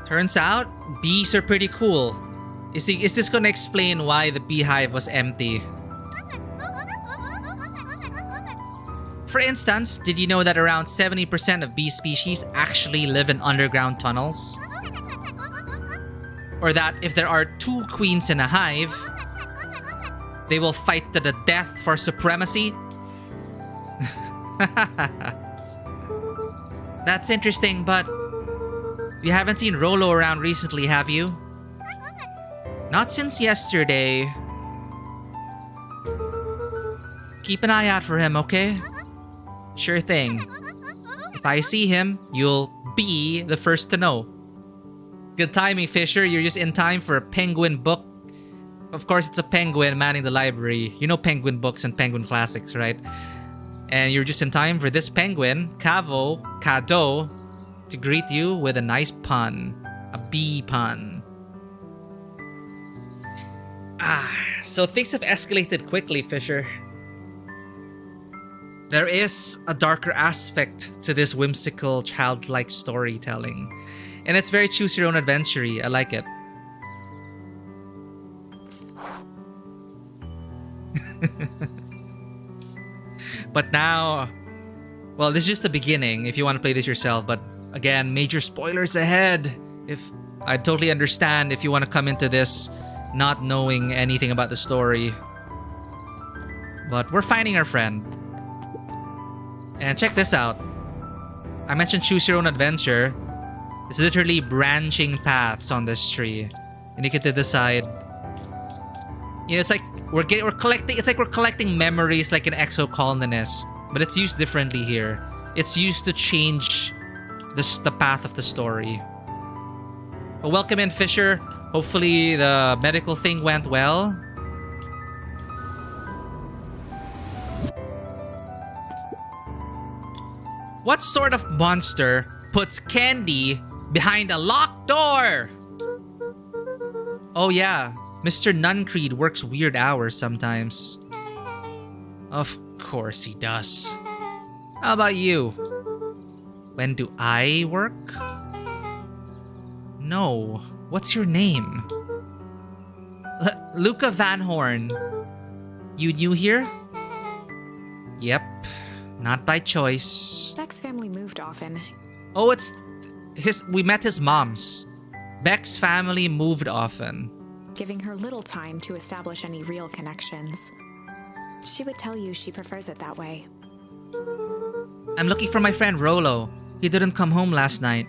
Turns out, bees are pretty cool. Is this gonna explain why the beehive was empty? For instance, did you know that around 70% of bee species actually live in underground tunnels? Or that if there are 2 queens in a hive, they will fight to the death for supremacy? That's interesting, but you haven't seen Rolo around recently, have you? Not since yesterday. Keep an eye out for him, okay? Sure thing. If I see him, you'll be the first to know. Good timing, Fisher. You're just in time for a penguin book Of course, it's a penguin manning the library. You know penguin books and penguin classics, right? And you're just in time for this penguin, Kado, to greet you with a nice pun. A bee pun. So things have escalated quickly, Fisher. There is a darker aspect to this whimsical, childlike storytelling. And it's very choose your own adventure-y. I like it. But now, well, this is just the beginning if you want to play this yourself. But again, major spoilers ahead. I totally understand if you want to come into this not knowing anything about the story. But we're finding our friend. And check this out. I mentioned choose your own adventure. It's literally branching paths on this tree. And you get to decide. You know, it's like we're collecting. It's like we're collecting memories like an exocolonist, but it's used differently here. It's used to change the path of the story. Well, welcome in, Fisher. Hopefully the medical thing went well. What sort of monster puts candy behind a locked door? Oh yeah, Mr. Nuncreed works weird hours sometimes. Of course he does. How about you? When do I work? No. What's your name? Luca Van Horn. You new here? Yep. Not by choice. Beck's family moved often. Oh, we met his mom's. Beck's family moved often. Giving her little time to establish any real connections. She would tell you she prefers it that way. I'm looking for my friend Rolo. He didn't come home last night.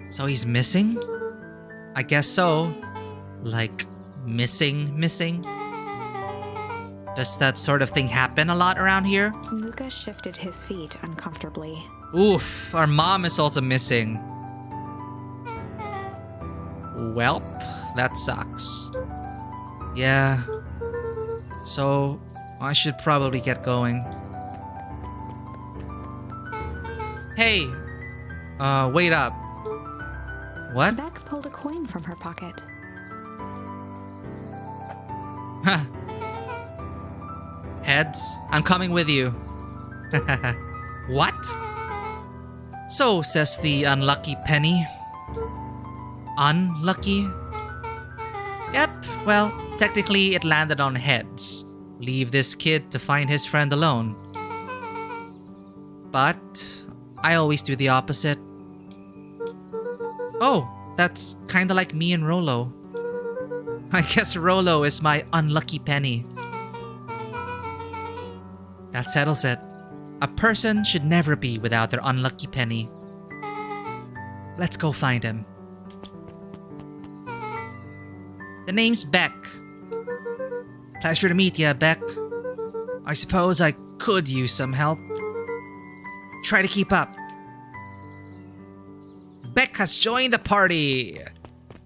So he's missing? I guess so. Like, missing? Does that sort of thing happen a lot around here? Luca shifted his feet uncomfortably. Oof, our mom is also missing. Welp, that sucks. Yeah. So, I should probably get going. Hey! Wait up. What? Beck pulled a coin from her pocket. Huh. Heads, I'm coming with you. What? So, says the unlucky penny. Unlucky? Yep, well, technically it landed on heads. Leave this kid to find his friend alone. But I always do the opposite. Oh, that's kinda like me and Rolo. I guess Rolo is my unlucky penny. That settles it. A person should never be without their unlucky penny. Let's go find him. The name's Beck. Pleasure to meet ya, Beck. I suppose I could use some help. Try to keep up. Beck has joined the party.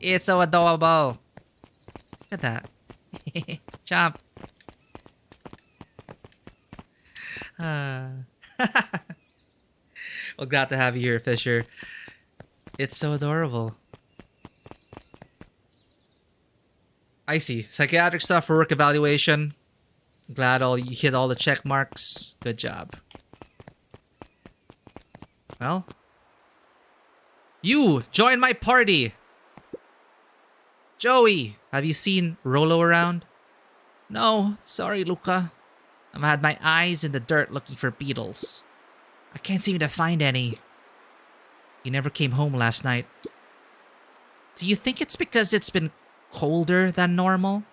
It's so adorable. Look at that. Chomp. Well, glad to have you here, Fisher. It's so adorable. I see. Psychiatric stuff for work evaluation. Glad you hit all the check marks. Good job. Well, you join my party. Joey, have you seen Rolo around? No, sorry, Luca. I've had my eyes in the dirt looking for beetles. I can't seem to find any. He never came home last night. Do you think it's because it's been colder than normal?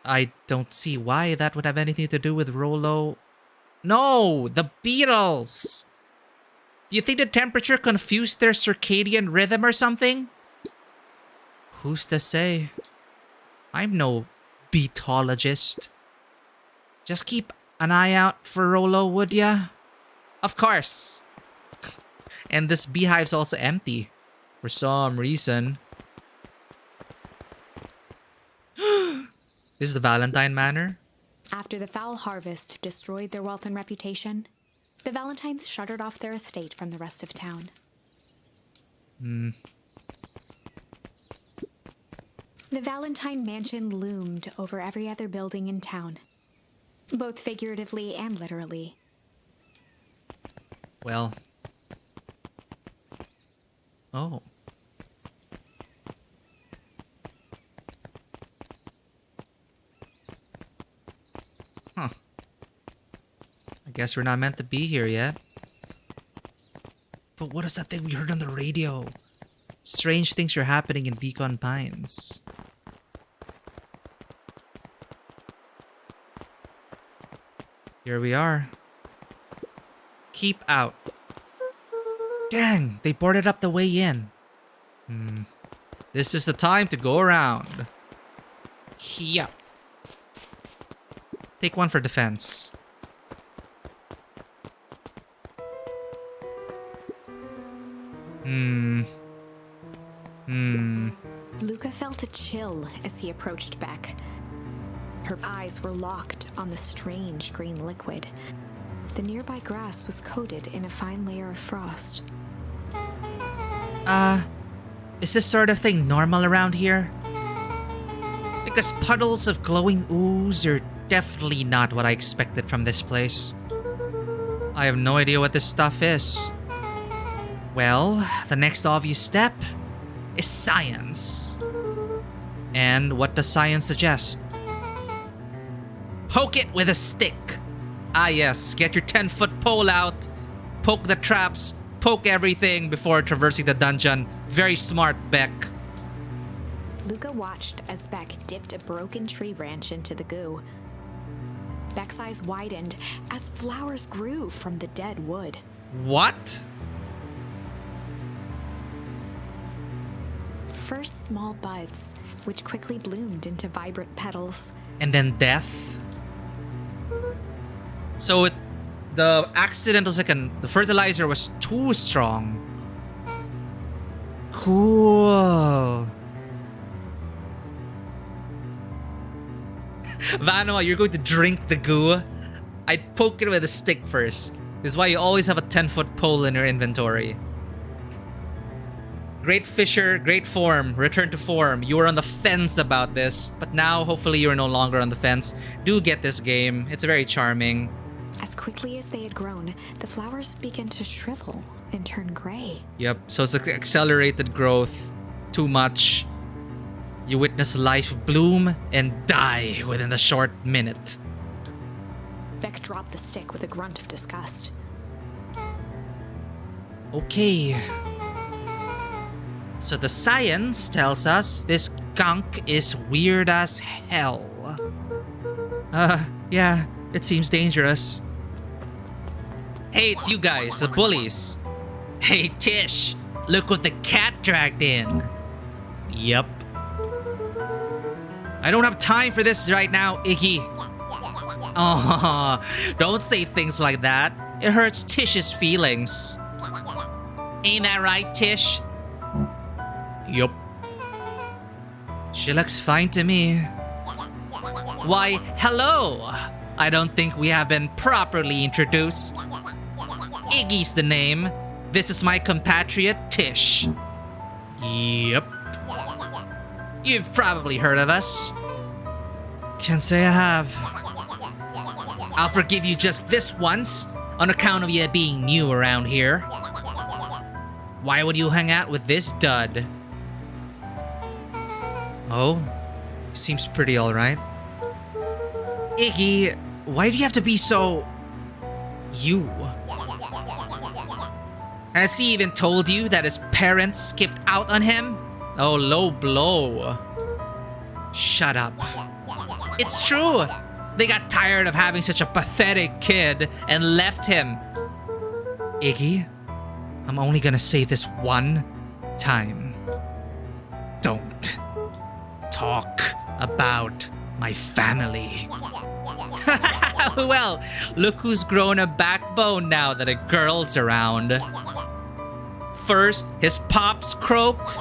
I don't see why that would have anything to do with Rolo. No, the beetles! Do you think the temperature confused their circadian rhythm or something? Who's to say? I'm no beetologist. Just keep an eye out for Rolo, would ya? Of course. And this beehive's also empty. For some reason. This is the Valentine Manor? After the foul harvest destroyed their wealth and reputation, the Valentines shuttered off their estate from the rest of town. The Valentine Mansion loomed over every other building in town, both figuratively and literally. Well. Oh. Huh. I guess we're not meant to be here yet. But what is that thing we heard on the radio? Strange things are happening in Beacon Pines. Here we are. Keep out. Dang, they boarded up the way in. This is the time to go around. Yep. Take one for defense. Luca felt a chill as he approached Beck. Her eyes were locked on the strange green liquid. The nearby grass was coated in a fine layer of frost. Is this sort of thing normal around here? Because puddles of glowing ooze are definitely not what I expected from this place. I have no idea what this stuff is. Well, the next obvious step is science. And what does science suggest? Poke it with a stick. Ah yes, get your 10-foot pole out, poke the traps, poke everything before traversing the dungeon. Very smart, Beck. Luca watched as Beck dipped a broken tree branch into the goo. Beck's eyes widened as flowers grew from the dead wood. What? First small buds, which quickly bloomed into vibrant petals. And then death? So the accident was the fertilizer was too strong. Cool. Vanua, you're going to drink the goo? I'd poke it with a stick first. This is why you always have a 10-foot pole in your inventory. Great Fisher, great form. Return to form. You were on the fence about this, but now hopefully you're no longer on the fence. Do get this game. It's very charming. As quickly as they had grown, the flowers began to shrivel and turn gray. Yep, so it's accelerated growth. Too much. You witness life bloom and die within a short minute. Beck dropped the stick with a grunt of disgust. Okay. So the science tells us this gunk is weird as hell. Yeah, it seems dangerous. Hey, it's you guys, the bullies. Hey, Tish, look what the cat dragged in. Yep. I don't have time for this right now, Iggy. Oh, don't say things like that. It hurts Tish's feelings. Ain't that right, Tish? Yup. She looks fine to me. Why, hello! I don't think we have been properly introduced. Iggy's the name. This is my compatriot, Tish. Yep. You've probably heard of us. Can't say I have. I'll forgive you just this once, on account of you being new around here. Why would you hang out with this dud? Oh, seems pretty alright. Iggy, why do you have to be so... you? Has he even told you that his parents skipped out on him? Oh, low blow. Shut up. It's true. They got tired of having such a pathetic kid and left him. Iggy, I'm only gonna say this one time. Don't talk about my family. Well, look who's grown a backbone now that a girl's around. First, his pops croaked.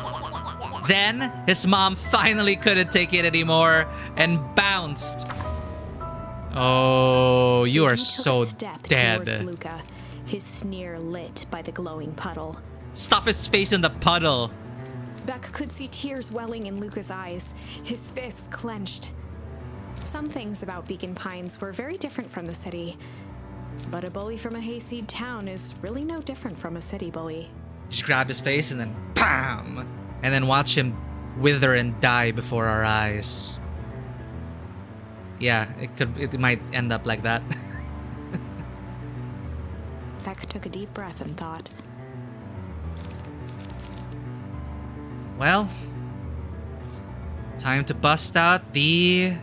Then, his mom finally couldn't take it anymore. and bounced. Oh, you are Iggy took so a step towards dead. Luca, his sneer lit by the glowing puddle. Stuff his face in the puddle. Beck could see tears welling in Luca's eyes, his fists clenched. Some things about Beacon Pines were very different from the city, but a bully from a hayseed town is really no different from a city bully. Just grab his face and then bam! And then watch him wither and die before our eyes. Yeah, it might end up like that. Beck took a deep breath and thought, well, time to bust out the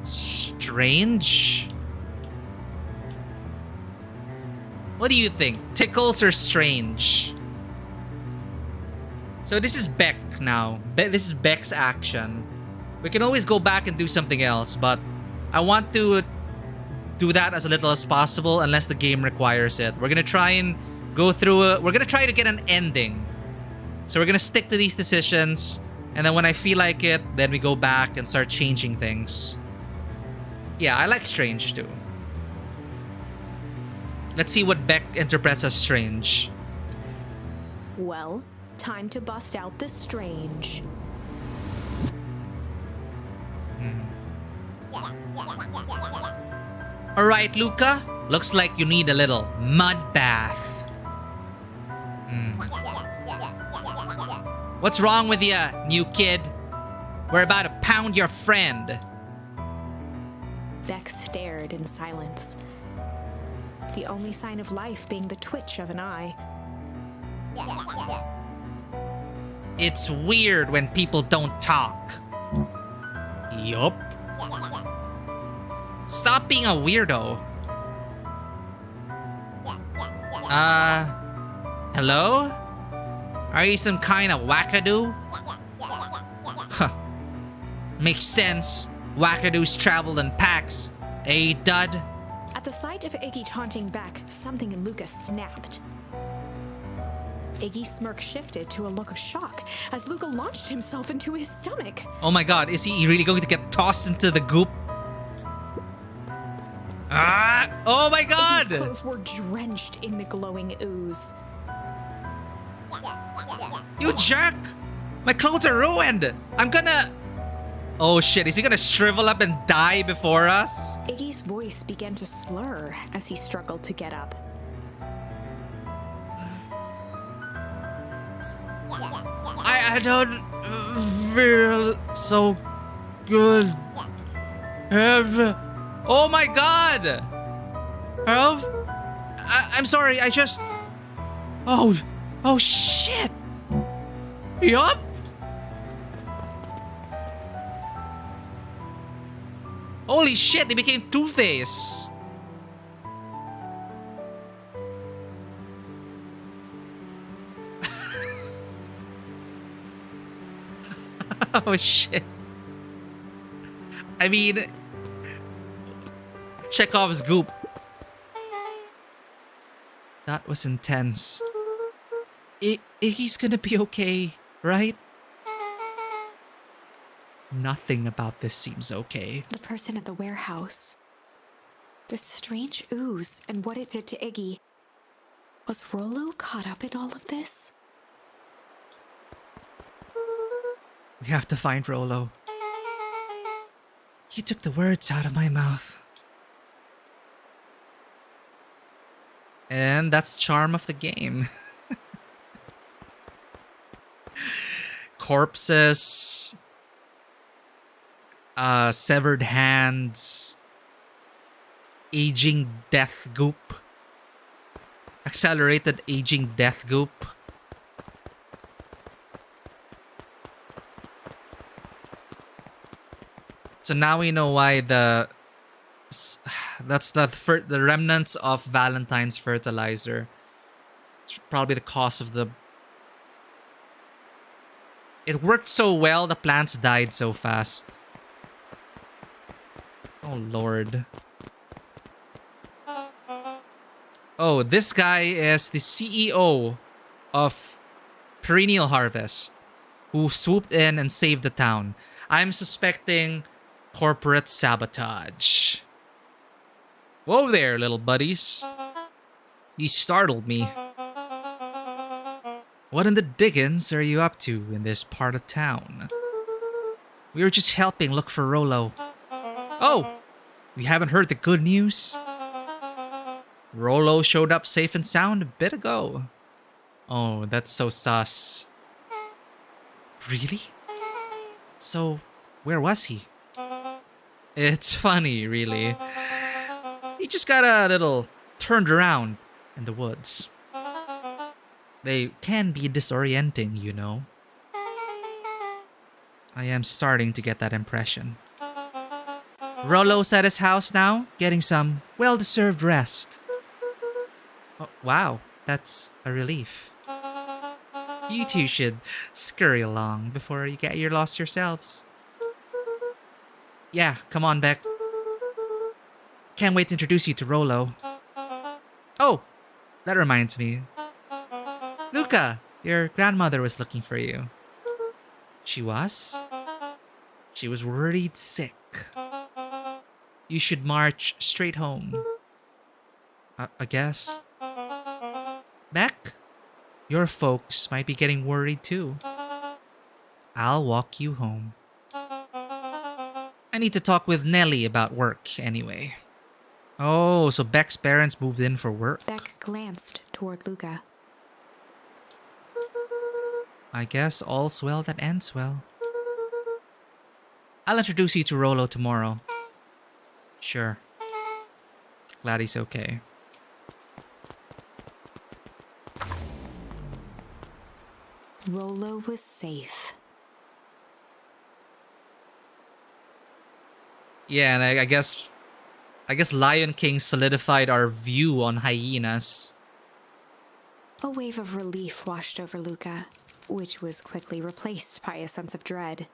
strange. What do you think? Tickles or strange? So this is Beck now. This is Beck's action. We can always go back and do something else, but I want to do that as little as possible unless the game requires it. We're gonna try and go through we're gonna try to get an ending. So we're gonna stick to these decisions, and then when I feel like it, then we go back and start changing things. Yeah, I like strange too. Let's see what Beck interprets as strange. well, time to bust out the strange. Alright, Luca. Looks like you need a little mud bath. What's wrong with you, new kid? We're about to pound your friend. Beck stared in silence, the only sign of life being the twitch of an eye. It's weird when people don't talk. Yup. Stop being a weirdo. Hello? Are you some kind of wackadoo? Huh. Makes sense. Wackadoos travel in packs. Eh, dud? At the sight of Iggy taunting Beck, something in Lucas snapped. Iggy's smirk shifted to a look of shock as Luca launched himself into his stomach. Oh my god, is he really going to get tossed into the goop? Ah! Oh my god! Iggy's clothes were drenched in the glowing ooze. You jerk! My clothes are ruined! I'm gonna... Oh shit, is he gonna shrivel up and die before us? Iggy's voice began to slur as he struggled to get up. I don't feel so good. Oh my god! Help! I'm sorry, I just... Oh shit! Yup! Holy shit, he became Two-Face! Oh shit. I mean... Chekhov's goop. That was intense. Iggy's gonna be okay, right? Nothing about this seems okay. The person at the warehouse. This strange ooze and what it did to Iggy. Was Rollo caught up in all of this? We have to find Rollo. You took the words out of my mouth. And that's the charm of the game. Corpses. Severed hands. Aging death goop. Accelerated aging death goop. So now we know why that's the remnants of Valentine's fertilizer. It's probably the cause of the... It worked so well, the plants died so fast. Oh lord. Oh, this guy is the CEO of Perennial Harvest, who swooped in and saved the town. I'm suspecting corporate sabotage. Whoa there, little buddies. You startled me. What in the dickens are you up to in this part of town? We were just helping look for Rollo. Oh, we haven't heard the good news? Rollo showed up safe and sound a bit ago. Oh, that's so sus. Really? So, where was he? It's funny, really. He just got a little turned around in the woods. They can be disorienting, you know. I am starting to get that impression. Rollo's at his house now, getting some well-deserved rest. Oh, wow, that's a relief. You two should scurry along before you get lost yourselves. Yeah, come on, Beck. Can't wait to introduce you to Rollo. Oh, that reminds me. Luca, your grandmother was looking for you. She was? She was worried sick. You should march straight home. I guess. Beck, your folks might be getting worried too. I'll walk you home. I need to talk with Nellie about work anyway. Oh, so Beck's parents moved in for work. Beck glanced toward Luca. I guess all's well that ends well. I'll introduce you to Rollo tomorrow. Sure. Glad he's okay. Rollo was safe. Yeah, and I guess Lion King solidified our view on hyenas. A wave of relief washed over Luca, which was quickly replaced by a sense of dread.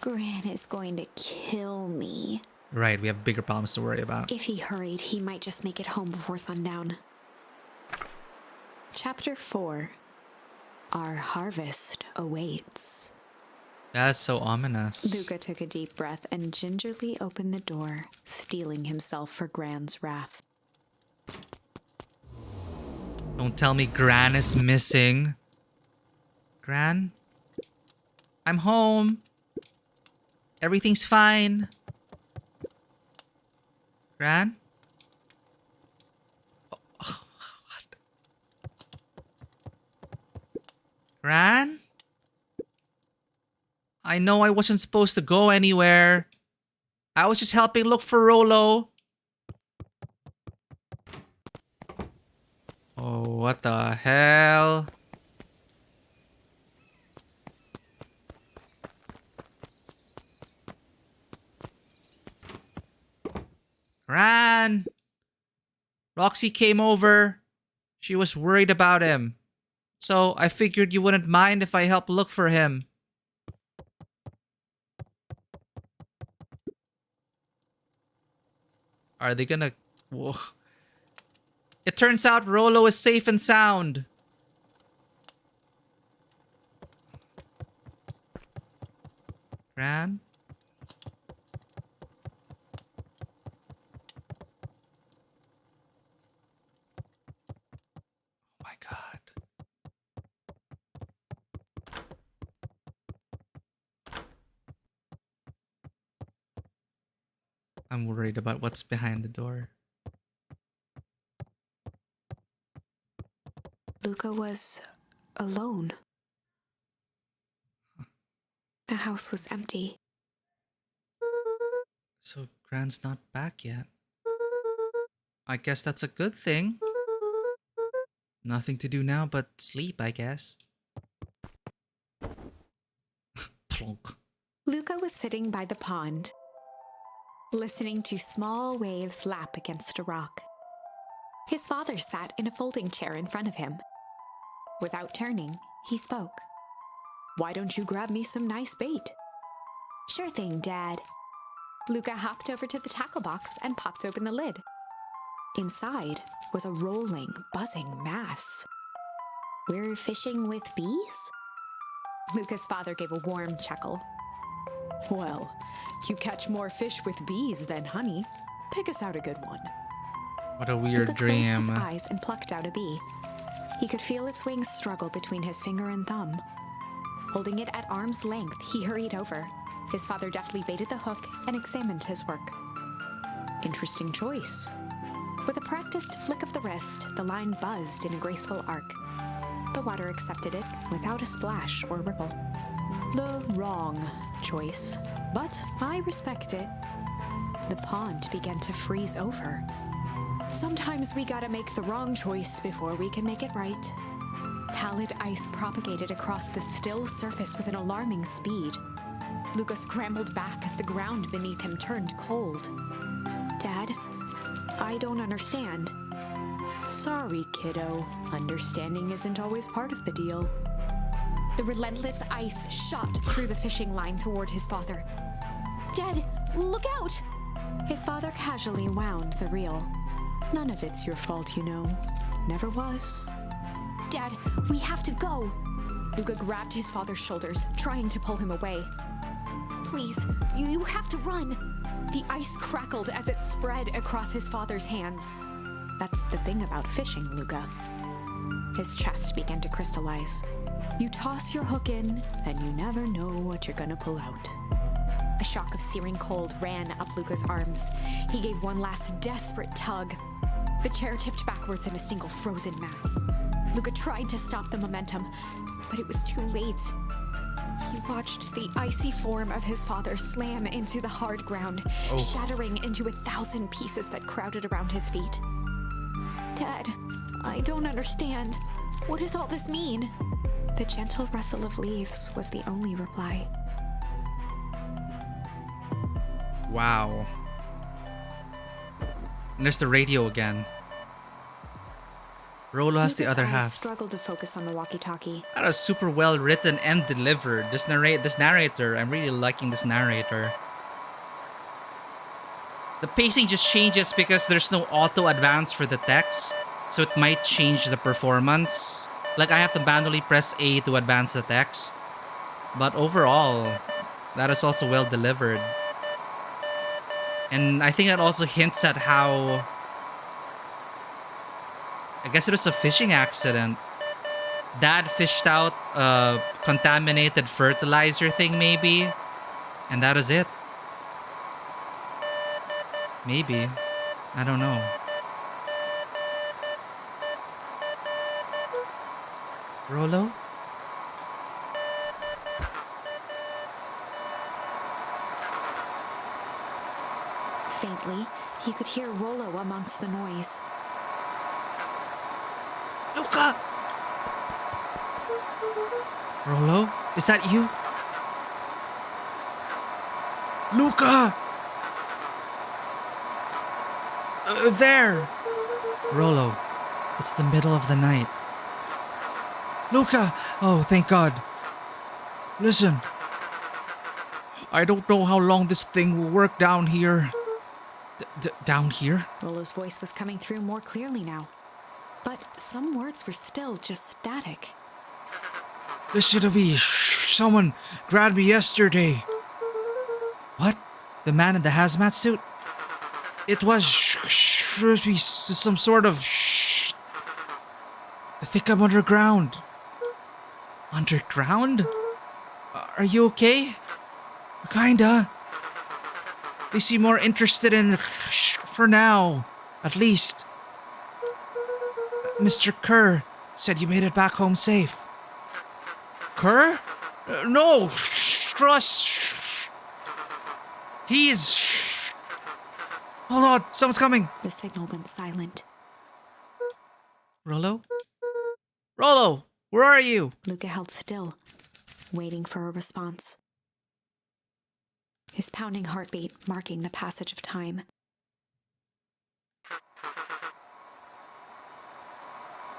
Gran is going to kill me. Right, we have bigger problems to worry about. If he hurried, he might just make it home before sundown. Chapter 4. Our harvest awaits. That's so ominous. Luca took a deep breath and gingerly opened the door, steeling himself for Gran's wrath. Don't tell me Gran is missing. Gran? I'm home. Everything's fine. Gran? Oh, what? Gran? I know I wasn't supposed to go anywhere. I was just helping look for Rollo. Oh, what the hell? Gran! Roxy came over. She was worried about him. So I figured you wouldn't mind if I helped look for him. Are they gonna... Whoa. It turns out Rollo is safe and sound. Gran? Oh my god. I'm worried about what's behind the door. Luca was alone. The house was empty. So Gran's not back yet. I guess that's a good thing. Nothing to do now but sleep, I guess. Plonk. Luca was sitting by the pond, listening to small waves lap against a rock. His father sat in a folding chair in front of him. Without turning, he spoke. "Why don't you grab me some nice bait?" "Sure thing, Dad." Luca hopped over to the tackle box and popped open the lid. Inside was a rolling, buzzing mass. "We're fishing with bees?" Luca's father gave a warm chuckle. Well, you catch more fish with bees than honey. Pick us out a good one. What a weird Luca closed his dream. eyes and plucked out a bee. He could feel its wings struggle between his finger and thumb. Holding it at arm's length, he hurried over. His father deftly baited the hook and examined his work. Interesting choice. With a practiced flick of the wrist, the line buzzed in a graceful arc. The water accepted it without a splash or ripple. The wrong choice, but I respect it. The pond began to freeze over. Sometimes we gotta make the wrong choice before we can make it right. Pallid ice propagated across the still surface with an alarming speed. Luca scrambled back as the ground beneath him turned cold. Dad, I don't understand. Sorry, kiddo. Understanding isn't always part of the deal. The relentless ice shot through the fishing line toward his father. Dad, look out! His father casually wound the reel. None of it's your fault, you know. Never was. Dad, we have to go! Luca grabbed his father's shoulders, trying to pull him away. Please, you have to run! The ice crackled as it spread across his father's hands. That's the thing about fishing, Luca. His chest began to crystallize. You toss your hook in, and you never know what you're gonna pull out. A shock of searing cold ran up Luca's arms. He gave one last desperate tug. The chair tipped backwards in a single frozen mass. Luca tried to stop the momentum, but it was too late. He watched the icy form of his father slam into the hard ground, shattering into 1,000 pieces that crowded around his feet. Dad, I don't understand. What does all this mean? The gentle rustle of leaves was the only reply. Wow. And there's the radio again. Rolo has the Luca's other eyes half. struggled to focus on the walkie-talkie. That was super well written and delivered. This narrator, I'm really liking this narrator. The pacing just changes because there's no auto advance for the text, so it might change the performance. Like I have to manually press A to advance the text. But overall, that is also well delivered. And I think that also hints at how, I guess it was a fishing accident. Dad fished out a contaminated fertilizer thing maybe, and that is it. Maybe. I don't know. Rolo? Faintly, he could hear Rolo amongst the noise. Luca! Rolo? Is that you? Luca! There! Rolo, it's the middle of the night. Luca! Oh, thank God. Listen. I don't know how long this thing will work down here. Down here? Rolo's voice was coming through more clearly now. But some words were still just static. Listen to me. Someone grabbed me yesterday. What? The man in the hazmat suit? It was some sort of I think I'm underground. Underground? Are you okay? Kinda. They seem more interested in for now, at least. Mr. Kerr said you made it back home safe. Kerr? No, trust. He's. Hold on, someone's coming. The signal went silent. Rolo? Rolo, where are you? Luca held still, waiting for a response. His pounding heartbeat marking the passage of time.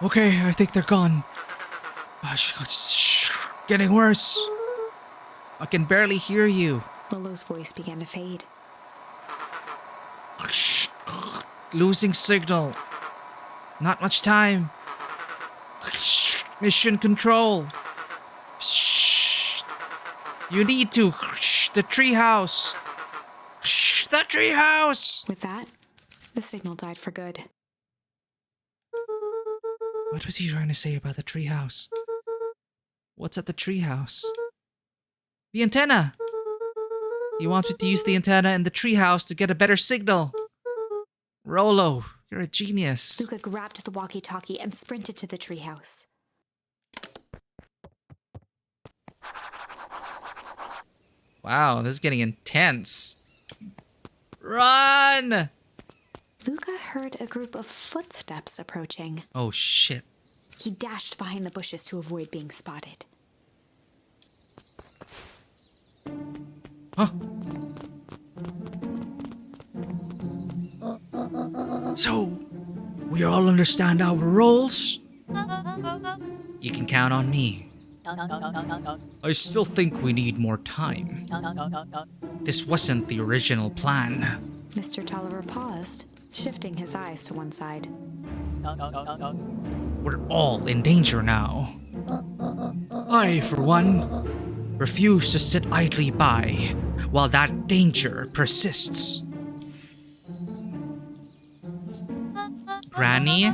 Okay, I think they're gone. It's getting worse. I can barely hear you. Rolo's voice began to fade. Losing signal. Not much time. Mission control. You need to The treehouse! Shh, the treehouse! With that, the signal died for good. What was he trying to say about the treehouse? What's at the treehouse? The antenna! He wants me to use the antenna in the treehouse to get a better signal. Rolo, you're a genius. Luca grabbed the walkie-talkie and sprinted to the treehouse. Wow, this is getting intense. Run! Luca heard a group of footsteps approaching. Oh shit. He dashed behind the bushes to avoid being spotted. Huh? So, we all understand our roles? You can count on me. I still think we need more time. This wasn't the original plan. Mr. Tolliver paused, shifting his eyes to one side. We're all in danger now. I, for one, refuse to sit idly by while that danger persists. Granny?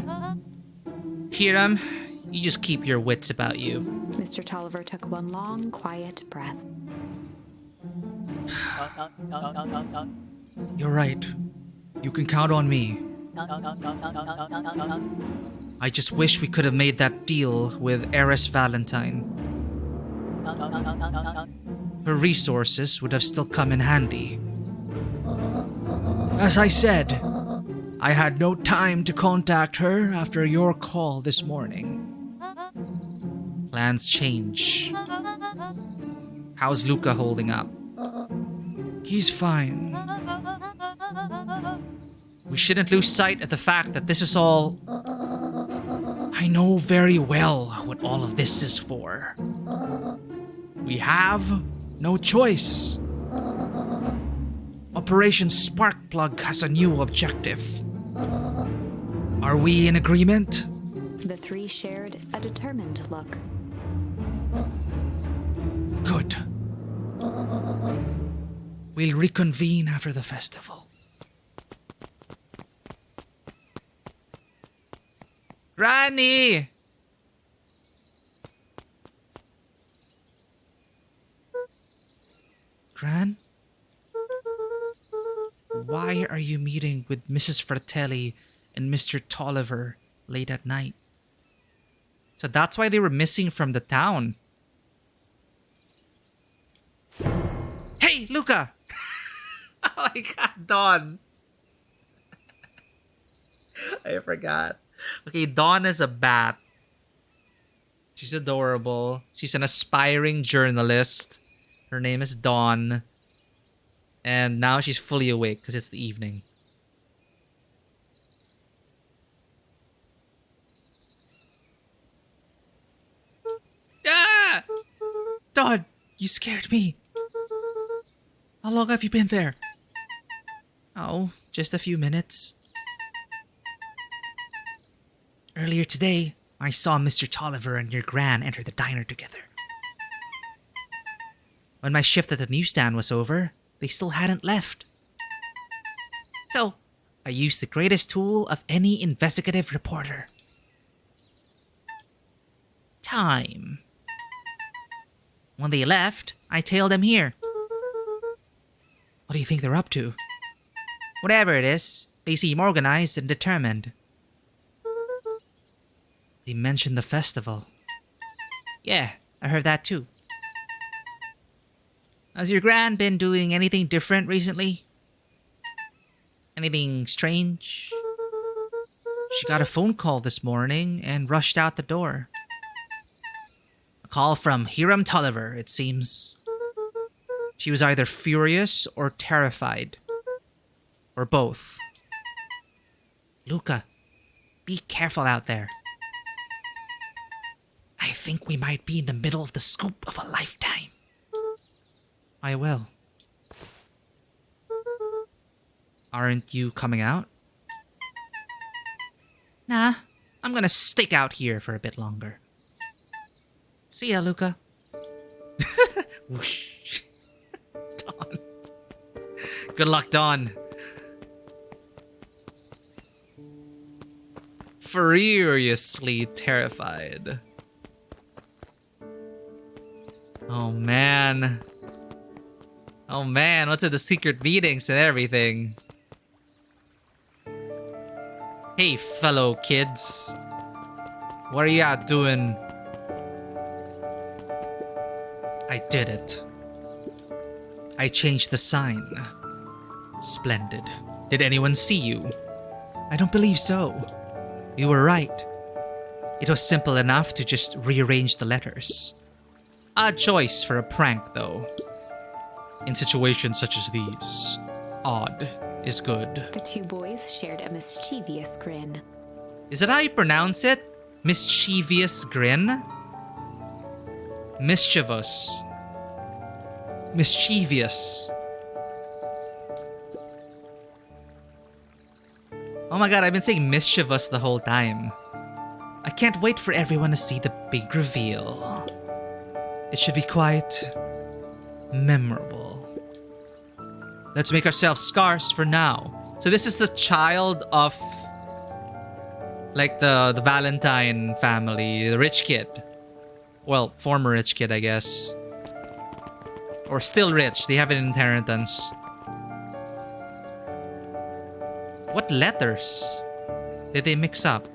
Hiram, you just keep your wits about you. Mr. Tolliver took one long, quiet breath. You're right. You can count on me. I just wish we could have made that deal with Heiress Valentine. Her resources would have still come in handy. As I said, I had no time to contact her after your call this morning. Plans change. How's Luca holding up? He's fine. We shouldn't lose sight of the fact that this is all... I know very well what all of this is for. We have no choice. Operation Sparkplug has a new objective. Are we in agreement? The three shared a determined look. Good. We'll reconvene after the festival. Granny! Gran? Why are you meeting with Mrs. Fratelli and Mr. Tolliver late at night? So that's why they were missing from the town. Hey, Luca! Oh my god, Dawn. I forgot. Okay, Dawn is a bat. She's adorable. She's an aspiring journalist. Her name is Dawn. And now she's fully awake because it's the evening. Ah! Dawn, you scared me. How long have you been there? Oh, just a few minutes. Earlier today, I saw Mr. Tolliver and your Gran enter the diner together. When my shift at the newsstand was over, they still hadn't left. So, I used the greatest tool of any investigative reporter. Time. When they left, I tailed them here. What do you think they're up to? Whatever it is, they seem organized and determined. They mentioned the festival. Yeah, I heard that too. Has your Gran been doing anything different recently? Anything strange? She got a phone call this morning and rushed out the door. A call from Hiram Tolliver, it seems. She was either furious or terrified. Or both. Luca, be careful out there. I think we might be in the middle of the scoop of a lifetime. I will. Aren't you coming out? Nah, I'm gonna stick out here for a bit longer. See ya, Luca. Whoosh. Good luck, Dawn. Furiously terrified. Oh man. Oh man, what's with the secret meetings and everything? Hey, fellow kids. What are ya doing? I did it. I changed the sign. Splendid. Did anyone see you? I don't believe so. You were right. It was simple enough to just rearrange the letters. Odd choice for a prank, though. In situations such as these, odd is good. The two boys shared a mischievous grin. Is that how you pronounce it? Mischievous grin? Mischievous. Mischievous. Oh my god, I've been saying mischievous the whole time. I can't wait for everyone to see the big reveal. It should be quite memorable. Let's make ourselves scarce for now. So this is the child of like the Valentine family, the rich kid. Well, former rich kid, I guess. Or still rich, they have an inheritance. What letters did they mix up?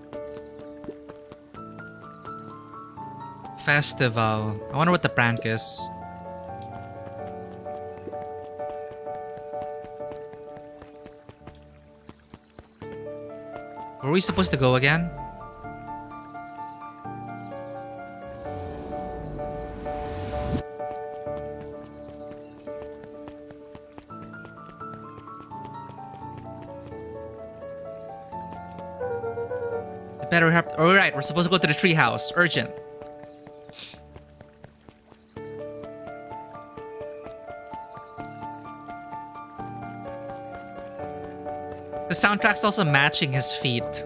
Festival. I wonder what the prank is. Were we supposed to go again? Better have. Alright, we're supposed to go to the treehouse. Urgent. The soundtrack's also matching his feet.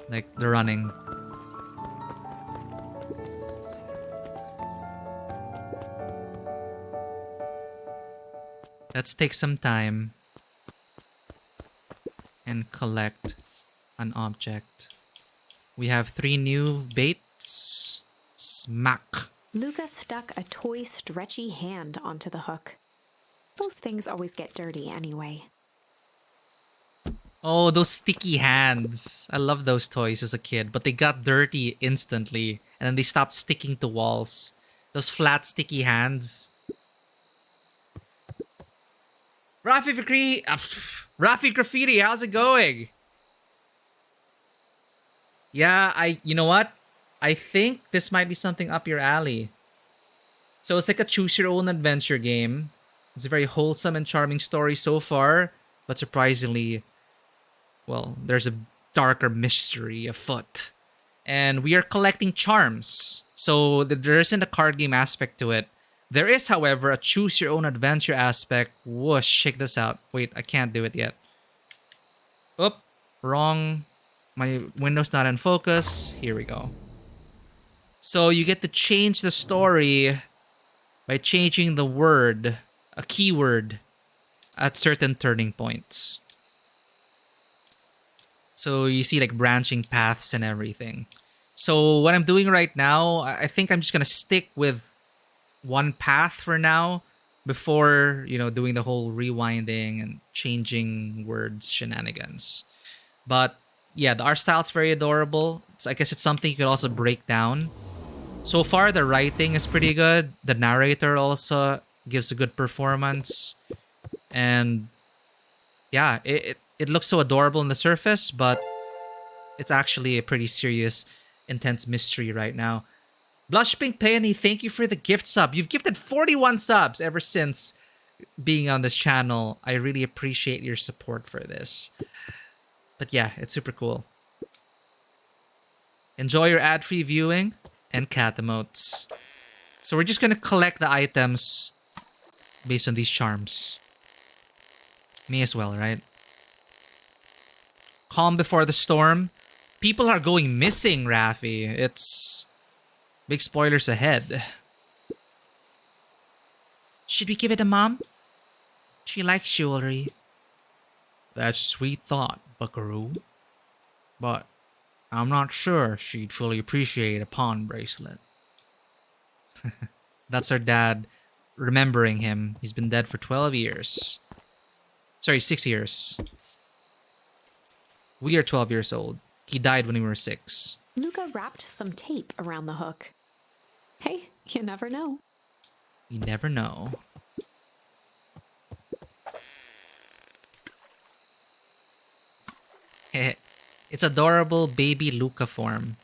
Like, the running. Let's take some time and collect an object. We have 3 new baits. Smack. Luca stuck a toy stretchy hand onto the hook. Those things always get dirty anyway. Oh, those sticky hands. I love those toys as a kid, but they got dirty instantly and then they stopped sticking to walls. Those flat, sticky hands. Rafi Graffiti, how's it going? Yeah, you know what? I think this might be something up your alley. So it's like a choose your own adventure game. It's a very wholesome and charming story so far, but surprisingly, well, there's a darker mystery afoot. And we are collecting charms. So there isn't a card game aspect to it. There is, however, a choose your own adventure aspect. Whoosh, check this out. Wait, I can't do it yet. Oop, wrong. My window's not in focus. Here we go. So you get to change the story by changing the word, a keyword, at certain turning points. So you see like branching paths and everything. So what I'm doing right now, I think I'm just gonna stick with one path for now before, doing the whole rewinding and changing words shenanigans. But yeah, the art style's very adorable. I guess it's something you could also break down. So far, the writing is pretty good. The narrator also gives a good performance. And yeah, it looks so adorable on the surface, but it's actually a pretty serious, intense mystery right now. Blush Pink Peony, thank you for the gift sub. You've gifted 41 subs ever since being on this channel. I really appreciate your support for this. But yeah, it's super cool. Enjoy your ad-free viewing and cat emotes. So we're just gonna collect the items based on these charms. Me as well, right? Calm before the storm. People are going missing, Raffi. It's big spoilers ahead. Should we give it a mom? She likes jewelry. That's a sweet thought, buckaroo. But I'm not sure she'd fully appreciate a pawn bracelet. That's her dad remembering him. He's been dead for 12 years. Sorry, 6 years. We are 12 years old. He died when we were 6. Luca wrapped some tape around the hook. Hey, you never know. You never know. It's adorable baby Luca form.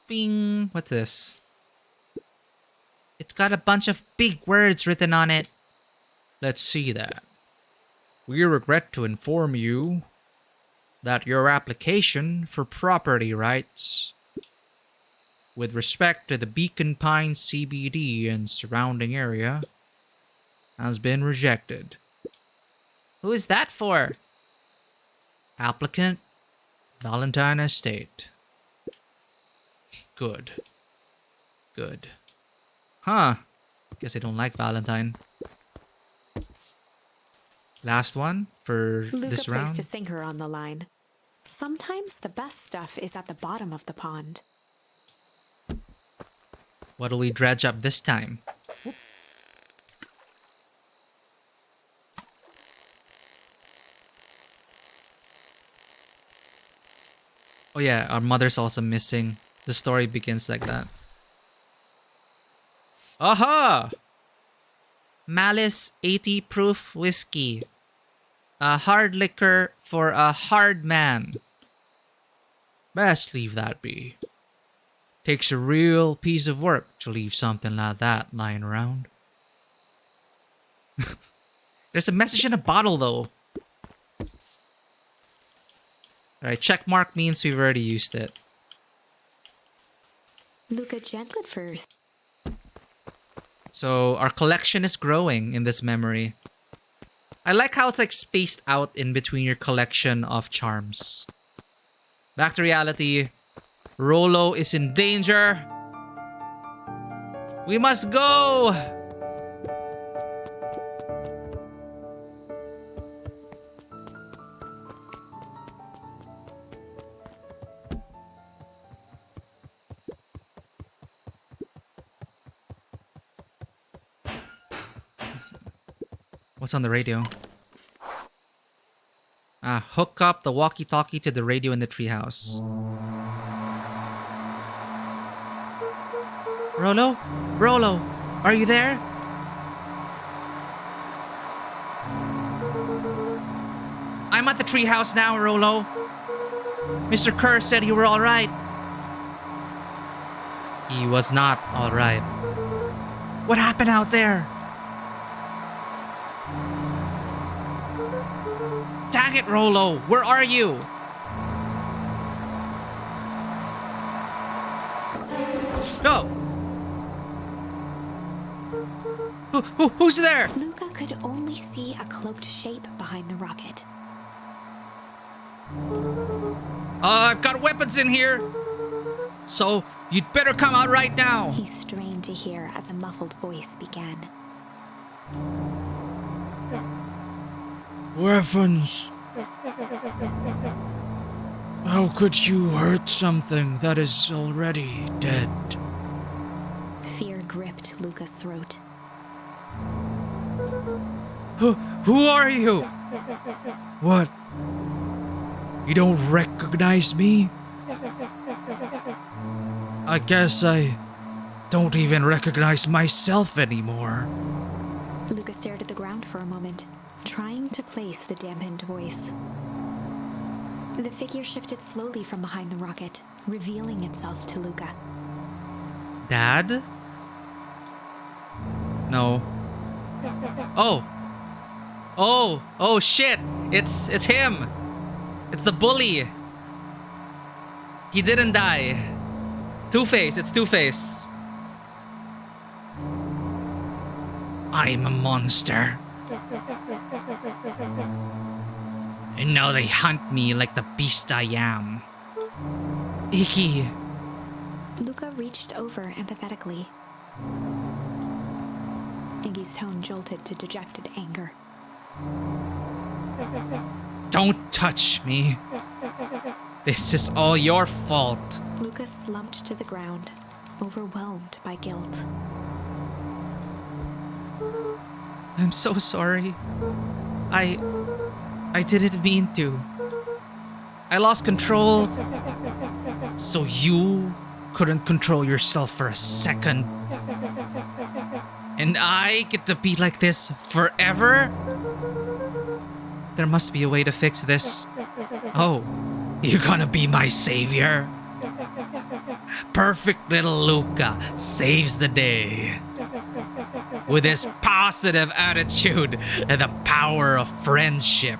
Bing! What's this? It's got a bunch of big words written on it. Let's see that. We regret to inform you that your application for property rights with respect to the Beacon Pines CBD and surrounding area has been rejected. Who is that for? Applicant, Valentine Estate. Good. Good. Huh. Guess I don't like Valentine. Last one for this Luca round. placed a sinker on the line. Sometimes the best stuff is at the bottom of the pond. What'll we dredge up this time? Whoop. Oh yeah, our mother's also missing. The story begins like that. Aha! Malice 80 proof whiskey. A hard liquor for a hard man. Best leave that be. Takes a real piece of work to leave something like that lying around. There's a message in a bottle though. Alright, check mark means we've already used it. Luca gently first. So our collection is growing in this memory. I like how it's like spaced out in between your collection of charms. Back to reality. Rolo is in danger. We must go! What's on the radio? Hook up the walkie-talkie to the radio in the treehouse. Rolo? Rolo, are you there? I'm at the treehouse now, Rolo. Mr. Kerr said you were alright. He was not alright. What happened out there? Dang it, Rolo! Where are you? Go! Who's there? Luca could only see a cloaked shape behind the rocket. I've got weapons in here! So, you'd better come out right now! He strained to hear as a muffled voice began. Weapons! How could you hurt something that is already dead? Fear gripped Luca's throat. Who are you? What? You don't recognize me? I guess I don't even recognize myself anymore. Luca stared at the ground for a moment, trying to place the dampened voice. The figure shifted slowly from behind the rocket, revealing itself to Luca. Dad? No. Oh. Oh shit. It's him. It's the bully. He didn't die. Two-Face, it's Two-Face. I'm a monster. And now they hunt me like the beast I am. Icky. Luca reached over empathetically, Iggy's tone jolted to dejected anger. Don't touch me. This is all your fault. Lucas slumped to the ground, overwhelmed by guilt. I'm so sorry. I didn't mean to. I lost control. So you couldn't control yourself for a second. And I get to be like this forever? There must be a way to fix this. Oh, you're gonna be my savior? Perfect little Luca saves the day. With his positive attitude and the power of friendship.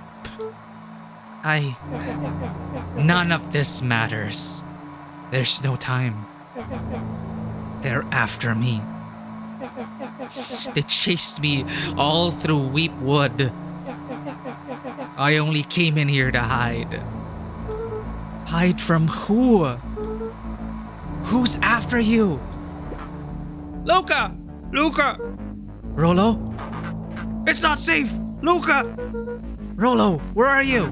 None of this matters. There's no time. They're after me. They chased me all through Weepwood. I only came in here to hide. Hide from who? Who's after you? Luca! Luca! Rolo? It's not safe! Luca! Rolo, where are you?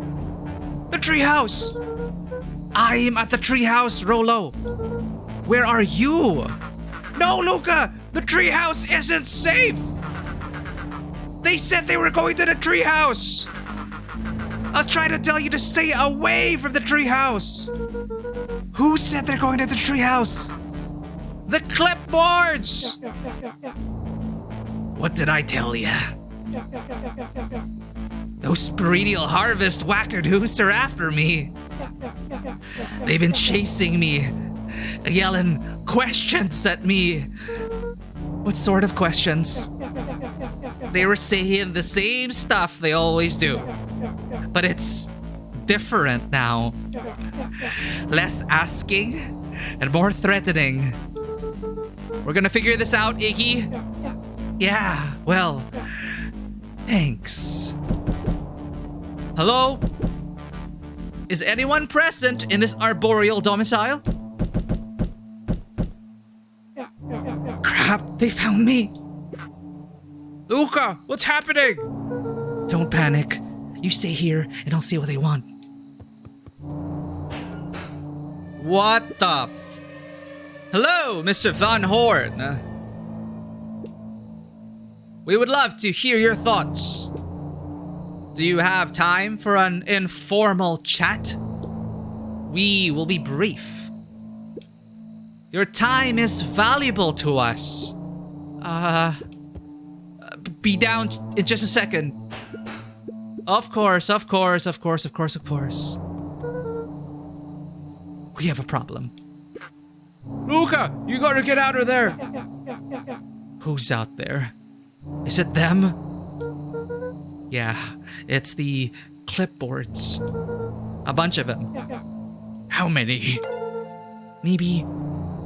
The treehouse! I am at the treehouse, Rolo! Where are you? No, Luca! The treehouse isn't safe! They said they were going to the treehouse! I was trying to tell you to stay away from the treehouse! Who said they're going to the treehouse? The clipboards! What did I tell ya? Those perennial harvest wackadoos are after me. They've been chasing me, yelling questions at me. What sort of questions? They were saying the same stuff they always do. But it's different now. Less asking and more threatening. We're gonna figure this out, Iggy. Yeah, well, thanks. Hello? Is anyone present in this arboreal domicile? Crap, they found me. Luca, what's happening? Don't panic. You stay here and I'll see what they want. What the f... Hello, Mr. Van Horn. We would love to hear your thoughts. Do you have time for an informal chat? We will be brief. Your time is valuable to us. Be down in just a second. Of course. We have a problem. Luca, you gotta get out of there. Who's out there? Is it them? Yeah, it's the clipboards. A bunch of them. How many? Maybe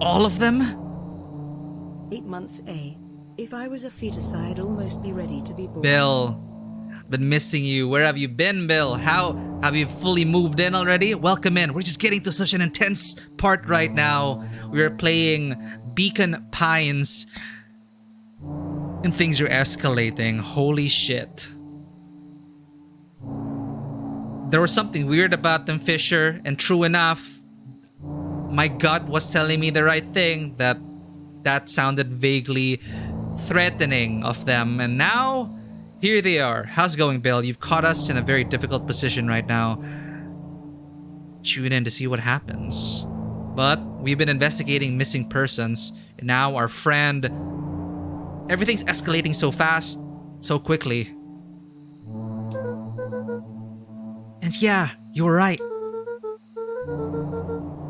all of them? 8 months, A. If I was a fetus, I'd almost be ready to be born. Bill, been missing you. Where have you been, Bill? How have you fully moved in already? Welcome in. We're just getting to such an intense part right now. We are playing Beacon Pines. And things are escalating. Holy shit. There was something weird about them, Fisher, and true enough, my gut was telling me the right thing, that sounded vaguely threatening of them, and now here they are. How's it going, Bill? You've caught us in a very difficult position right now. Tune in to see what happens. But we've been investigating missing persons, and now our friend... Everything's escalating so fast, so quickly. And yeah, you're right.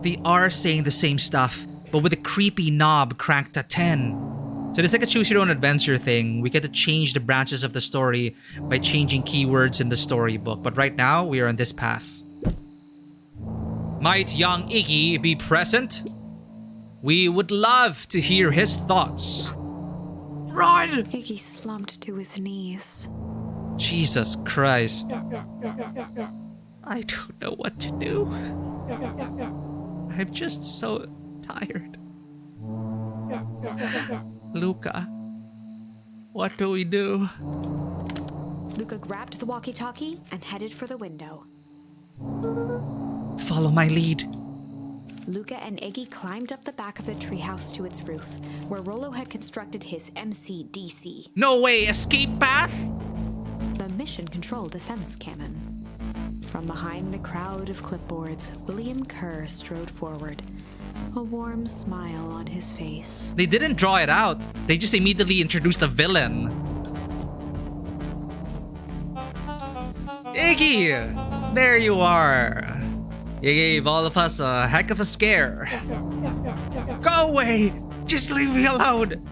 They are saying the same stuff, but with a creepy knob cranked at 10. So it's like a choose your own adventure thing. We get to change the branches of the story by changing keywords in the storybook. But right now, we are on this path. Might young Iggy be present? We would love to hear his thoughts. Run! Iggy slumped to his knees. Jesus Christ. I don't know what to do. I'm just so tired. Luca, what do we do? Luca grabbed the walkie-talkie and headed for the window. Follow my lead. Luca and Iggy climbed up the back of the treehouse to its roof, where Rollo had constructed his MCDC, No way, escape path? the Mission Control Defense Cannon. From behind the crowd of clipboards, William Kerr strode forward, a warm smile on his face. They didn't draw it out. They just immediately introduced a villain. Iggy! There you are. You gave all of us a heck of a scare. Go away! Just leave me alone!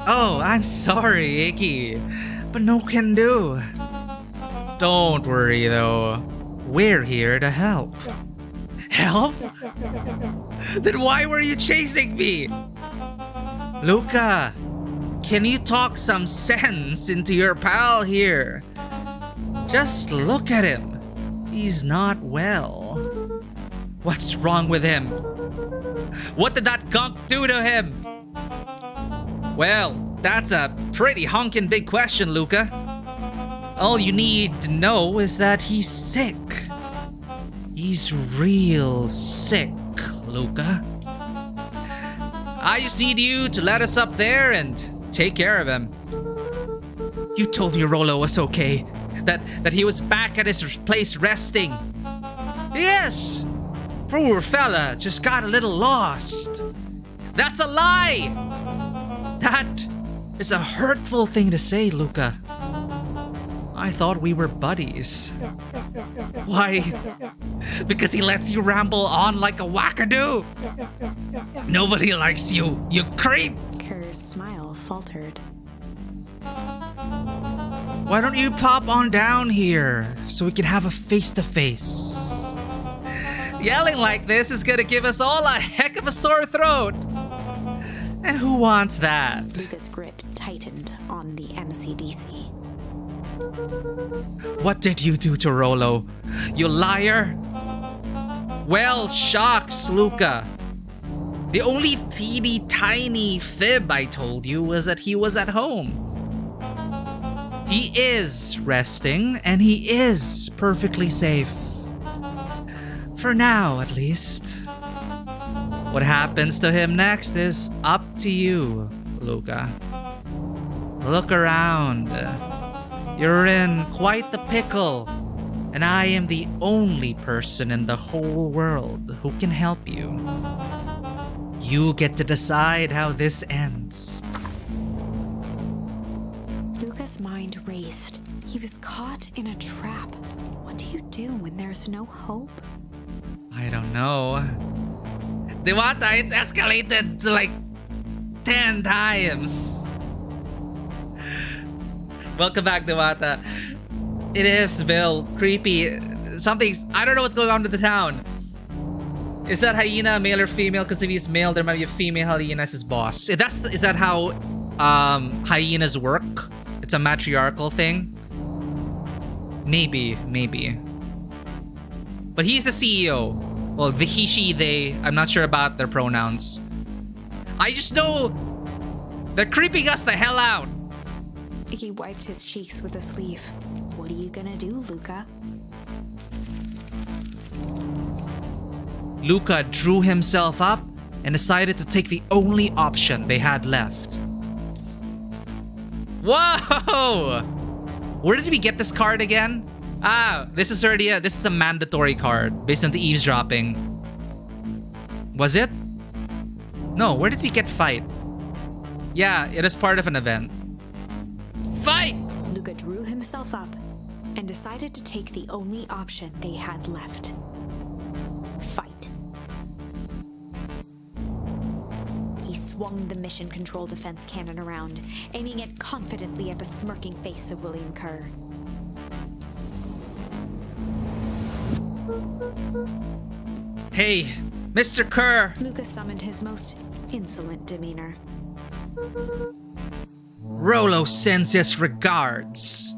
Oh, I'm sorry, Iggy. But no can do. Don't worry though. We're here to help. Help? Then why were you chasing me? Luca, can you talk some sense into your pal here? Just look at him. He's not well. What's wrong with him? What did that gunk do to him? Well, that's a pretty honkin' big question, Luca. All you need to know is that he's sick. He's real sick, Luca. I just need you to let us up there and take care of him. You told me Rollo was okay. That he was back at his place resting. Yes! Poor fella just got a little lost. That's a lie! That is a hurtful thing to say, Luca. I thought we were buddies. Why? Because he lets you ramble on like a wackadoo? Nobody likes you, you creep! Kerr's smile faltered. Why don't you pop on down here so we can have a face-to-face? Yelling like this is gonna give us all a heck of a sore throat. And who wants that? Luca's grip tightened on the MCDC. What did you do to Rollo? You liar? Well, shucks, Luca. The only teeny tiny fib I told you was that he was at home. He is resting, and he is perfectly safe. For now, at least. What happens to him next is up to you, Luca. Look around. You're in quite the pickle, and I am the only person in the whole world who can help you. You get to decide how this ends. Luca's mind raced. He was caught in a trap. What do you do when there's no hope? I don't know. Diwata, it's escalated to like 10 times. Welcome back, Diwata. It is, Bill. Creepy. Something's... I don't know what's going on with the town. Is that hyena male or female? Because if he's male, there might be a female hyena as his boss. Is that how hyenas work? It's a matriarchal thing? Maybe. But he's the CEO. Well, the he, she, they. I'm not sure about their pronouns. I just know they're creeping us the hell out. He wiped his cheeks with a sleeve. What are you gonna do, Luca? Luca drew himself up and decided to take the only option they had left. Whoa! Where did we get this card again? Ah, this is a mandatory card based on the eavesdropping. Was it? No, where did we get fight? Yeah, it is part of an event. Fight! Luca drew himself up and decided to take the only option they had left. Fight. He swung the mission control defense cannon around, aiming it confidently at the smirking face of William Kerr. Hey, Mr. Kerr! Luca summoned his most insolent demeanor. Rollo sends his regards.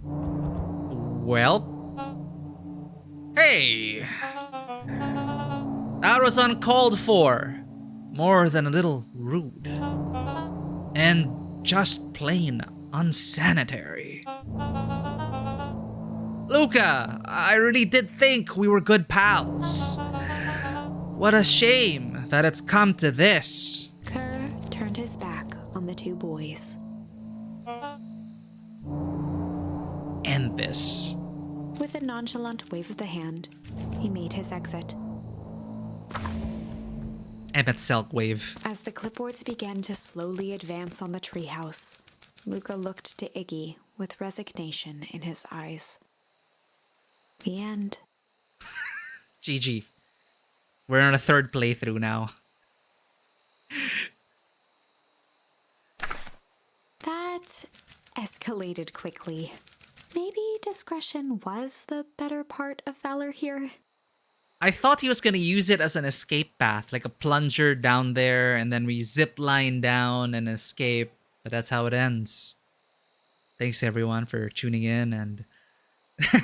Well? Hey! That was uncalled for. more than a little rude. And just plain unsanitary. Luca, I really did think we were good pals. What a shame that it's come to this. Kerr turned his back on the two boys. End this. With a nonchalant wave of the hand, he made his exit. Emmett Selk wave. As the clipboards began to slowly advance on the treehouse, Luca looked to Iggy with resignation in his eyes. The end. GG. We're on a third playthrough now. That escalated quickly. Maybe discretion was the better part of valor here. I thought he was gonna use it as an escape path, like a plunger down there, and then we zip line down and escape. But that's how it ends. Thanks everyone for tuning in, and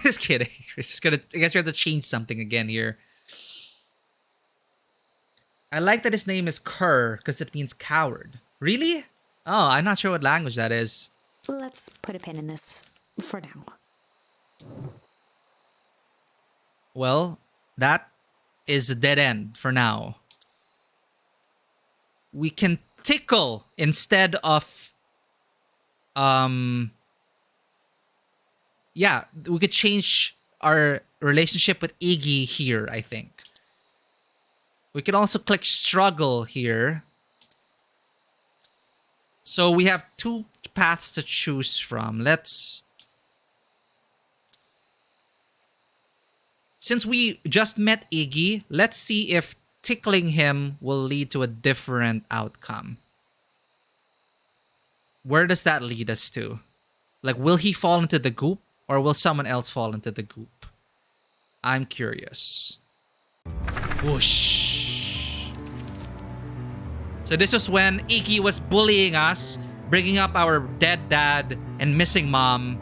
just kidding. I guess we have to change something again here. I like that his name is Kerr because it means coward. Really? Oh, I'm not sure what language that is. Let's put a pin in this for now. Well, that is a dead end for now. We can tickle instead of yeah, we could change our relationship with Iggy here, I think. We can also click struggle here. So we have two paths to choose from. Since we just met Iggy, let's see if tickling him will lead to a different outcome. Where does that lead us to? Like, will he fall into the goop or will someone else fall into the goop? I'm curious. Whoosh. So this was when Iggy was bullying us, bringing up our dead dad and missing mom.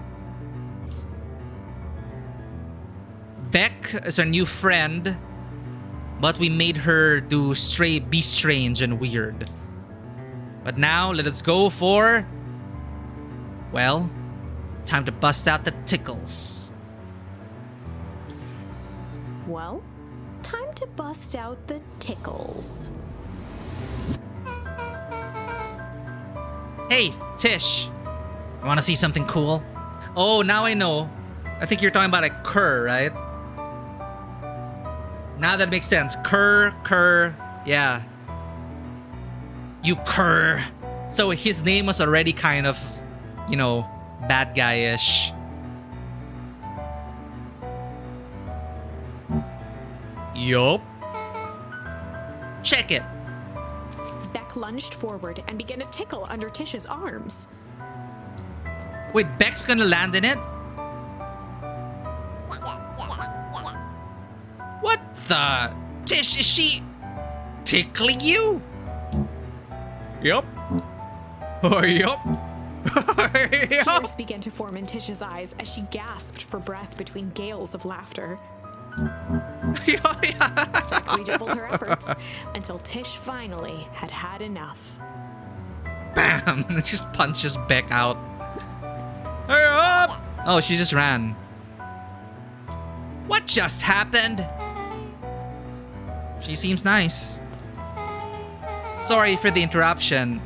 Beck is our new friend, but we made her be strange and weird. But now let us go for, well, time to bust out the tickles. Well, time to bust out the tickles. Hey, Tish, wanna see something cool? Oh, now I know. I think you're talking about a Kerr, right? Now that makes sense. Kerr, yeah. You Kerr. So his name was already kind of, you know, bad guy-ish. Yup. Check it. Beck lunged forward and began to tickle under Tish's arms. Wait, Beck's gonna land in it? What the? Tish, is she tickling you? Yup. Oh, yup. Tears began to form in Tish's eyes as she gasped for breath between gales of laughter. Beck redoubled her efforts until Tish finally had had enough. Bam! Just punches Beck out. Hurry up! Oh, she just ran. What just happened? She seems nice. Sorry for the interruption.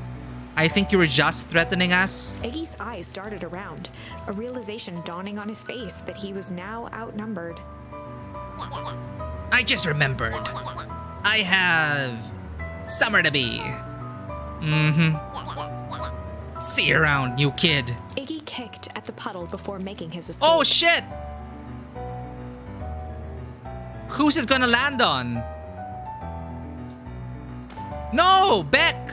I think you were just threatening us. Iggy's eyes darted around, a realization dawning on his face that he was now outnumbered. I just remembered. I have somewhere to be. See you around, new kid. Iggy kicked at the puddle before making his escape. Oh shit! Who's it gonna land on? No, Beck!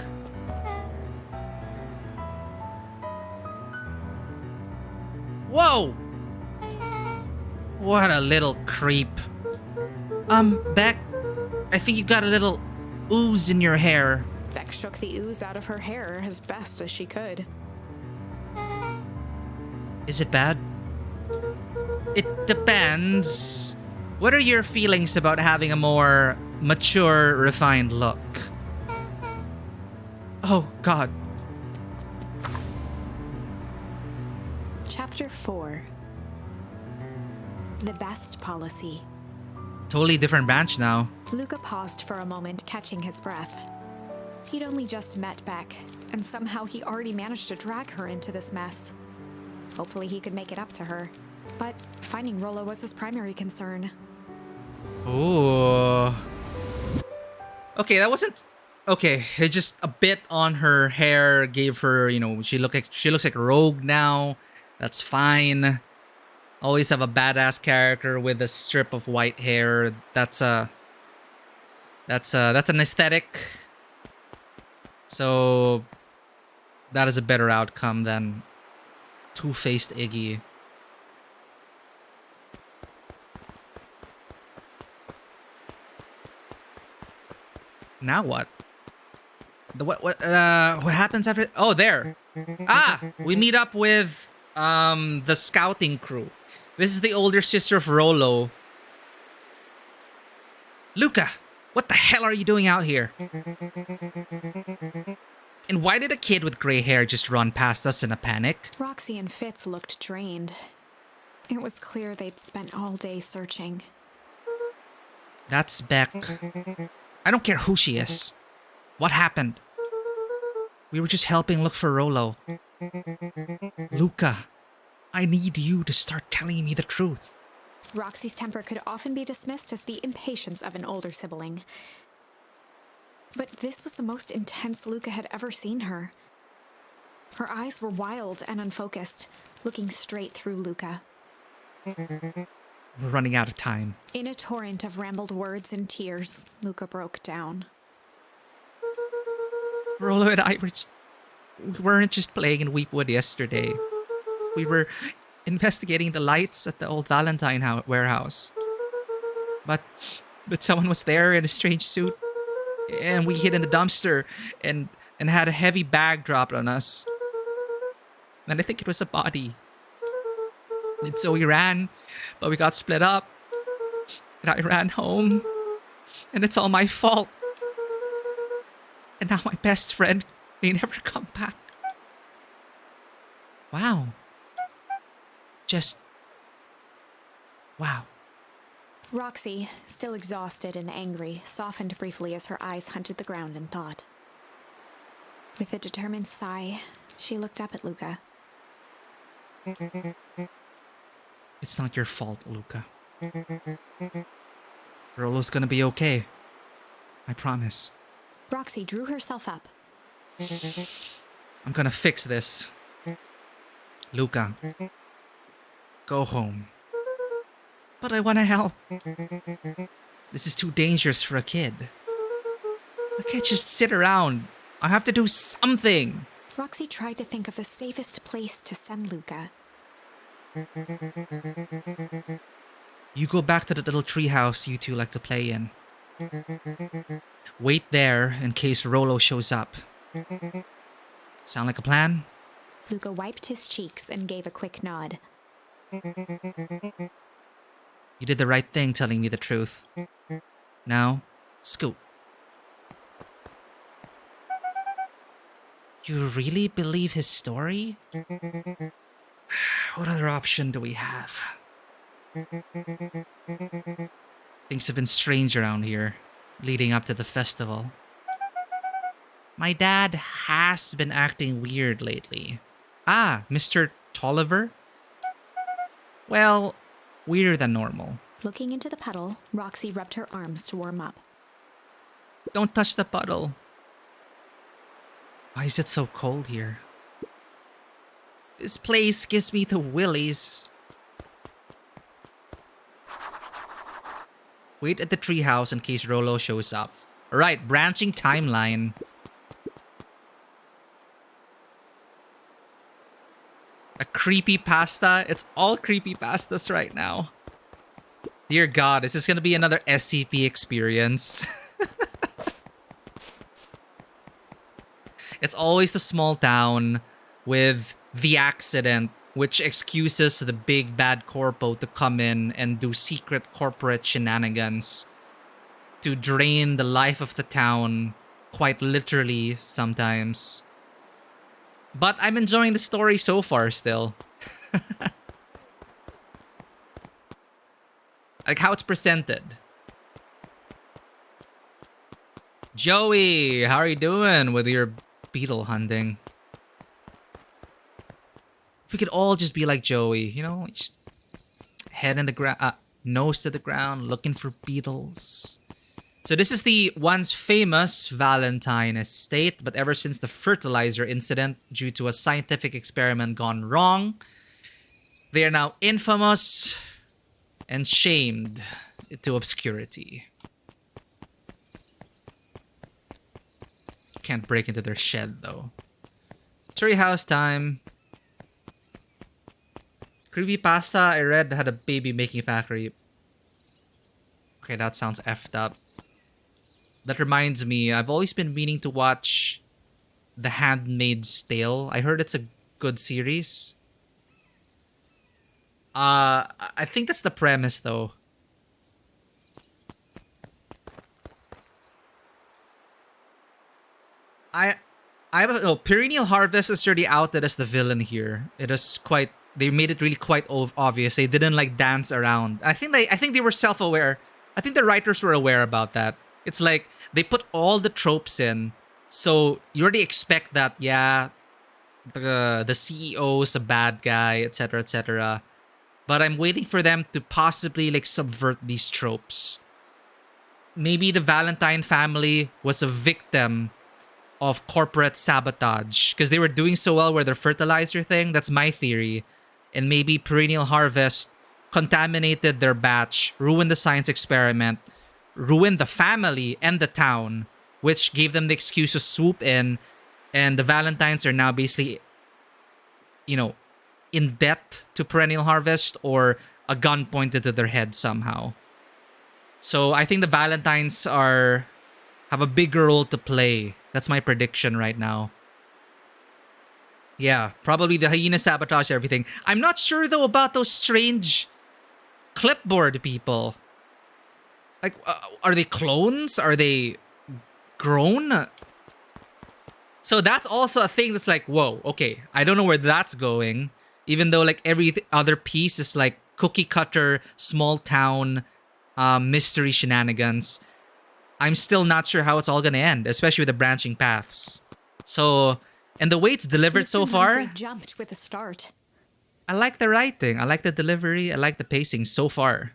Whoa! What a little creep. Beck, I think you got a little ooze in your hair. Beck shook the ooze out of her hair as best as she could. Is it bad? It depends. What are your feelings about having a more mature, refined look? Oh, God. Chapter 4. The Best Policy. Totally different branch now. Luca paused for a moment, catching his breath. He'd only just met Beck, and somehow he already managed to drag her into this mess. Hopefully he could make it up to her. But finding Rollo was his primary concern. Oh. Okay, that wasn't... Okay, it just a bit on her hair gave her, you know, she looks like a rogue now. That's fine. Always have a badass character with a strip of white hair. That's an aesthetic. So that is a better outcome than two-faced Iggy. Now what? What happens after? Oh, there. Ah, we meet up with the scouting crew. This is the older sister of Rollo. Luca, what the hell are you doing out here? And why did a kid with gray hair just run past us in a panic? Roxy and Fitz looked drained. It was clear they'd spent all day searching. That's Beck. I don't care who she is. What happened? We were just helping look for Rollo. Luca, I need you to start telling me the truth. Roxy's temper could often be dismissed as the impatience of an older sibling. But this was the most intense Luca had ever seen her. Her eyes were wild and unfocused, looking straight through Luca. We're running out of time. In a torrent of rambled words and tears, Luca broke down. Rollo and I weren't just playing in Weepwood yesterday. We were investigating the lights at the old Valentine warehouse. But someone was there in a strange suit, and we hid in the dumpster and had a heavy bag dropped on us. And I think it was a body. And so we ran, but we got split up. And I ran home, and it's all my fault. And now my best friend may never come back. Wow. Just... wow. Roxy, still exhausted and angry, softened briefly as her eyes hunted the ground in thought. With a determined sigh, she looked up at Luca. It's not your fault, Luca. Rollo's gonna be okay. I promise. Roxy drew herself up. I'm gonna fix this. Luca, go home. But I wanna help. This is too dangerous for a kid. I can't just sit around. I have to do something. Roxy tried to think of the safest place to send Luca. You go back to the little treehouse you two like to play in. Wait there in case Rollo shows up. Sound like a plan? Luca wiped his cheeks and gave a quick nod. You did the right thing telling me the truth. Now, scoot. You really believe his story? What other option do we have? Things have been strange around here, leading up to the festival. My dad has been acting weird lately. Ah, Mr. Tolliver? Well, weirder than normal. Looking into the puddle, Roxy rubbed her arms to warm up. Don't touch the puddle. Why is it so cold here? This place gives me the willies. Wait at the treehouse in case Rollo shows up. Alright, branching timeline. A creepypasta? It's all creepypastas right now. Dear God, is this gonna be another SCP experience? It's always the small town with the accident, which excuses the big bad corpo to come in and do secret corporate shenanigans to drain the life of the town quite literally sometimes. But I'm enjoying the story so far still. Like how it's presented. Joey, how are you doing with your beetle hunting? If we could all just be like Joey, you know, just head in the ground, nose to the ground, looking for beetles. So this is the once famous Valentine estate, but ever since the fertilizer incident due to a scientific experiment gone wrong, they are now infamous and shamed to obscurity. Can't break into their shed though. Treehouse time. Creepypasta I read had a baby making factory. Okay, that sounds effed up. That reminds me, I've always been meaning to watch The Handmaid's Tale. I heard it's a good series. I think that's the premise though. I have a Perennial Harvest is already outed as the villain here. It is quite. They made it really quite obvious. They didn't like dance around. I think they were self-aware. I think the writers were aware about that. It's like they put all the tropes in, so you already expect that. Yeah, the CEO's a bad guy, etc., etc. But I'm waiting for them to possibly like subvert these tropes. Maybe the Valentine family was a victim of corporate sabotage because they were doing so well with their fertilizer thing. That's my theory. And maybe Perennial Harvest contaminated their batch, ruined the science experiment, ruined the family and the town, which gave them the excuse to swoop in. And the Valentines are now basically, you know, in debt to Perennial Harvest or a gun pointed to their head somehow. So I think the Valentines have a bigger role to play. That's my prediction right now. Yeah, probably the hyena sabotage everything. I'm not sure though about those strange clipboard people. Like, are they clones? Are they grown? So that's also a thing that's like, whoa, okay. I don't know where that's going. Even though like every other piece is like cookie cutter, small town, mystery shenanigans. I'm still not sure how it's all gonna end, especially with the branching paths. So, and the way it's delivered so far, jumped with a start. I like the writing, I like the delivery, I like the pacing so far.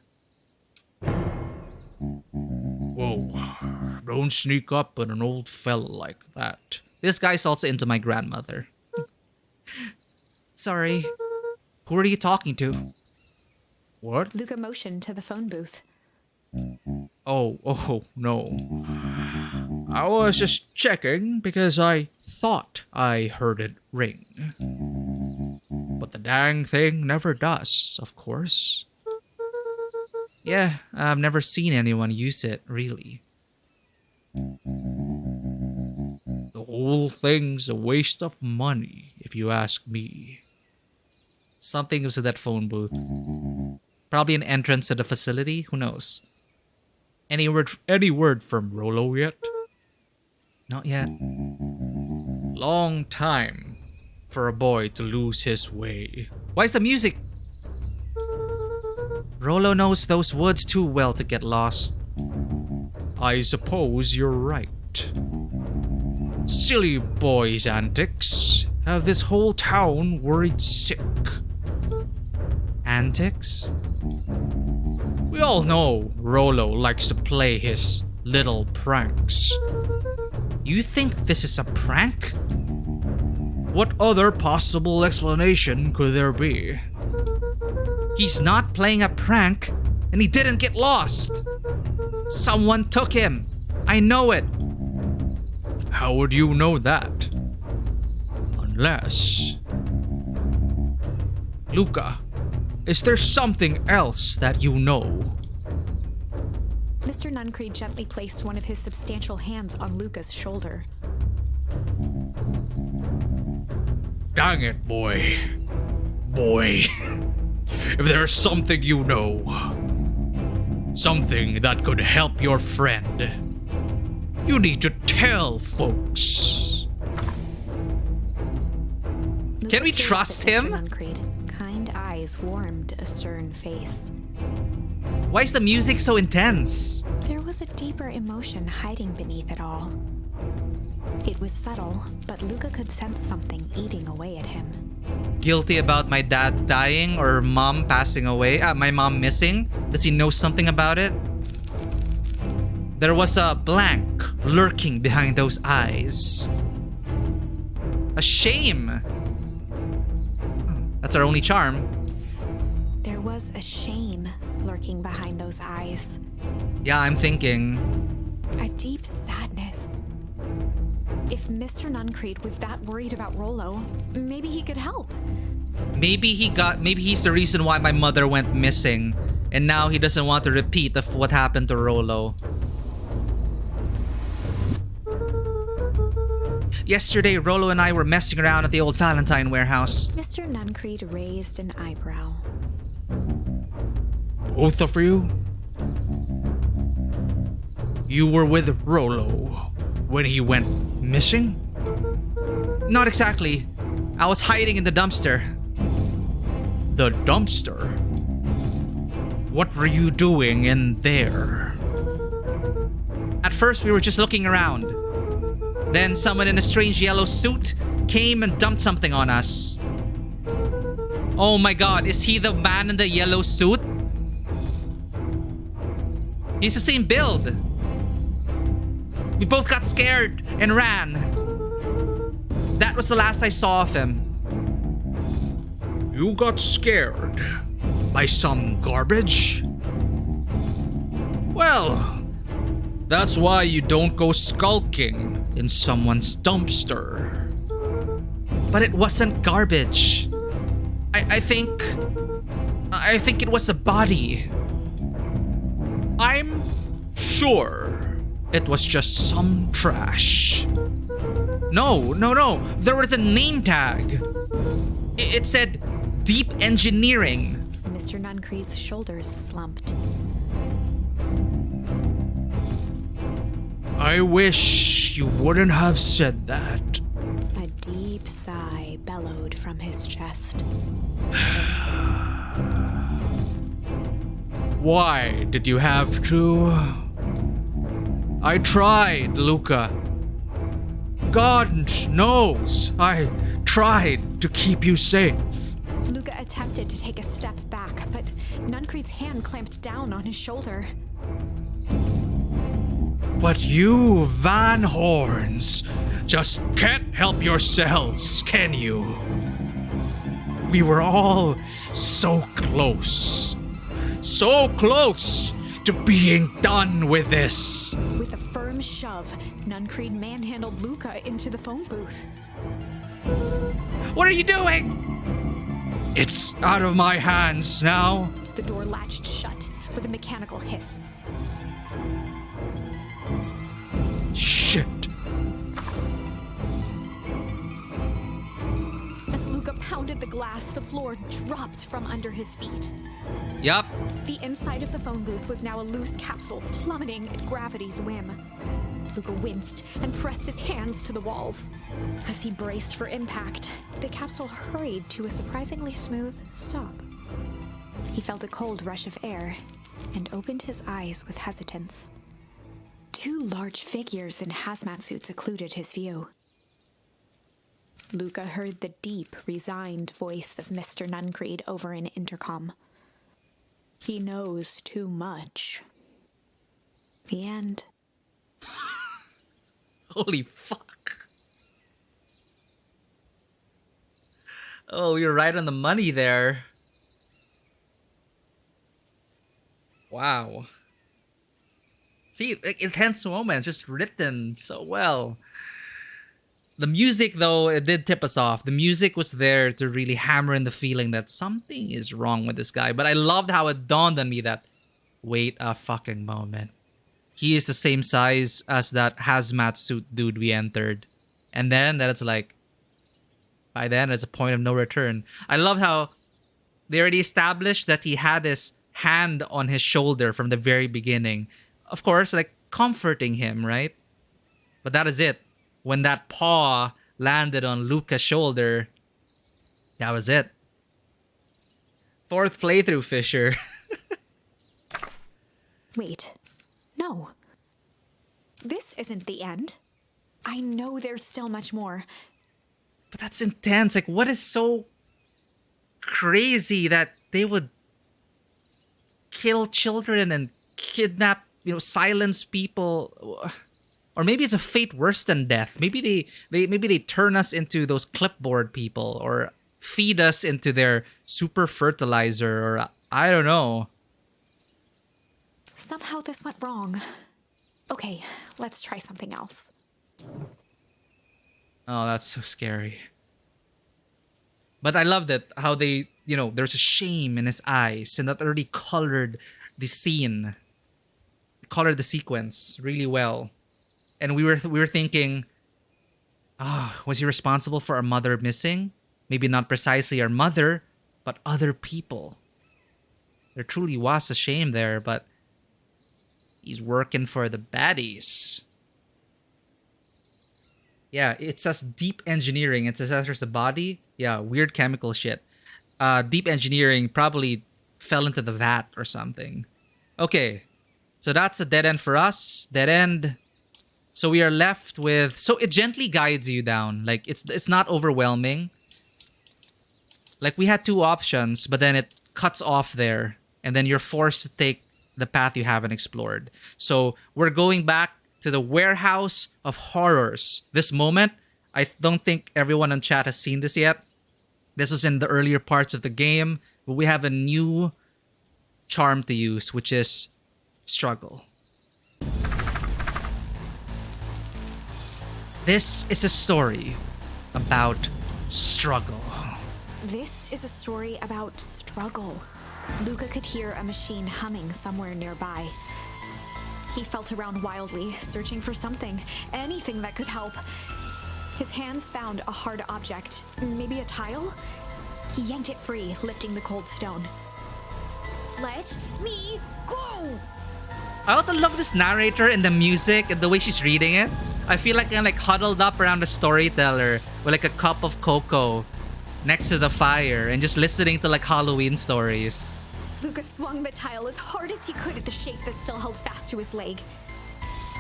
Whoa, don't sneak up on an old fella like that. This guy's also into my grandmother. Sorry, who are you talking to? What? Luca motioned to the phone booth. Oh, no. I was just checking because I thought I heard it ring. But the dang thing never does, of course. Yeah, I've never seen anyone use it, really. The whole thing's a waste of money, if you ask me. Something was in that phone booth. Probably an entrance to the facility, who knows? Any word from Rollo yet? Not yet. Long time for a boy to lose his way. Why's the music? Rollo knows those woods too well to get lost. I suppose you're right. Silly boy's antics have this whole town worried sick. Antics? We all know Rollo likes to play his little pranks. You think this is a prank? What other possible explanation could there be? He's not playing a prank, and he didn't get lost. Someone took him. I know it. How would you know that? Unless... Luca, is there something else that you know? Mr. Nuncreed gently placed one of his substantial hands on Luca's shoulder. Dang it, boy. Boy. If there's something you know, something that could help your friend, You need to tell folks. Can we trust him? Kind eyes warmed a stern face. Why is the music so intense? There was a deeper emotion hiding beneath it all. It was subtle, but Luca could sense something eating away at him. Guilty about my dad dying or mom passing away? My mom missing? Does he know something about it? There was a blank lurking behind those eyes. A shame. That's our only charm. There was a shame lurking behind those eyes. Yeah, I'm thinking. A deep sadness. If Mr. Nuncreed was that worried about Rollo, maybe he could help. Maybe he's the reason why my mother went missing, and now he doesn't want to repeat of what happened to Rollo. Yesterday, Rollo and I were messing around at the old Valentine warehouse. Mr. Nuncreed raised an eyebrow. Both of you? You were with Rollo when he went missing? Not exactly. I was hiding in the dumpster. The dumpster? What were you doing in there? At first, we were just looking around. Then someone in a strange yellow suit came and dumped something on us. Oh my god, is he the man in the yellow suit? He's the same build. We both got scared and ran. That was the last I saw of him. You got scared by some garbage? Well, that's why you don't go skulking in someone's dumpster. But it wasn't garbage. I think it was a body. I'm sure it was just some trash. No. There was a name tag. It said Deep Engineering. Mr. Nuncreed's shoulders slumped. I wish you wouldn't have said that. A deep sigh bellowed from his chest. Why did you have to? I tried, Luca. God knows I tried to keep you safe. Luca attempted to take a step back, but Nuncreed's hand clamped down on his shoulder. But you Van Horns just can't help yourselves, can you? We were all so close. So close to being done with this. With a firm shove, Nuncreed manhandled Luca into the phone booth. What are you doing? It's out of my hands now. The door latched shut with a mechanical hiss. Shit. As Luca pounded the glass, the floor dropped from under his feet. Yup. The inside of the phone booth was now a loose capsule plummeting at gravity's whim. Luca winced and pressed his hands to the walls. As he braced for impact, the capsule hurried to a surprisingly smooth stop. He felt a cold rush of air and opened his eyes with hesitance. Two large figures in hazmat suits occluded his view. Luca heard the deep, resigned voice of Mr. Nuncreed over an intercom. He knows too much. The end. Holy fuck. Oh, you're right on the money there. Wow. See, like, intense moments, just written so well. The music, though, it did tip us off. The music was there to really hammer in the feeling that something is wrong with this guy. But I loved how it dawned on me that, wait a fucking moment. He is the same size as that hazmat suit dude we entered. And then that it's like, by then it's a point of no return. I love how they already established that he had his hand on his shoulder from the very beginning. Of course, like comforting him, right? But that is it. When that paw landed on Luca's shoulder, that was it. Fourth playthrough, Fisher. Wait. No. This isn't the end. I know there's still much more. But that's intense. Like, what is so crazy that they would kill children and kidnap, silence people? Or maybe it's a fate worse than death. Maybe they turn us into those clipboard people, or feed us into their super fertilizer, or I don't know. Somehow this went wrong. Okay, let's try something else. Oh, that's so scary. But I loved it, how they, there's a shame in his eyes, and that already colored the scene, colored the sequence really well. And we were thinking, was he responsible for our mother missing? Maybe not precisely our mother, but other people. There truly was a shame there, but he's working for the baddies. Yeah, it says deep engineering. It says there's a body. Yeah, weird chemical shit. Deep engineering probably fell into the vat or something. Okay, so that's a dead end for us. Dead end. So we are left with... So it gently guides you down. Like, it's not overwhelming. Like, we had two options, but then it cuts off there. And then you're forced to take the path you haven't explored. So we're going back to the warehouse of horrors. This moment, I don't think everyone on chat has seen this yet. This was in the earlier parts of the game. But we have a new charm to use, which is struggle. This is a story about struggle. This is a story about struggle. Luca could hear a machine humming somewhere nearby. He felt around wildly, searching for something, anything that could help. His hands found a hard object, maybe a tile? He yanked it free, lifting the cold stone. Let me go! I also love this narrator and the music and the way she's reading it. I feel like I'm huddled up around a storyteller with a cup of cocoa next to the fire and just listening to Halloween stories. Luca swung the tile as hard as he could at the shape that still held fast to his leg.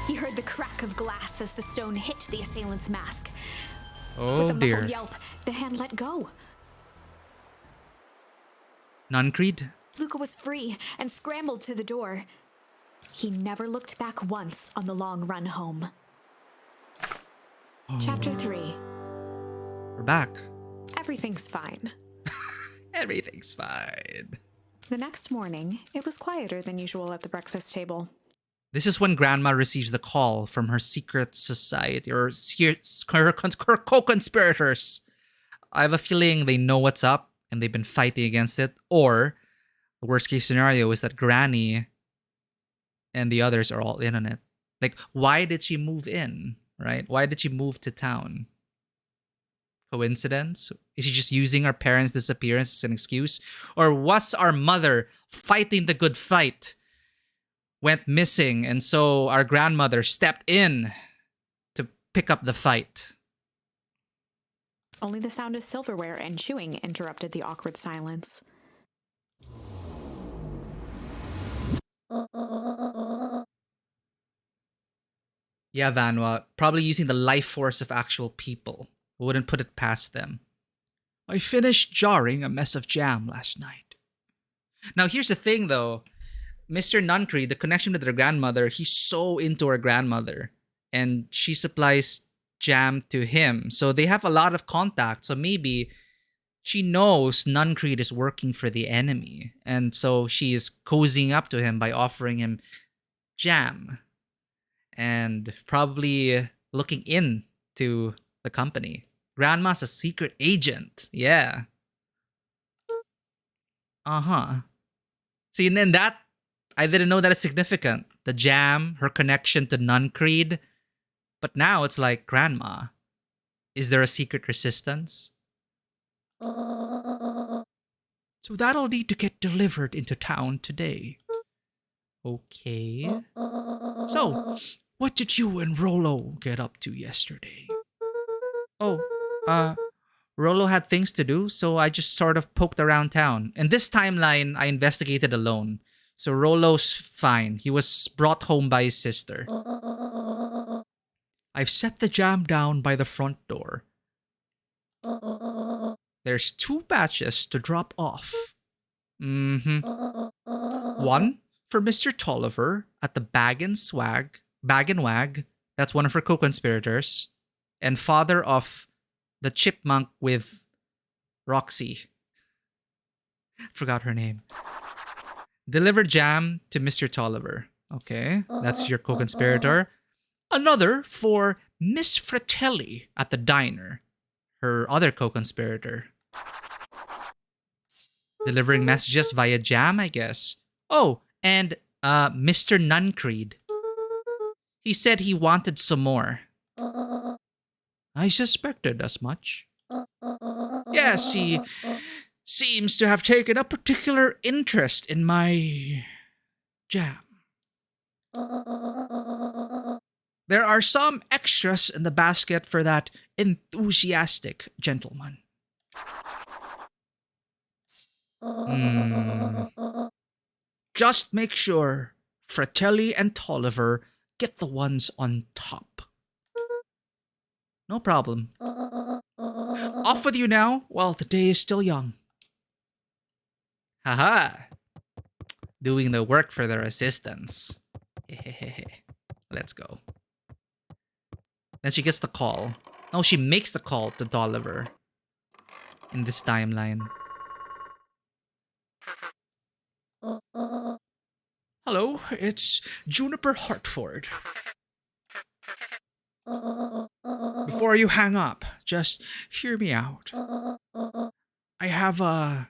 He heard the crack of glass as the stone hit the assailant's mask. Oh With a dear. muffled yelp, the hand let go. Nuncreed? Luca was free and scrambled to the door. He never looked back once on the long run home. Chapter 3. We're back. Everything's fine. Everything's fine. The next morning, it was quieter than usual at the breakfast table. This is when Grandma receives the call from her secret society, or her co-conspirators. I have a feeling they know what's up and they've been fighting against it. Or the worst case scenario is that Granny and the others are all in on it. Why did she move in, right? Why did she move to town? Coincidence? Is she just using our parents' disappearance as an excuse? Or was our mother fighting the good fight, went missing, and so our grandmother stepped in to pick up the fight? Only the sound of silverware and chewing interrupted the awkward silence. Yeah, Vanwa, probably using the life force of actual people. Wouldn't put it past them. I finished jarring a mess of jam last night. Now, here's the thing, though. Mr. Nuncreed, the connection with her grandmother, he's so into her grandmother. And she supplies jam to him. So they have a lot of contact. So maybe she knows Nuncreed is working for the enemy. And so she is cozying up to him by offering him jam. And probably looking into the company. Grandma's a secret agent. Yeah. Uh-huh. See, and then that, I didn't know that is significant. The jam, her connection to Nuncreed. But now it's Grandma, is there a secret resistance? So that'll need to get delivered into town today. Okay. So, What did you and Rollo get up to yesterday? Oh, uh, Rollo had things to do, so I just sort of poked around town. In this timeline, I investigated alone. So Rollo's fine. He was brought home by his sister. I've set the jam down by the front door. There's 2 batches to drop off. One for Mr. Tolliver at the Bag and Wag. That's one of her co-conspirators. And father of the chipmunk with Roxy. Forgot her name. Deliver jam to Mr. Tolliver. Okay, that's your co-conspirator. Another for Miss Fratelli at the diner. Her other co-conspirator. Delivering messages via jam, I guess. Oh, and Mr. Nuncreed. He said he wanted some more. I suspected as much. Yes, he seems to have taken a particular interest in my jam. There are some extras in the basket for that enthusiastic gentleman. Just make sure Fratelli and Tolliver get the ones on top. No problem. Off with you now while the day is still young. Haha. Doing the work for their assistants. Let's go. Then she gets the call. No, she makes the call to Tolliver. In this timeline. Hello, it's Juniper Hartford. Before you hang up, just hear me out. I have a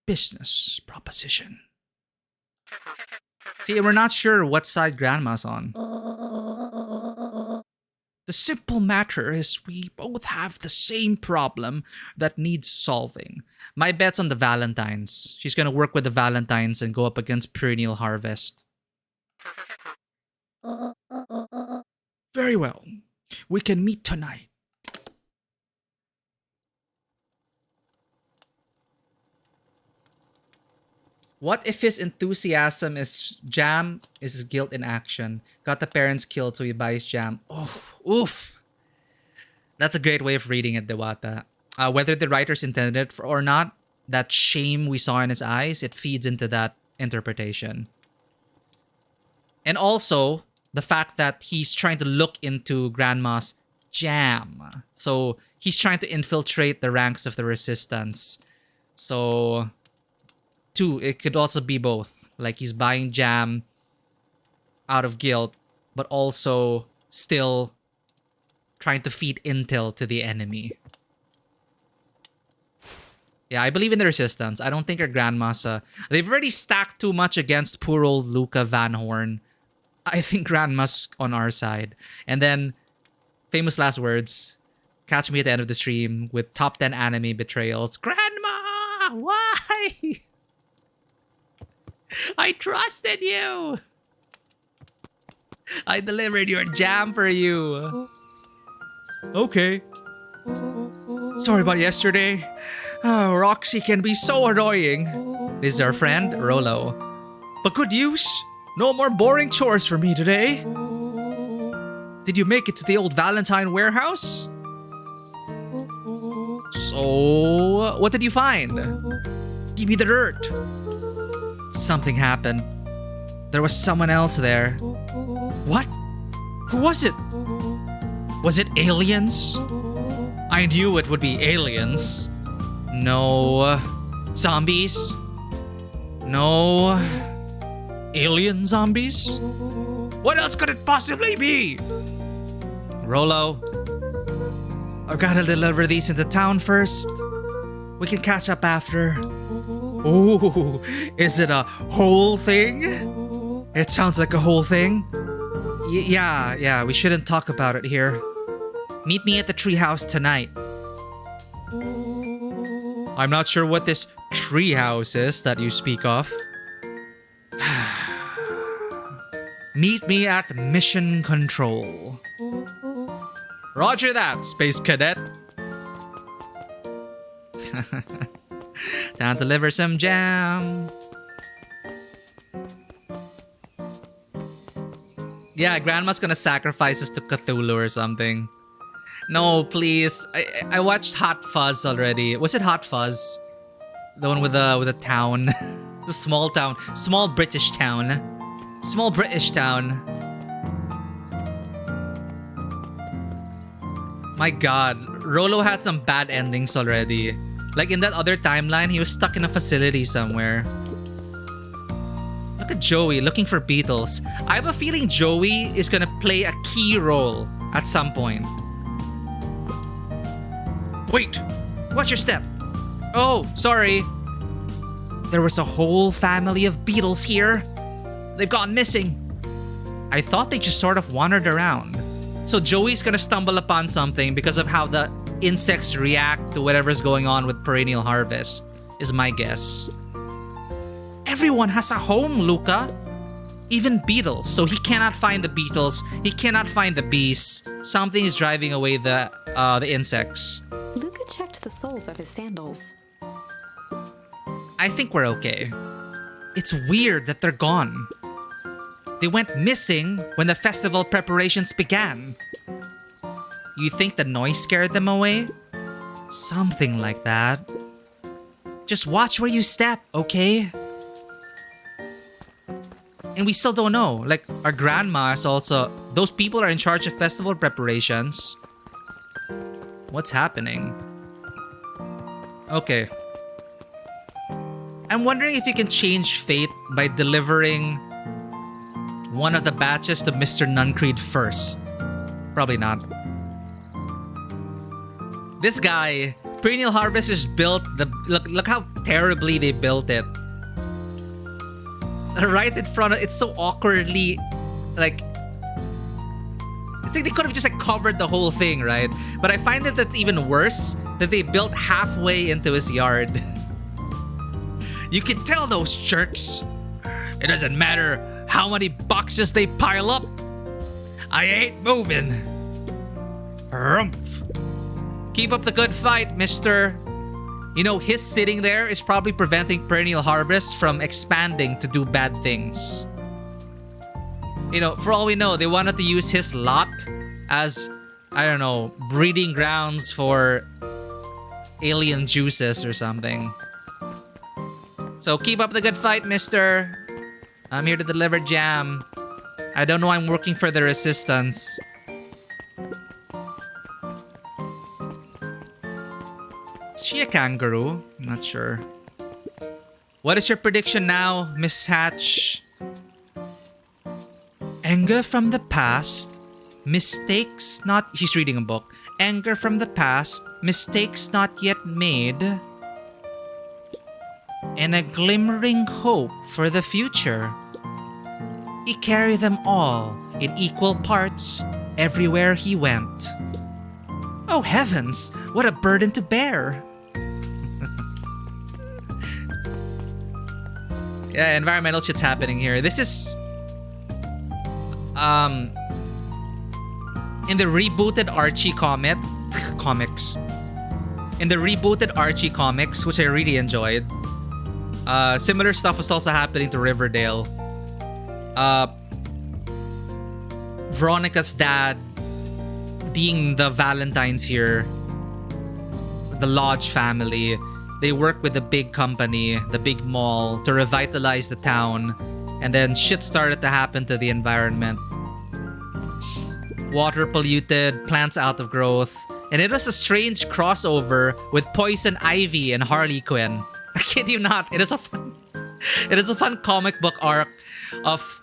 business proposition. See, we're not sure what side Grandma's on. The simple matter is we both have the same problem that needs solving. My bet's on the Valentines. She's gonna work with the Valentines and go up against Perennial Harvest. Very well. We can meet tonight. What if his enthusiasm is jam is his guilt in action? Got the parents killed so he buys jam. Oh, oof. That's a great way of reading it, Dewata. Whether the writers intended it or not, that shame we saw in his eyes, it feeds into that interpretation. And also, the fact that he's trying to look into Grandma's jam. So, he's trying to infiltrate the ranks of the resistance. So, two, it could also be both. Like, he's buying jam out of guilt, but also still trying to feed intel to the enemy. Yeah, I believe in the resistance. I don't think our grandma's... they've already stacked too much against poor old Luca Van Horn. I think grandma's on our side. And then, famous last words. Catch me at the end of the stream with top 10 anime betrayals. Grandma! Why? I trusted you! I delivered your jam for you. Okay. Sorry about yesterday. Oh, Roxy can be so annoying. This is our friend, Rollo. But good news, no more boring chores for me today. Did you make it to the old Valentine warehouse? So, what did you find? Give me the dirt. Something happened. There was someone else there. What? Who was it? Was it aliens? I knew it would be aliens. No zombies? No alien zombies? What else could it possibly be? Rollo, I've got to deliver these into town first. We can catch up after. Ooh, is it a whole thing? It sounds like a whole thing. Yeah, we shouldn't talk about it here. Meet me at the treehouse tonight. I'm not sure what this treehouse is that you speak of. Meet me at Mission Control. Roger that, Space Cadet. Time to deliver some jam. Yeah, Grandma's gonna sacrifice us to Cthulhu or something. No, please. I watched Hot Fuzz already. Was it Hot Fuzz? The one with the town. The small town. Small British town. Small British town. My god. Rolo had some bad endings already. Like in that other timeline, he was stuck in a facility somewhere. Look at Joey looking for beetles. I have a feeling Joey is gonna play a key role at some point. Wait! Watch your step! Oh, sorry. There was a whole family of beetles here. They've gone missing. I thought they just sort of wandered around. So Joey's gonna stumble upon something because of how the insects react to whatever's going on with perennial harvest, is my guess. Everyone has a home, Luca. Even beetles. So he cannot find the beetles. He cannot find the bees. Something is driving away the insects. Luca checked the soles of his sandals. I think we're okay. It's weird that they're gone. They went missing when the festival preparations began. You think the noise scared them away? Something like that. Just watch where you step, okay? And we still don't know. Like, our grandma is also... Those people are in charge of festival preparations. What's happening? Okay. I'm wondering if you can change fate by delivering one of the batches to Mr. Nuncreed first. Probably not. This guy, Perennial Harvest is built... Look how terribly they built it. Right in front of... It's so awkwardly... Like... It's like they could have just like covered the whole thing, right? But I find that that's even worse that they built halfway into his yard. You can tell those jerks. It doesn't matter how many boxes they pile up. I ain't moving. Rumph. Keep up the good fight, mister. You know, his sitting there is probably preventing Perennial Harvest from expanding to do bad things. You know, for all we know, they wanted to use his lot as, I don't know, breeding grounds for alien juices or something. So keep up the good fight, mister. I'm here to deliver jam. I don't know, I'm working for the resistance. Is she a kangaroo? I'm not sure. What is your prediction now, Miss Hatch? Anger from the past, mistakes not... She's reading a book. Anger from the past, mistakes not yet made, and a glimmering hope for the future. He carried them all in equal parts everywhere he went. Oh heavens, what a burden to bear. Yeah, environmental shit's happening here. This is... in the rebooted Archie comics. In the rebooted Archie comics, which I really enjoyed, similar stuff was also happening to Riverdale. Veronica's dad being the Valentines here, the Lodge family, they work with the big company, the big mall, to revitalize the town, and then shit started to happen to the environment. Water polluted, plants out of growth, and it was a strange crossover with Poison Ivy and Harley Quinn. I kid you not, it is a fun comic book arc of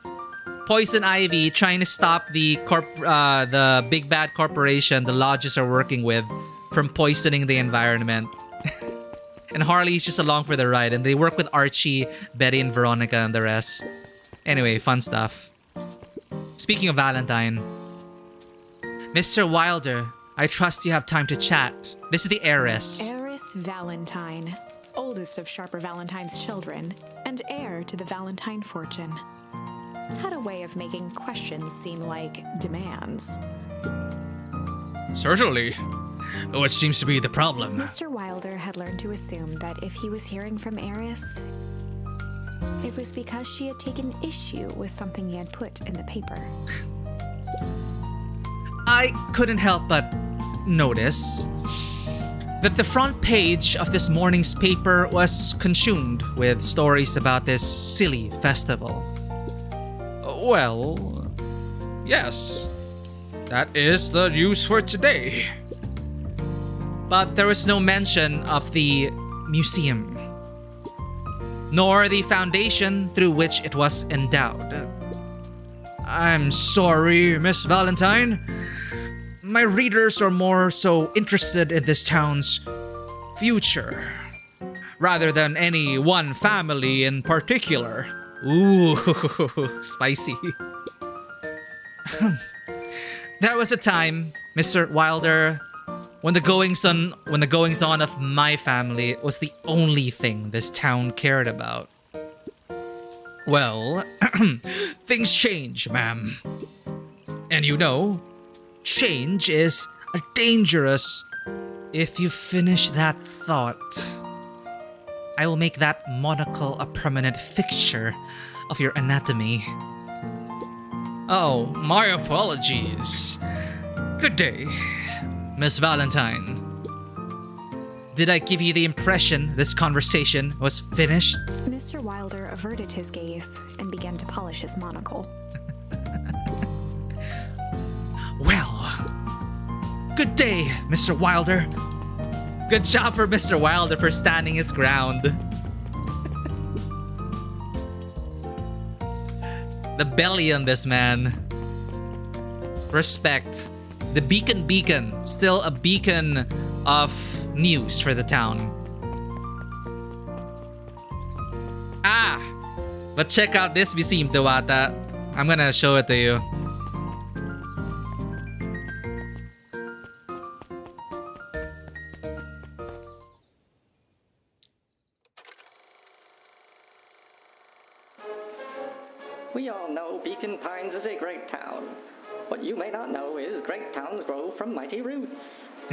Poison Ivy trying to stop the big bad corporation the lodges are working with from poisoning the environment. And Harley's just along for the ride, and they work with Archie, Betty, and Veronica, and the rest. Anyway, fun stuff. Speaking of Valentine, Mr. Wilder, I trust you have time to chat. This is the heiress. Heiress Valentine, oldest of Sharper Valentine's children, and heir to the Valentine fortune. had a way of making questions seem like demands. Certainly. What seems to be the problem? Mr. Wilder had learned to assume that if he was hearing from Eris, it was because she had taken issue with something he had put in the paper. I couldn't help but notice that the front page of this morning's paper was consumed with stories about this silly festival. Well, yes, that is the news for today. But there was no mention of the museum, nor the foundation through which it was endowed. I'm sorry, Miss Valentine. My readers are more so interested in this town's future, rather than any one family in particular. Ooh, spicy. There was a time, Mr. Wilder, when the goings on of my family was the only thing this town cared about. Well, things change, ma'am. And you know, change is a dangerous. If you finish that thought, I will make that monocle a permanent fixture of your anatomy. Oh, my apologies. Good day, Miss Valentine. Did I give you the impression this conversation was finished? Mr. Wilder averted his gaze and began to polish his monocle. Well, good day, Mr. Wilder. Good job for Mr. Wilder for standing his ground. The belly on this man. Respect. The beacon. Still a beacon of news for the town. But check out this museum, Dewata. I'm gonna show it to you. We all know Beacon Pines is a great town. What you may not know is great towns grow from mighty roots.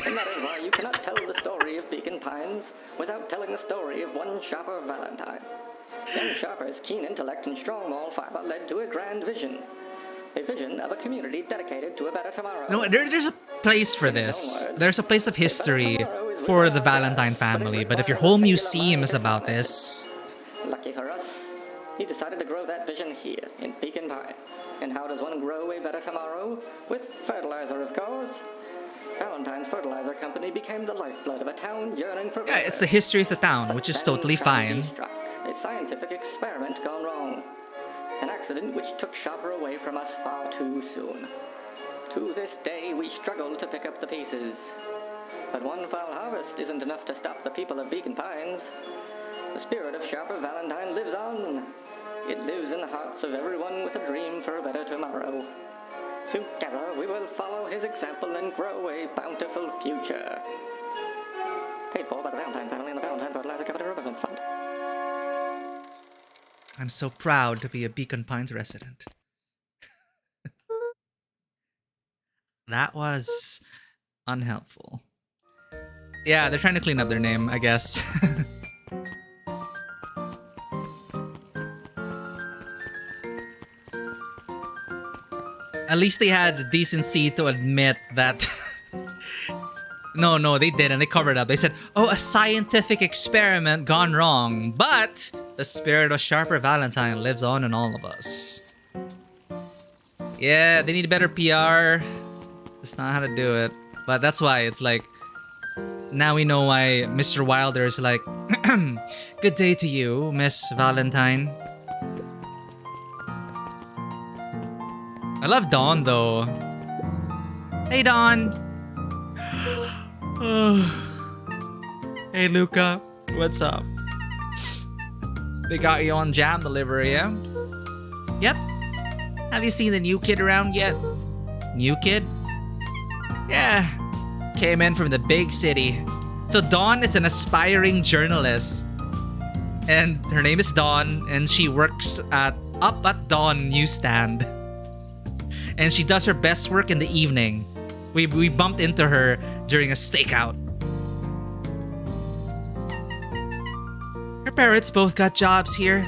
And that is why you cannot tell the story of Beacon Pines without telling the story of one Sharper Valentine. Young Sharper's keen intellect and strong moral fiber led to a grand vision. A vision of a community dedicated to a better tomorrow. No, there's a place for this. There's a place of history for the Valentine family, but if your whole museum is about this... Lucky for us, he decided to grow that vision here in Beacon Pine. And how does one grow a better tomorrow? With fertilizer, of course. Valentine's Fertilizer Company became the lifeblood of a town yearning for better. Yeah, it's the history of the town, which is totally fine. Struck. A scientific experiment gone wrong. An accident which took Sharper away from us far too soon. To this day, we struggle to pick up the pieces. But one foul harvest isn't enough to stop the people of Beacon Pines. The spirit of Sharper Valentine lives on. It lives in the hearts of everyone with a dream for a better tomorrow. Together, we will follow his example and grow a bountiful future. Paid for by the Valentine family and the Valentine Fertilizer Company Residence Fund. I'm so proud to be a Beacon Pines resident. That was unhelpful. Yeah, they're trying to clean up their name, I guess. At least they had the decency to admit that... No, they didn't. They covered up. They said, oh, a scientific experiment gone wrong. But the spirit of Sharper Valentine lives on in all of us. Yeah, they need better PR. That's not how to do it. But that's why it's like... Now we know why Mr. Wilder is like... Good day to you, Miss Valentine. I love Dawn, though. Hey, Dawn. Hey, Luca. What's up? They got you on jam delivery, yeah? Yep. Have you seen the new kid around yet? New kid? Yeah. Came in from the big city. So Dawn is an aspiring journalist. And her name is Dawn, and she works at Up at Dawn newsstand. And she does her best work in the evening. We bumped into her during a stakeout. Her parents both got jobs here.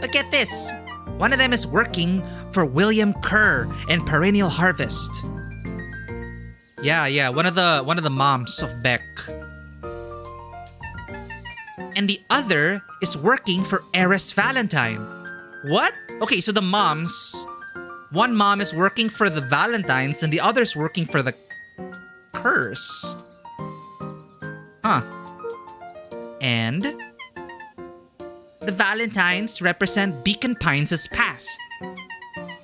Look at this. One of them is working for William Kerr and Perennial Harvest. Yeah, one of the moms of Beck. And the other is working for Eris Valentine. What? Okay, so the moms, one mom is working for the Valentines and the other is working for the Kerrs. Huh. And the Valentines represent Beacon Pines' past.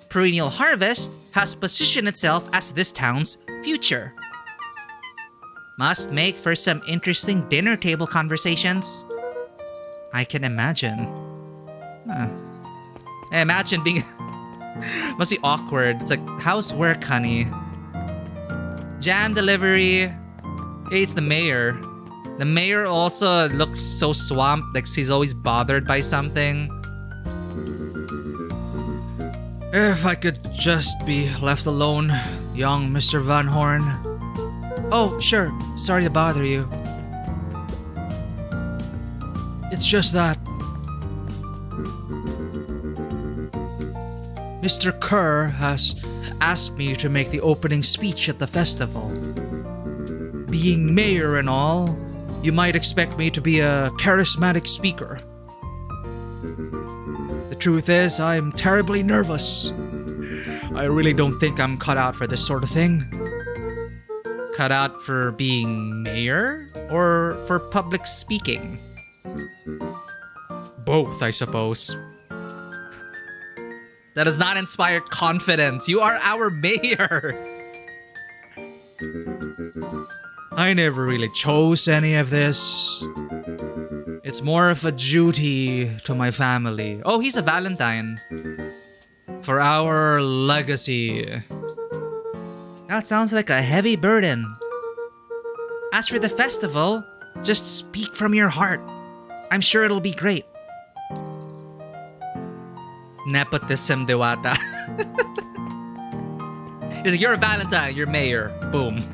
Perennial Harvest has positioned itself as this town's future. Must make for some interesting dinner table conversations. I can imagine. Huh. I imagine being... must be awkward. It's like, how's work, honey? Jam delivery. Hey, it's the mayor. The mayor also looks so swamped, like she's always bothered by something. If I could just be left alone, young Mr. Van Horn. Oh, sure. Sorry to bother you. It's just that Mr. Kerr has asked me to make the opening speech at the festival. Being mayor and all, you might expect me to be a charismatic speaker. The truth is, I'm terribly nervous. I really don't think I'm cut out for this sort of thing. Cut out for being mayor? Or for public speaking? Both, I suppose. That does not inspire confidence. You are our mayor. I never really chose any of this. It's more of a duty to my family. Oh, he's a Valentine. For our legacy. That sounds like a heavy burden. As for the festival, just speak from your heart. I'm sure it'll be great. Nepotism Dewata. He's like, you're a Valentine, you're mayor. Boom.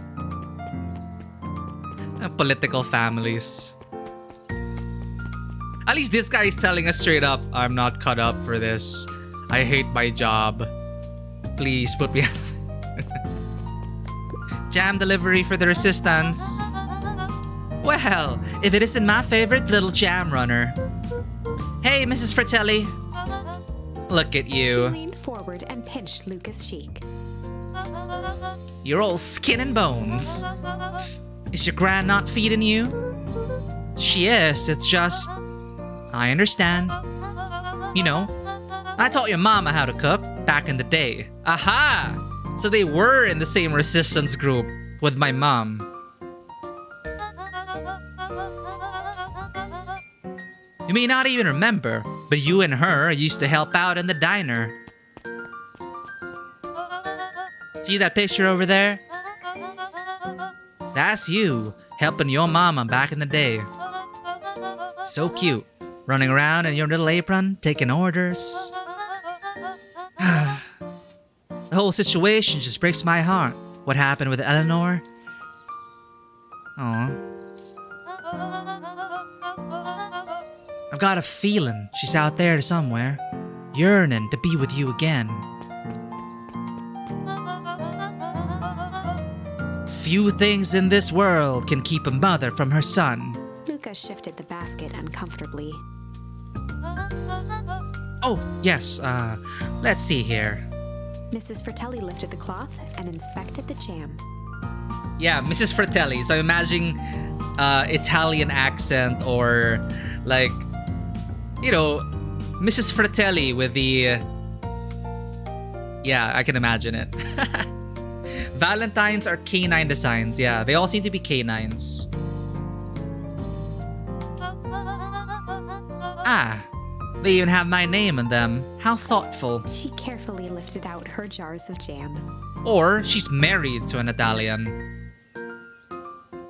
Political families. At least this guy is telling us straight up, I'm not cut up for this. I hate my job. Please put me out. Jam delivery for the resistance. Well, if it isn't my favorite little jam runner. Hey, Mrs. Fratelli. Look at you. She leaned forward and pinched Luca's cheek. You're all skin and bones. Is your gran not feeding you? She is, it's just... I understand. You know, I taught your mama how to cook back in the day. Aha! So they were in the same resistance group with my mom. You may not even remember, but you and her used to help out in the diner. See that picture over there? That's you, helping your mama back in the day. So cute, running around in your little apron, taking orders. The whole situation just breaks my heart. What happened with Eleanor? Aw. I've got a feeling she's out there somewhere, yearning to be with you again. Few things in this world can keep a mother from her son. Luca shifted the basket uncomfortably. Oh, yes, let's see here. Mrs. Fratelli lifted the cloth and inspected the jam. Yeah, Mrs. Fratelli. So I'm imagining Italian accent or like, you know, Mrs. Fratelli with the... Yeah, I can imagine it. Valentines are canine designs. Yeah, they all seem to be canines. Ah, they even have my name in them. How thoughtful. She carefully lifted out her jars of jam. Or she's married to an Italian.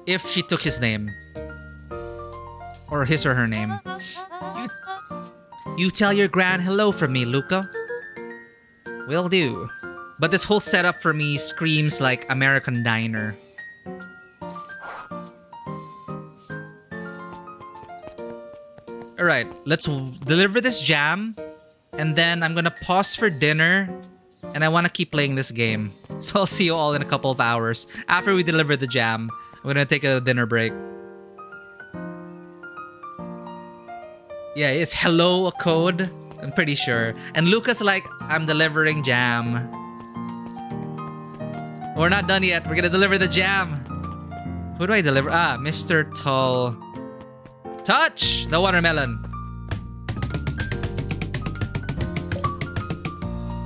If she took his name. Or his or her name. You tell your gran hello from me, Luca. Will do. But this whole setup for me screams like American Diner. Alright, let's deliver this jam. And then I'm gonna pause for dinner. And I want to keep playing this game. So I'll see you all in a couple of hours. After we deliver the jam, we're gonna take a dinner break. Yeah, it's hello a code. I'm pretty sure. And Luca's like, I'm delivering jam. We're not done yet. We're gonna deliver the jam. Who do I deliver? Ah, Mr. Tall. Touch the watermelon.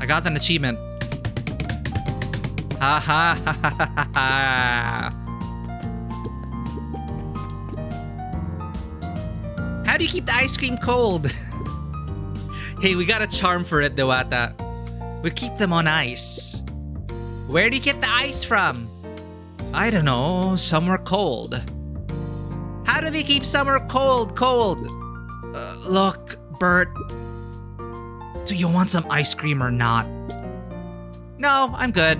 I got an achievement. Ha ha ha ha ha ha. How do you keep the ice cream cold? Hey, we got a charm for it, Dewata. We keep them on ice. Where do you get the ice from? I don't know, somewhere cold. How do they keep summer cold? Look, Bert. Do you want some ice cream or not? No, I'm good.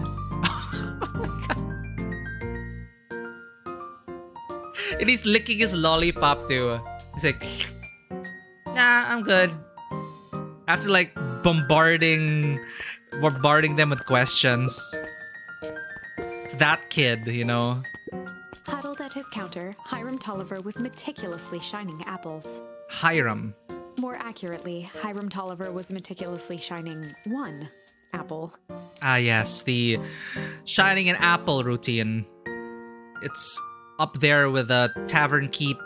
And he's licking his lollipop too. He's like, nah, I'm good. After like bombarding them with questions. It's that kid, you know. Huddled at his counter, Hiram Tolliver was meticulously shining apples. Hiram. More accurately, Hiram Tolliver was meticulously shining one apple. Ah, yes, the shining an apple routine. It's up there with the tavern keep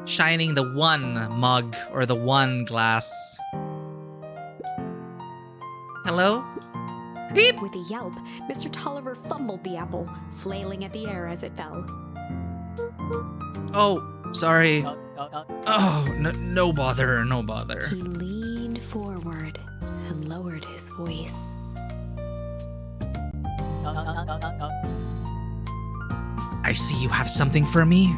shining the one mug or the one glass. Hello? Beep! With a yelp, Mr. Tolliver fumbled the apple, flailing at the air as it fell. Oh, sorry. Oh, no bother, no bother. He leaned forward and lowered his voice. I see you have something for me.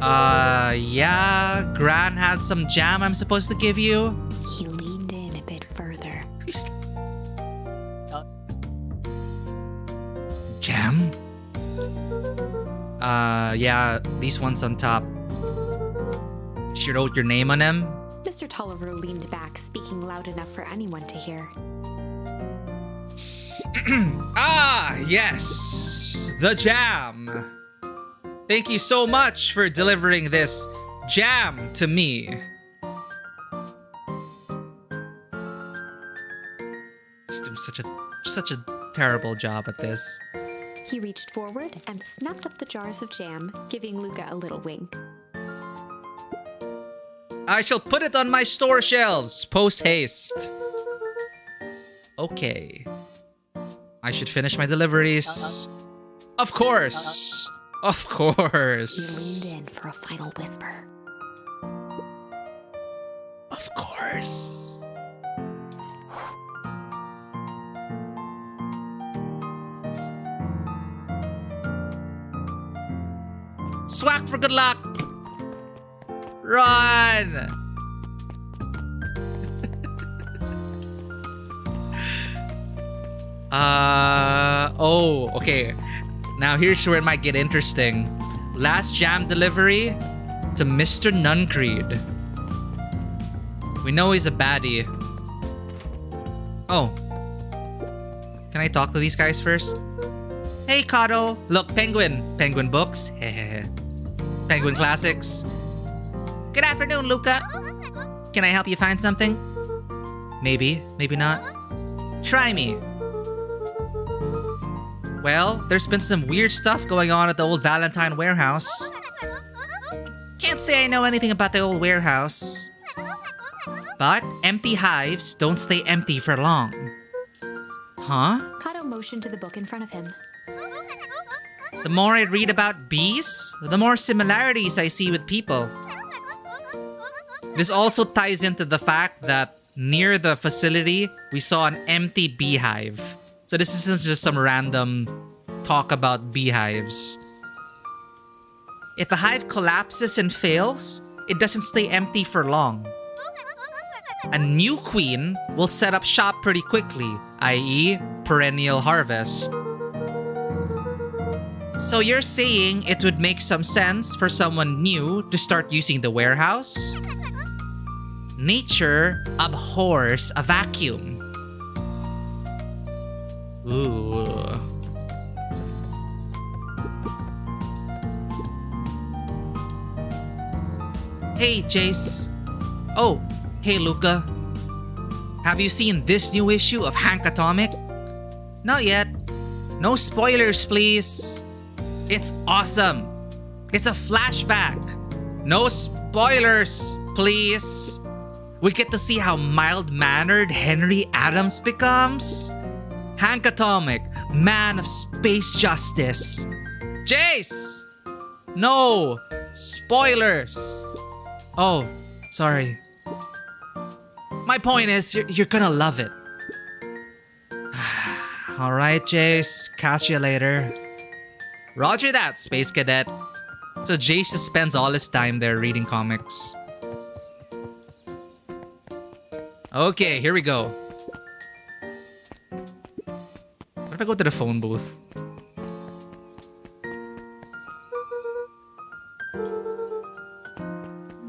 Yeah, Gran had some jam I'm supposed to give you. He leaned in a bit further. Jam? Yeah, these ones on top. She wrote your name on them? Mr. Tolliver leaned back, speaking loud enough for anyone to hear. Ah, yes! The jam! Thank you so much for delivering this jam to me. He's doing such a terrible job at this. He reached forward and snapped up the jars of jam, giving Luca a little wink. I shall put it on my store shelves, post haste. Okay. I should finish my deliveries. Of course! Of He course! leaned in for a final whisper. Of course! Swag for good luck! Run! Oh, okay. Now here's where it might get interesting. Last jam delivery to Mr. Nuncreed. We know he's a baddie. Oh. Can I talk to these guys first? Hey, Kato. Look, Penguin. Penguin books. Penguin classics. Good afternoon, Luca. Can I help you find something? Maybe, maybe not. Try me. Well, there's been some weird stuff going on at the old Valentine warehouse. Can't say I know anything about the old warehouse. But empty hives don't stay empty for long. Huh? Kato motioned to the book in front of him. The more I read about bees, the more similarities I see with people. This also ties into the fact that near the facility, we saw an empty beehive. So this isn't just some random talk about beehives. If a hive collapses and fails, it doesn't stay empty for long. a new queen will set up shop pretty quickly, i.e., perennial harvest. So you're saying it would make some sense for someone new to start using the warehouse? Nature abhors a vacuum. Ooh. Hey, Jace. Oh, hey, Luca. Have you seen this new issue of Hank Atomic? Not yet. No spoilers, please. It's awesome. It's a flashback. No spoilers, please. We get to see how mild-mannered Henry Adams becomes. Hank Atomic, man of space justice. Jace! No! Spoilers! Oh, sorry. My point is, you're gonna love it. Alright, Jace. Catch you later. Roger that, Space Cadet. So Jace just spends all his time there reading comics. Okay, here we go. What if I go to the phone booth?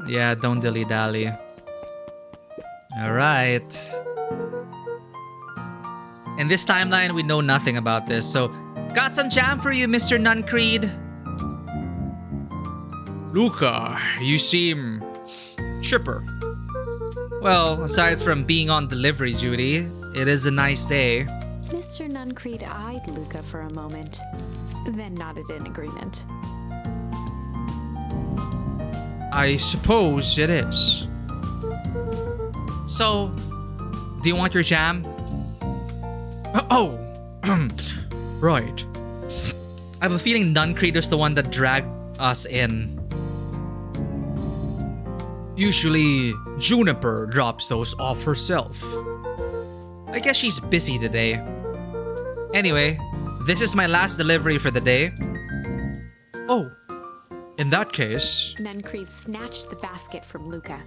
Yeah, don't dilly-dally. Alright. In this timeline, we know nothing about this, so got some jam for you, Mr. Nuncreed. Luca, you seem chipper. Well, aside from being on delivery duty, it is a nice day. Mr. Nuncreed eyed Luca for a moment, then nodded in agreement. I suppose it is. So, do you want your jam? Oh, right. I have a feeling Nuncreed is the one that dragged us in. Usually, Juniper drops those off herself. I guess she's busy today. Anyway, this is my last delivery for the day. Oh, in that case... Nuncreed snatched the basket from Luca.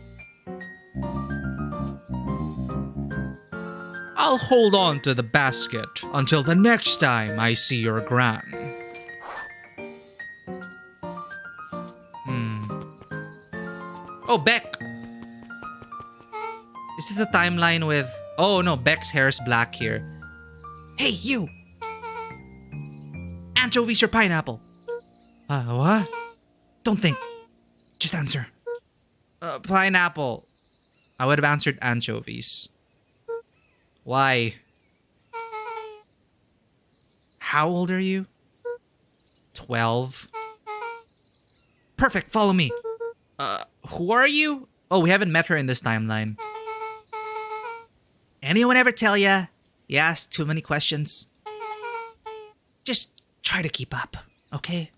I'll hold on to the basket until the next time I see your gran. Oh, Beck! Is this the timeline with... Oh no, Beck's hair is black here. Hey, you! Anchovies or pineapple? What? Don't think. Just answer. Pineapple. I would have answered anchovies. Why? How old are you? 12. Perfect, follow me. Who are you? Oh, we haven't met her in this timeline. Anyone ever tell ya you ask too many questions? Just try to keep up, okay?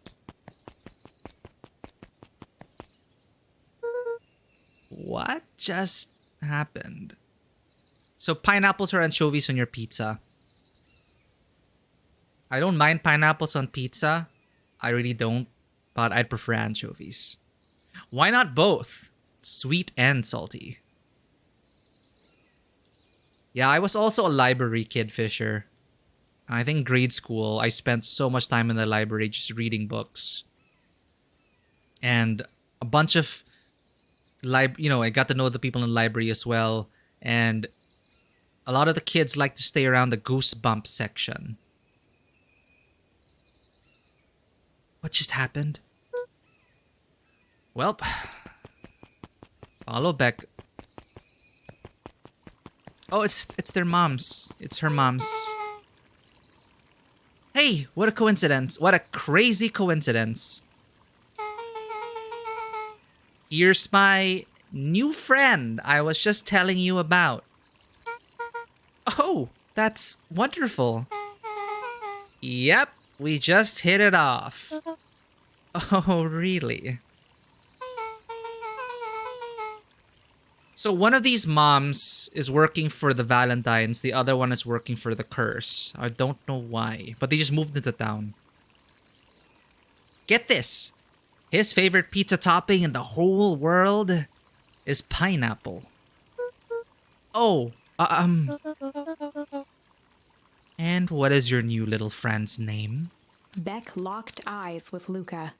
What just happened? So pineapples or anchovies on your pizza? I don't mind pineapples on pizza. I really don't. But I'd prefer anchovies. Why not both? Sweet and salty. Yeah, I was also a library kid, Fisher. I think grade school, I spent so much time in the library just reading books. And a bunch of... I got to know the people in the library as well. And a lot of the kids like to stay around the Goosebumps section. What just happened? Well, follow Beck. Oh, it's their moms. It's her moms. Hey, what a coincidence. What a crazy coincidence. Here's my new friend I was just telling you about. Oh, that's wonderful. Yep, we just hit it off. Oh, really? So one of these moms is working for the Valentines, the other one is working for the Curse. I don't know why, but they just moved into town. Get this. His favorite pizza topping in the whole world is pineapple. Oh, and what is your new little friend's name? Beck locked eyes with Luca.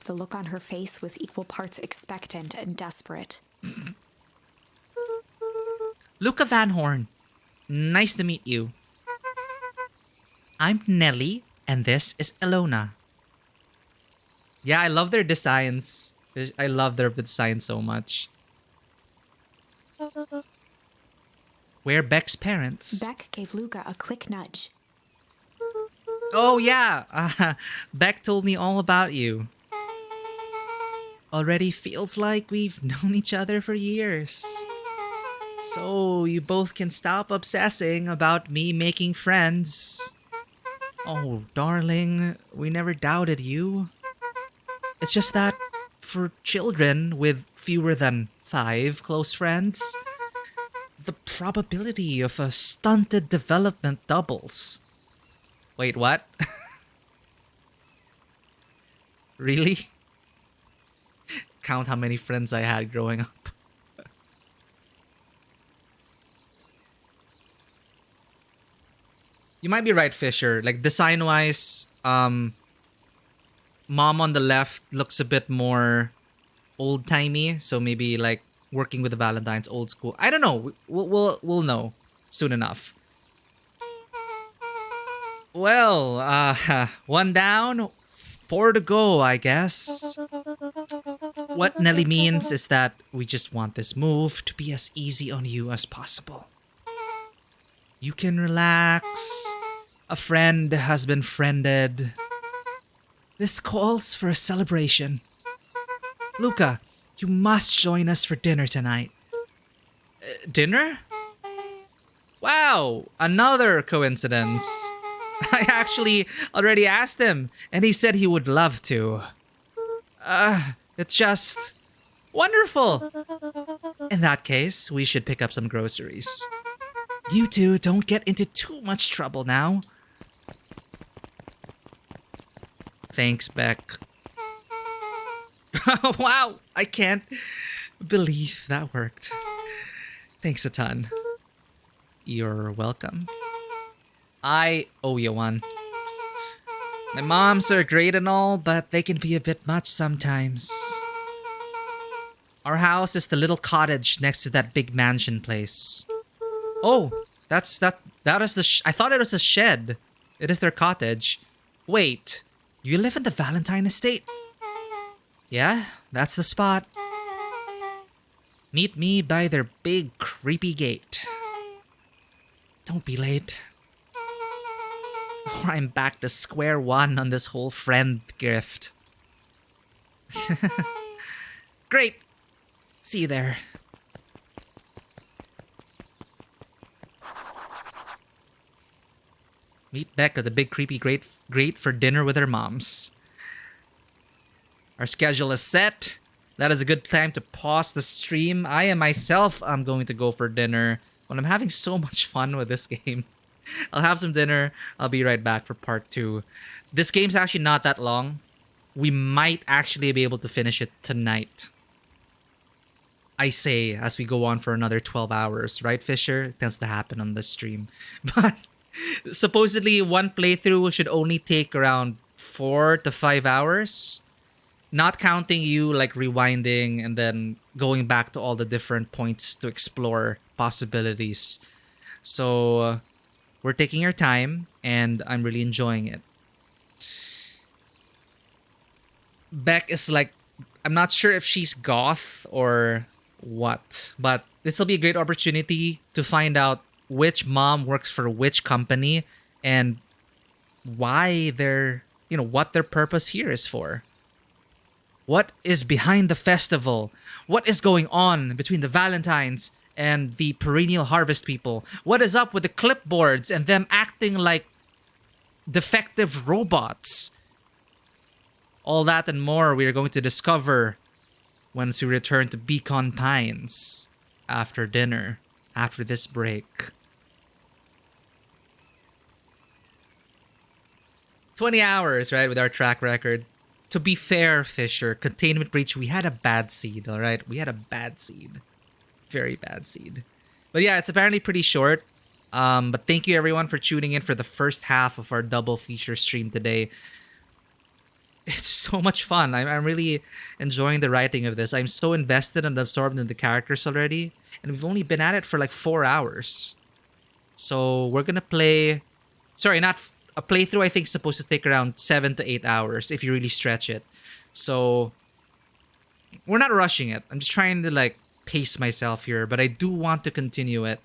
The look on her face was equal parts expectant and desperate. Luca Van Horn. Nice to meet you. I'm Nelly, and this is Elona. Yeah, I love their designs. I love their designs so much. We're Beck's parents. Beck gave Luca a quick nudge. Oh, yeah. Beck told me all about you. Already feels like we've known each other for years. So you both can stop obsessing about me making friends. Oh, darling, we never doubted you. It's just that for children with fewer than 5 close friends, the probability of a stunted development doubles. Wait, what? Really? Count how many friends I had growing up. You might be right, Fisher. Like, design-wise, Mom on the left looks a bit more old-timey. So maybe, like, working with the Valentines, old school. I don't know. We'll know soon enough. Well, 1 down, 4 to go, I guess. What Nelly means is that we just want this move to be as easy on you as possible. You can relax. A friend has been friended. This calls for a celebration. Luca, you must join us for dinner tonight. Dinner? Wow, another coincidence. I actually already asked him, and he said he would love to. It's just wonderful. In that case, we should pick up some groceries. You two don't get into too much trouble now. Thanks, Beck. Wow, I can't believe that worked. Thanks a ton. You're welcome. I owe you one. My moms are great and all, but they can be a bit much sometimes. Our house is the little cottage next to that big mansion place. Oh, that is the I thought it was a shed. It is their cottage. Wait, you live in the Valentine estate? Yeah, that's the spot. Meet me by their big creepy gate. Don't be late. Or I'm back to square one on this whole friend gift. Great. See you there. Meet Beck at the big creepy grate for dinner with her moms. Our schedule is set. That is a good time to pause the stream. I am myself, I'm going to go for dinner. When I'm having so much fun with this game. I'll have some dinner. I'll be right back for part 2. This game's actually not that long. We might actually be able to finish it tonight. I say as we go on for another 12 hours, right, Fisher? It tends to happen on the stream. But supposedly one playthrough should only take around 4 to 5 hours. Not counting you like rewinding and then going back to all the different points to explore possibilities. So we're taking our time and I'm really enjoying it. Beck is like, I'm not sure if she's goth or what, but this will be a great opportunity to find out which mom works for which company and why they're, what their purpose here is for. What is behind the festival? What is going on between the Valentines and the perennial harvest people? What is up with the clipboards and them acting like defective robots? All that and more we are going to discover once we return to Beacon Pines after dinner, after this break. 20 hours, right, with our track record. To be fair, Fisher, Containment Breach, we had a bad seed, all right? We had a bad seed. Very bad seed. But yeah, it's apparently pretty short. But thank you everyone for tuning in for the first half of our double feature stream today. It's so much fun. I'm really enjoying the writing of this. I'm so invested and absorbed in the characters already. And we've only been at it for like 4 hours. So we're going to play... Sorry, not... A playthrough I think is supposed to take around 7 to 8 hours if you really stretch it. So we're not rushing it. I'm just trying to like pace myself here. But I do want to continue it.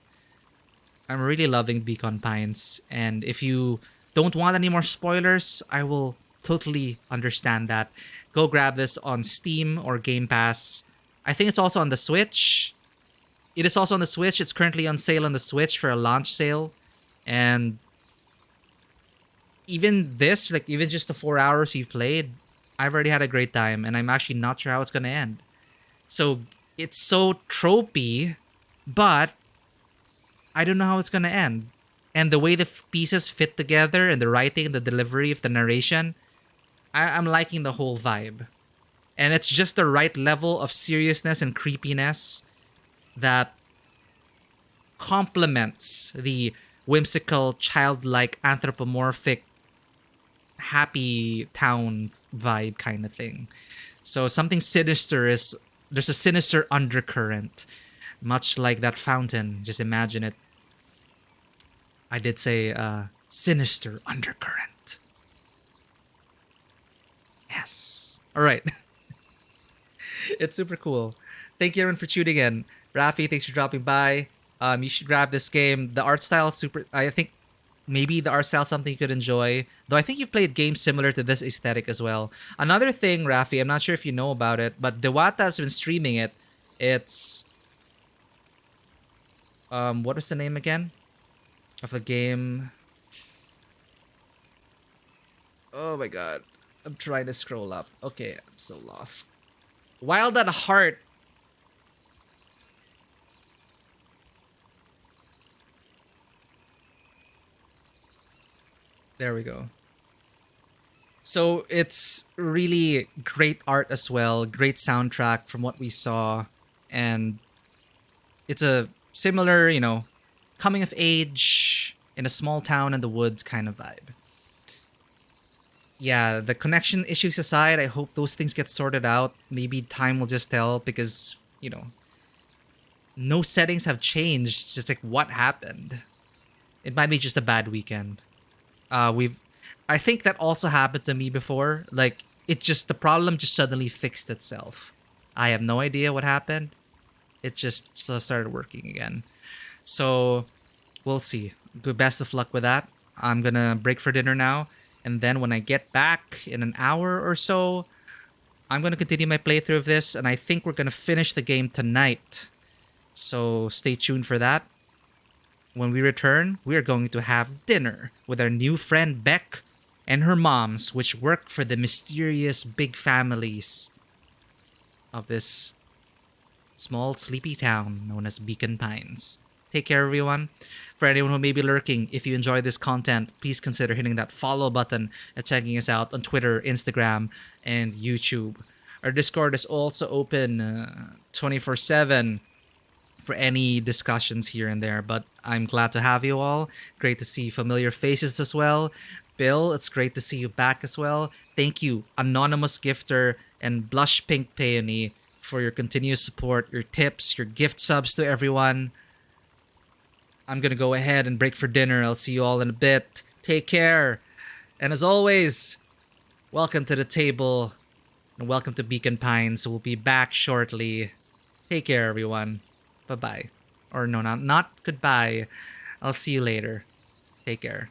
I'm really loving Beacon Pines. And if you don't want any more spoilers, I will totally understand that. Go grab this on Steam or Game Pass. I think it's also on the Switch. It is also on the Switch. It's currently on sale on the Switch for a launch sale. And even this, like even just the 4 hours you've played, I've already had a great time. And I'm actually not sure how it's going to end. So it's so tropey, but I don't know how it's going to end. And the way the pieces fit together and the writing and the delivery of the narration, I'm liking the whole vibe. And it's just the right level of seriousness and creepiness that complements the whimsical, childlike, anthropomorphic, happy town vibe kind of thing. So something sinister is... There's a sinister undercurrent. Much like that fountain. Just imagine it. I did say sinister undercurrent. Yes. All right. It's super cool. Thank you everyone for tuning in. Rafi, thanks for dropping by. You should grab this game. The art style is super... I think maybe the art style is something you could enjoy. Though I think you've played games similar to this aesthetic as well. Another thing, Rafi, I'm not sure if you know about it, but Dewata has been streaming it. It's... what was the name again? Of the game? Oh my god. I'm trying to scroll up. Okay, I'm so lost. Wild at Heart. There we go. So it's really great art as well. Great soundtrack from what we saw. And it's a similar, you know, coming of age in a small town in the woods kind of vibe. Yeah, the connection issues aside, I hope those things get sorted out. Maybe time will just tell because, you know, no settings have changed. It's just like, what happened? It might be just a bad weekend. I think that also happened to me before. Like, the problem just suddenly fixed itself. I have no idea what happened. It just started working again. So, we'll see. Good best of luck with that. I'm gonna break for dinner now. And then when I get back in an hour or so, I'm going to continue my playthrough of this. And I think we're going to finish the game tonight. So stay tuned for that. When we return, we are going to have dinner with our new friend Beck and her moms, which work for the mysterious big families of this small sleepy town known as Beacon Pines. Take care, everyone. For anyone who may be lurking, if you enjoy this content, please consider hitting that follow button and checking us out on Twitter, Instagram, and YouTube. Our Discord is also open 24/7 for any discussions here and there, but I'm glad to have you all. Great to see familiar faces as well. Bill, it's great to see you back as well. Thank you, Anonymous Gifter and Blush Pink Peony, for your continuous support, your tips, your gift subs to everyone. I'm going to go ahead and break for dinner. I'll see you all in a bit. Take care. And as always, welcome to the table and welcome to Beacon Pines. We'll be back shortly. Take care, everyone. Bye-bye. Or no, not goodbye. I'll see you later. Take care.